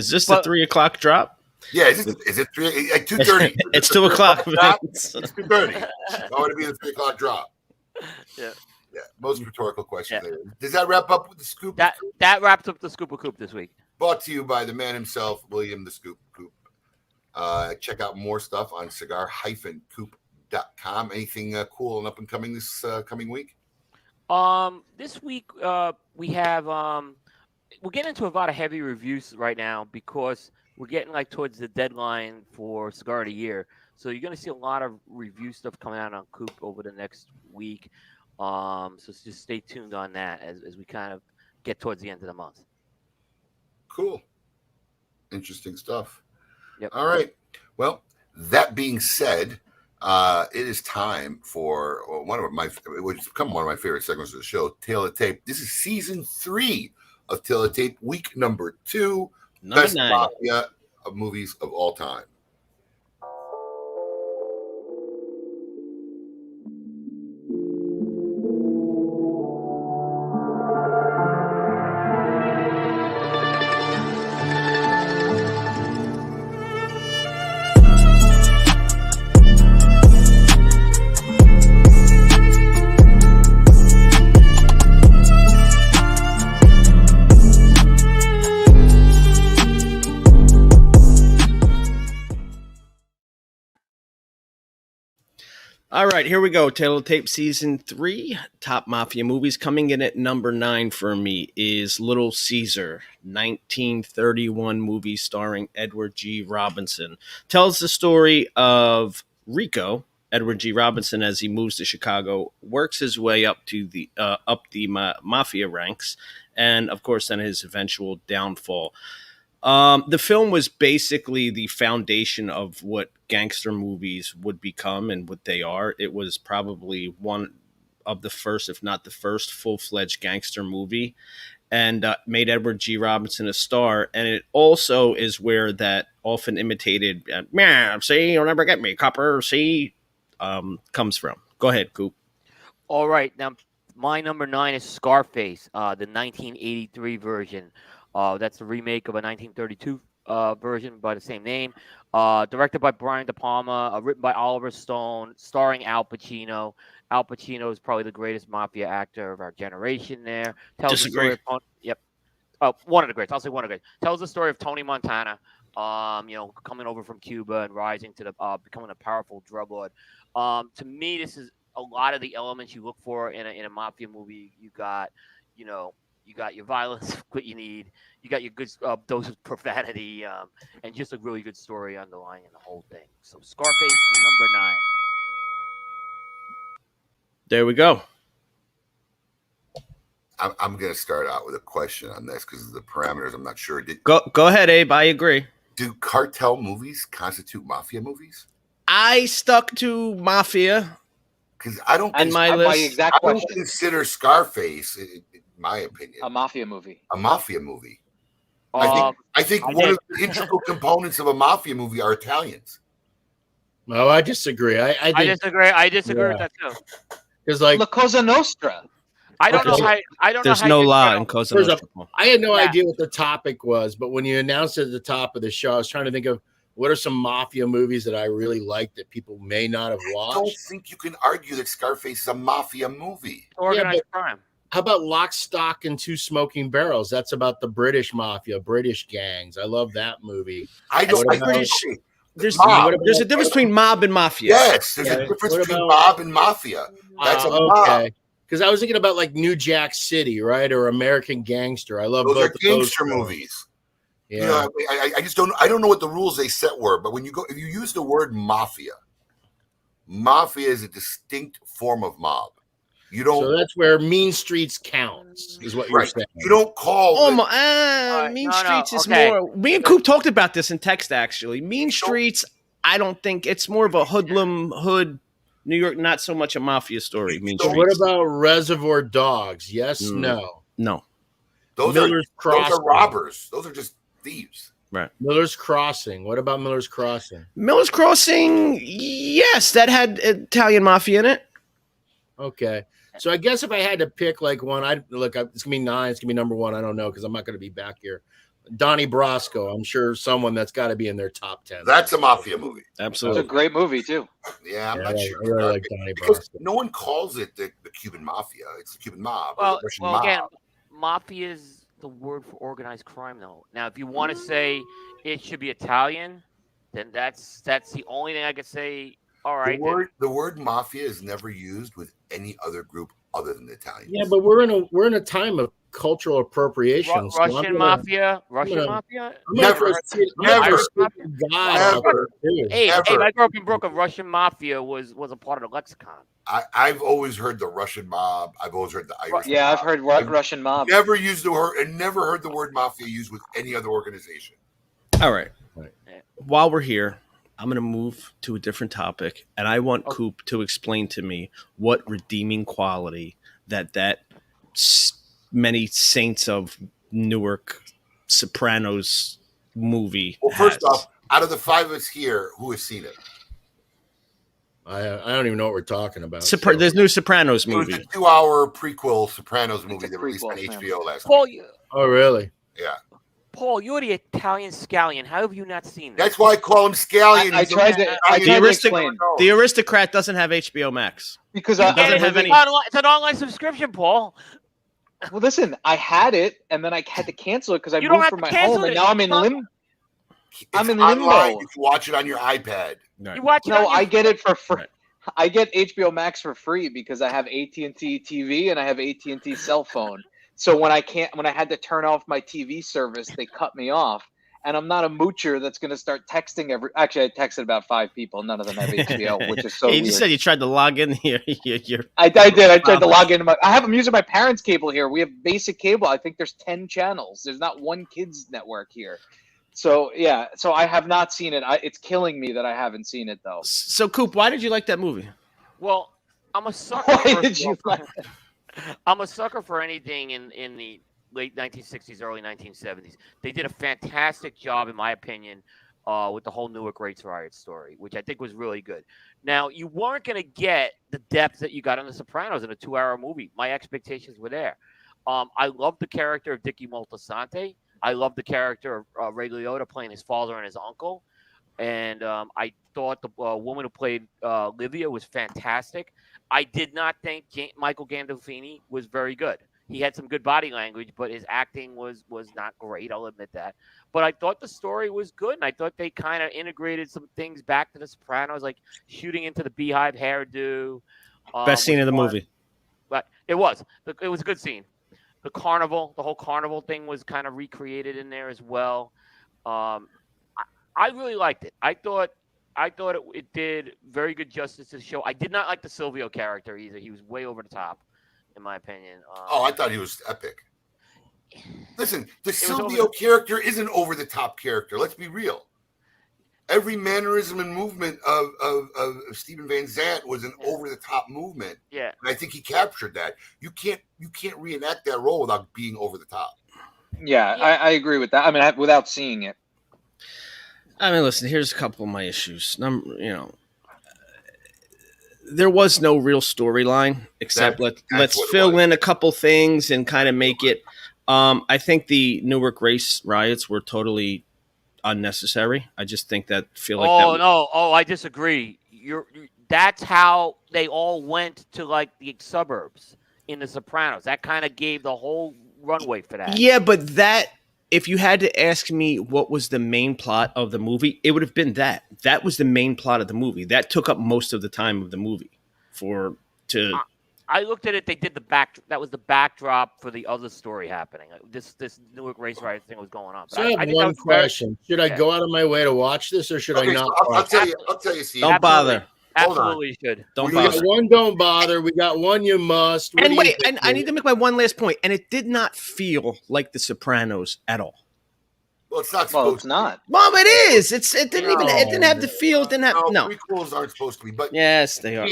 S4: this the 3 o'clock drop?
S3: Yeah, is it 3 at 2:30?
S4: It's 2 o'clock.
S3: It's 2:30. I want to be the 3 o'clock drop.
S15: Yeah.
S3: Most rhetorical questions. Yeah. Does that wrap up with the scoop?
S15: That wraps up the Scoop of Coop this week.
S3: Brought to you by the man himself, William the Scoop Coop. Check out more stuff on cigar-coop.com. Anything cool and up and coming this coming week?
S15: This week we have we're getting into a lot of heavy reviews right now because we're getting towards the deadline for Cigar of the Year. So you're going to see a lot of review stuff coming out on Coop over the next week. So just stay tuned on that as we kind of get towards the end of the month.
S3: Cool. Interesting stuff.
S15: Yep.
S3: All right. Well, that being said, it is time for which has become one of my favorite segments of the show, Tail of Tape. This is season 3 of Tail of Tape, week number 2. Best mafia of movies of all time.
S4: All right, here we go. Tail of Tape Season 3. Top Mafia movies. Coming in at number 9 for me is Little Caesar, 1931 movie starring Edward G. Robinson. Tells the story of Rico, Edward G. Robinson, as he moves to Chicago, works his way up to the mafia ranks, and of course then his eventual downfall. The film was basically the foundation of what gangster movies would become and what they are. It was probably one of the first, if not the first, full-fledged gangster movie, and made Edward G. Robinson a star. And it also is where that often imitated, "Yeah, see, you'll never get me, copper, see," comes from. Go ahead, Coop.
S15: All right, now my number 9 is Scarface, the 1983 version. That's a remake of a 1932 version by the same name. Directed by Brian De Palma, written by Oliver Stone, starring Al Pacino. Al Pacino is probably the greatest mafia actor of our generation. There tells the story of one of the greats. I'll say one of the greats. Tells the story of Tony Montana, coming over from Cuba and rising to the becoming a powerful drug lord. To me, this is a lot of the elements you look for in a mafia movie. You got your violence, what you need. You got your good dose of profanity, and just a really good story underlying the whole thing. So Scarface, number 9.
S4: There we go.
S3: I'm going to start out with a question on this because of the parameters. I'm not sure.
S4: Go ahead, Abe. I agree.
S3: Do cartel movies constitute mafia movies?
S4: I stuck to mafia
S3: because I don't.
S5: And my exact
S3: I don't
S5: question.
S3: consider Scarface, in my opinion,
S5: a mafia movie.
S3: A mafia movie. I think one of the integral components of a mafia movie are Italians.
S9: No, I disagree. I
S15: disagree. I disagree with that too.
S9: Because like
S5: La Cosa Nostra.
S15: I don't know how. I don't
S4: There's
S15: know.
S4: no law in Cosa Nostra.
S9: I had no idea what the topic was, but when you announced it at the top of the show, I was trying to think of what are some mafia movies that I really like that people may not have watched.
S3: I don't think you can argue that Scarface is a mafia movie.
S15: Organized crime.
S9: How about Lock, Stock, and Two Smoking Barrels? That's about the British mafia, British gangs. I love that movie.
S4: There's a difference between mob and mafia.
S3: Yes, there's a difference between mob and mafia. That's a mob.
S9: Because I was thinking about like New Jack City, right, or American Gangster. I love
S3: those
S9: both
S3: are
S9: of
S3: gangster
S9: those
S3: movies.
S9: Yeah,
S3: you know, I just don't. I don't know what the rules they set were, but when you go, if you use the word mafia is a distinct form of mob. You don't.
S9: So that's where Mean Streets counts, is what you're saying.
S3: You don't call.
S4: Mean Streets is more. Me and Coop talked about this in text. Actually, Mean Streets. I don't think it's more of a hood. New York, not so much a mafia story. Mean
S9: So
S4: Streets.
S9: what about Reservoir Dogs? Yes, no.
S3: Those are robbers. Those are just thieves.
S4: Right.
S9: Miller's Crossing. What about Miller's Crossing?
S4: Miller's Crossing, yes, that had Italian mafia in it.
S9: Okay. So I guess if I had to pick like one, it's gonna be 9. It's gonna be number 1. I don't know because I'm not gonna be back here. Donnie Brasco. I'm sure someone that's got to be in their top 10.
S3: That's a mafia movie.
S4: Absolutely,
S5: it's a great movie too.
S3: Yeah, I'm not sure.
S9: I really like Donnie
S3: because
S9: Brasco.
S3: no one calls it the Cuban mafia. It's the Cuban mob.
S15: Well,
S3: the Russian mob.
S15: again, mafia is the word for organized crime, though. Now, if you want to say it should be Italian, then that's the only thing I could say. All right.
S3: The word mafia is never used with any other group other than the Italians.
S9: Yeah, but we're in a time of cultural appropriation.
S15: Russian mafia.
S9: Never.
S15: Hey, I grew up in Brooklyn. Russian mafia was a part of the lexicon.
S3: I've always heard the Russian mob. I've always heard the Irish.
S5: Yeah,
S3: mob.
S5: I've heard Russian mob.
S3: Never used the word and never heard the word mafia used with any other organization.
S4: All right. While we're here, I'm going to move to a different topic, and I want Coop to explain to me what redeeming quality that many Saints of Newark Sopranos movie
S3: Well, first
S4: has.
S3: off, out of the 5 of us here, who has seen it?
S9: I don't even know what we're talking about.
S4: There's new Sopranos movie.
S3: It was a 2-hour prequel Sopranos movie that released on HBO last week.
S9: Oh, really?
S3: Yeah.
S15: Paul, you're the Italian scallion. How have you not seen that?
S3: That's why I call him Scallion.
S5: I tried to explain.
S4: The Aristocrat doesn't have HBO Max.
S5: Because
S4: it doesn't have any.
S15: It's an online subscription, Paul.
S5: Well, listen, I had it, and then I had to cancel it because I moved from my home, and now I'm in limbo. I'm in limbo.
S3: You can watch it on your iPad.
S15: You watch it?
S5: No, I get it for free. I get HBO Max for free because I have AT&T TV and I have AT&T cell phone. So when I had to turn off my TV service, they cut me off. And I'm not a moocher that's going to start texting Actually, I texted about 5 people. None of them have HBO, which is so
S4: You
S5: weird.
S4: just said you tried to log in here.
S5: I did. I tried to log into I'm using my parents' cable here. We have basic cable. I think there's 10 channels. There's not one kids network here. So yeah, so I have not seen it. It's killing me that I haven't seen it though.
S4: So, Coop, why did you like that movie?
S15: Well, I'm a sucker.
S5: Why
S15: first
S5: did
S15: of
S5: you
S15: all,
S5: like
S15: I'm a sucker for anything in the late 1960s, early 1970s. They did a fantastic job, in my opinion, with the whole Newark Race Riot story, which I think was really good. Now, you weren't going to get the depth that you got in The Sopranos in a 2-hour movie. My expectations were there. I love the character of Dickie Moltisanti. I love the character of Ray Liotta playing his father and his uncle. And I thought the woman who played Livia was fantastic. I did not think Michael Gandolfini was very good. He had some good body language, but his acting was not great. I'll admit that. But I thought the story was good, and I thought they kind of integrated some things back to The Sopranos, like shooting into the beehive hairdo.
S4: Best scene of the movie.
S15: But it was a good scene. The carnival, the whole carnival thing was kind of recreated in there as well. I really liked it. I thought it did very good justice to the show. I did not like the Silvio character either. He was way over the top, in my opinion.
S3: I thought he was epic. Listen, the Silvio character is an over-the-top character. Let's be real. Every mannerism and movement of Steven Van Zandt was an over-the-top movement.
S15: Yeah,
S3: and I think he captured that. You can't reenact that role without being over the top.
S5: Yeah, I agree with that. I mean, without seeing it.
S4: I mean, listen, here's a couple of my issues. There was no real storyline except let's fill in a couple things and kind of make it. I think the Newark race riots were totally unnecessary. I just think that
S15: I disagree. That's how they all went to like the suburbs in The Sopranos. That kind of gave the whole runway for that.
S4: Yeah, but if you had to ask me what was the main plot of the movie, it would have been that. That was the main plot of the movie. That took up most of the time of the movie
S15: I looked at it. They did that was the backdrop for the other story happening. This Newark race riot thing was going on. But
S9: So I have one question. Should I go out of my way to watch this, or should I not?
S3: I'll tell you, Steve.
S4: Don't bother.
S15: Absolutely, you should.
S4: Don't
S9: we
S4: bother.
S9: got one, don't bother. We got one, you must.
S4: And wait, and I need to make my one last point. And it did not feel like The Sopranos at all.
S3: Well, it's not.
S5: Well, it's not.
S4: Mom, it is. It didn't have the feel. It didn't have no.
S3: Prequels aren't supposed to be, but
S4: yes, they are.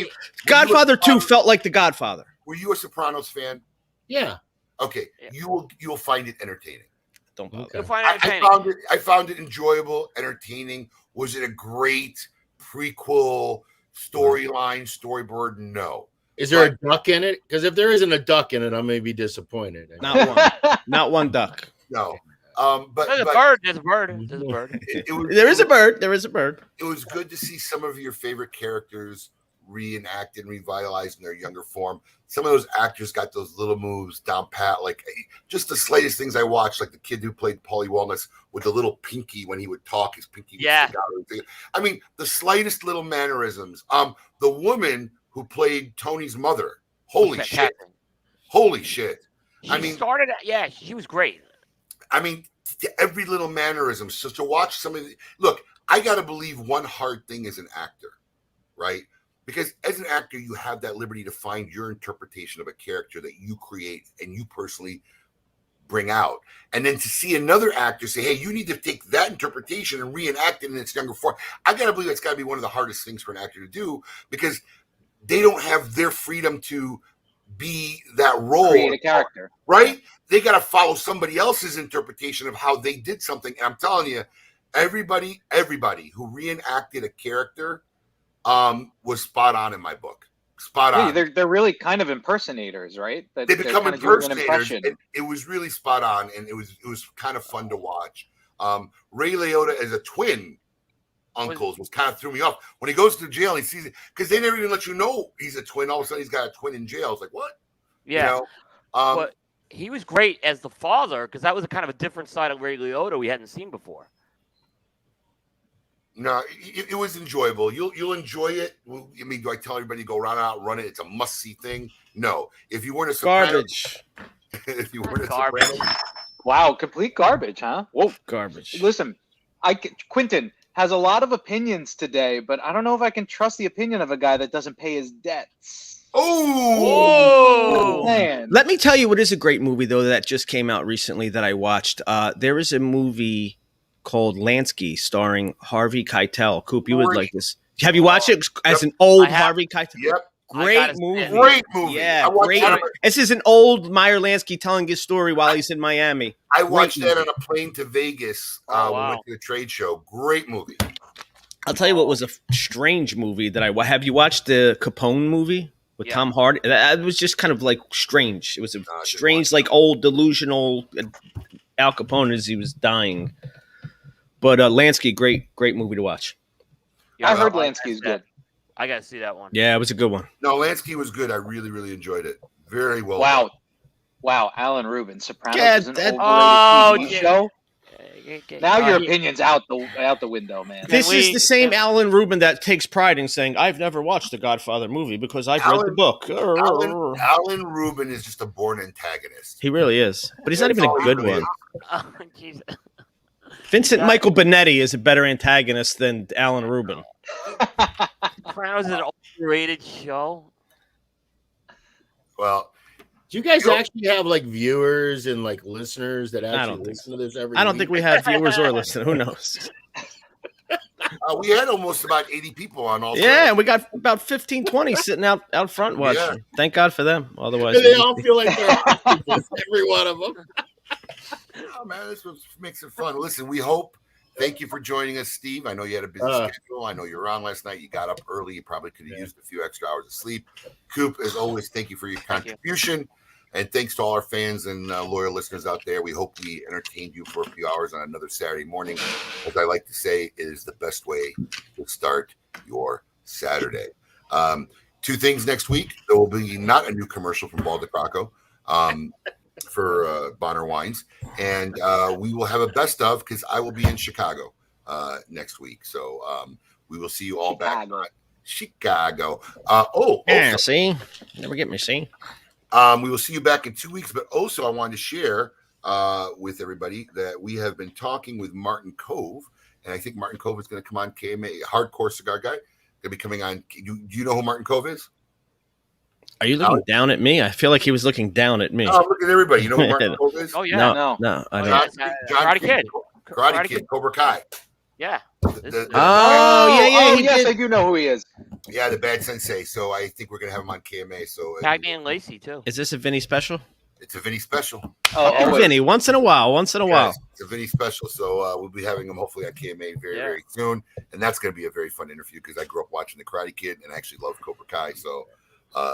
S4: Godfather 2 felt like The Godfather.
S3: Were you a Sopranos fan?
S9: Yeah.
S3: Okay, you'll find it entertaining.
S4: Don't bother.
S15: You'll find it entertaining.
S3: I found it enjoyable, entertaining. Was it a great prequel storyline, storyboard? No.
S9: Is there a duck in it? Because if there isn't a duck in it, I may be disappointed.
S4: Not one. Not one duck.
S3: No.
S15: There's a bird. There's a bird.
S4: There is a bird. There is a bird.
S3: It was good to see some of your favorite characters reenacted and revitalized in their younger form. Some of those actors got those little moves down pat, like just the slightest things I watched, like the kid who played Paulie Walnuts with the little pinky when he would talk, his pinky would stick out. I mean, the slightest little mannerisms. The woman who played Tony's mother, holy shit.
S15: She was great.
S3: I mean, every little mannerism. So to watch some of the look, I got to believe one hard thing as an actor, right? Because as an actor, you have that liberty to find your interpretation of a character that you create and you personally bring out. And then to see another actor say, hey, you need to take that interpretation and reenact it in its younger form. I got to believe that's got to be one of the hardest things for an actor to do, because they don't have their freedom to be that role.
S5: Create a character.
S3: Right? They got to follow somebody else's interpretation of how they did something. And I'm telling you, everybody who reenacted a character was spot on in my book. Spot on.
S5: They're really kind of impersonators, right?
S3: They become impersonators. It was really spot on, and it was kind of fun to watch. Ray Liotta as a twin uncles was kind of threw me off. When he goes to jail, he sees it because they never even let you know he's a twin. All of a sudden, he's got a twin in jail. It's like, what?
S15: Yeah. But he was great as the father, because that was a kind of a different side of Ray Liotta we hadn't seen before.
S3: No, it was enjoyable. You'll enjoy it. I mean, do I tell everybody to go around and outrun it? It's a must-see thing. No. If you weren't a
S4: garbage.
S3: If you weren't a
S5: garbage.
S3: Soprano,
S5: Wow, complete garbage, huh? Whoa.
S4: Garbage.
S5: Listen, Quentin has a lot of opinions today, but I don't know if I can trust the opinion of a guy that doesn't pay his debts.
S3: Oh,
S5: man!
S4: Let me tell you what is a great movie though that just came out recently that I watched. There is a movie called Lansky, starring Harvey Keitel. Coop, you would like this. Have you watched it as an old Harvey Keitel?
S3: Yep.
S4: Great movie.
S3: Great movie.
S4: Yeah, great. This is an old Meyer Lansky telling his story while he's in Miami.
S3: I watched that on a plane to Vegas when we went to the trade show. Great movie.
S4: I'll tell you what was a strange movie that I have. You watched the Capone movie with Tom Hardy? That was just kind of like strange. It was a strange, like old delusional Al Capone as he was dying. But Lansky, great movie to watch.
S5: I heard Lansky's good.
S15: I got to see that one.
S4: Yeah, it was a good one.
S3: No, Lansky was good. I really, really enjoyed it. Very well.
S5: Wow, Alan Rubin, Sopranos is an overrated TV show. Now your opinion's out the window, man.
S4: This is the same Alan Rubin that takes pride in saying, "I've never watched the Godfather movie because I've read the book."
S3: Alan Rubin is just a born antagonist.
S4: He really is, but he's not even a good one.
S15: Oh, Jesus.
S4: Vincent Michael Benetti is a better antagonist than Alan Rubin.
S15: Sopranos is an overrated show.
S3: Well,
S9: do you guys actually have like viewers and like listeners that actually listen to this every
S4: I don't
S9: week?
S4: think we have viewers or listeners. Who knows?
S3: We had almost about 80 people on all.
S4: Yeah, and we got about 15, 20 sitting out front watching. Yeah. Thank God for them. Otherwise,
S9: they all feel like they're every one of them.
S3: Oh man, this makes it fun. Listen, we hope. Thank you for joining us, Steve. I know you had a busy schedule. I know you were on last night. You got up early. You probably could have used a few extra hours of sleep. Coop, as always, thank you for your contribution. And thanks to all our fans and loyal listeners out there. We hope we entertained you for a few hours on another Saturday morning. As I like to say, it is the best way to start your Saturday. Two things next week. There will be not a new commercial from Balder Crocco. For Bonner Wines, and we will have a best of because I will be in Chicago next week. So we will see you all back in Chicago.
S4: See, never get me. See,
S3: we will see you back in 2 weeks. But also, I wanted to share with everybody that we have been talking with Martin Cove, and I think Martin Cove is going to come on KMA, hardcore cigar guy. Going to be coming on. Do you know who Martin Cove is?
S4: Are you looking down at me? I feel like he was looking down at me.
S3: Oh, look at everybody. You know who Martin Cove is?
S15: Oh, yeah.
S4: No, I don't.
S3: John Kid. Karate Kid, Cobra Kai.
S15: Yeah.
S5: Yes, I do know who he is.
S3: Yeah, the bad sensei. So I think we're going to have him on KMA. So
S15: Pac-Man and Lacey, too.
S4: Is this a Vinny special?
S3: It's a Vinny special.
S4: Vinny, once in a while. It's
S3: a Vinny special. So we'll be having him hopefully on KMA very soon. And that's going to be a very fun interview because I grew up watching the Karate Kid and I actually love Cobra Kai. So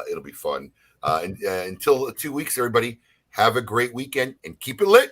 S3: it'll be fun. And until 2 weeks, everybody, have a great weekend and keep it lit.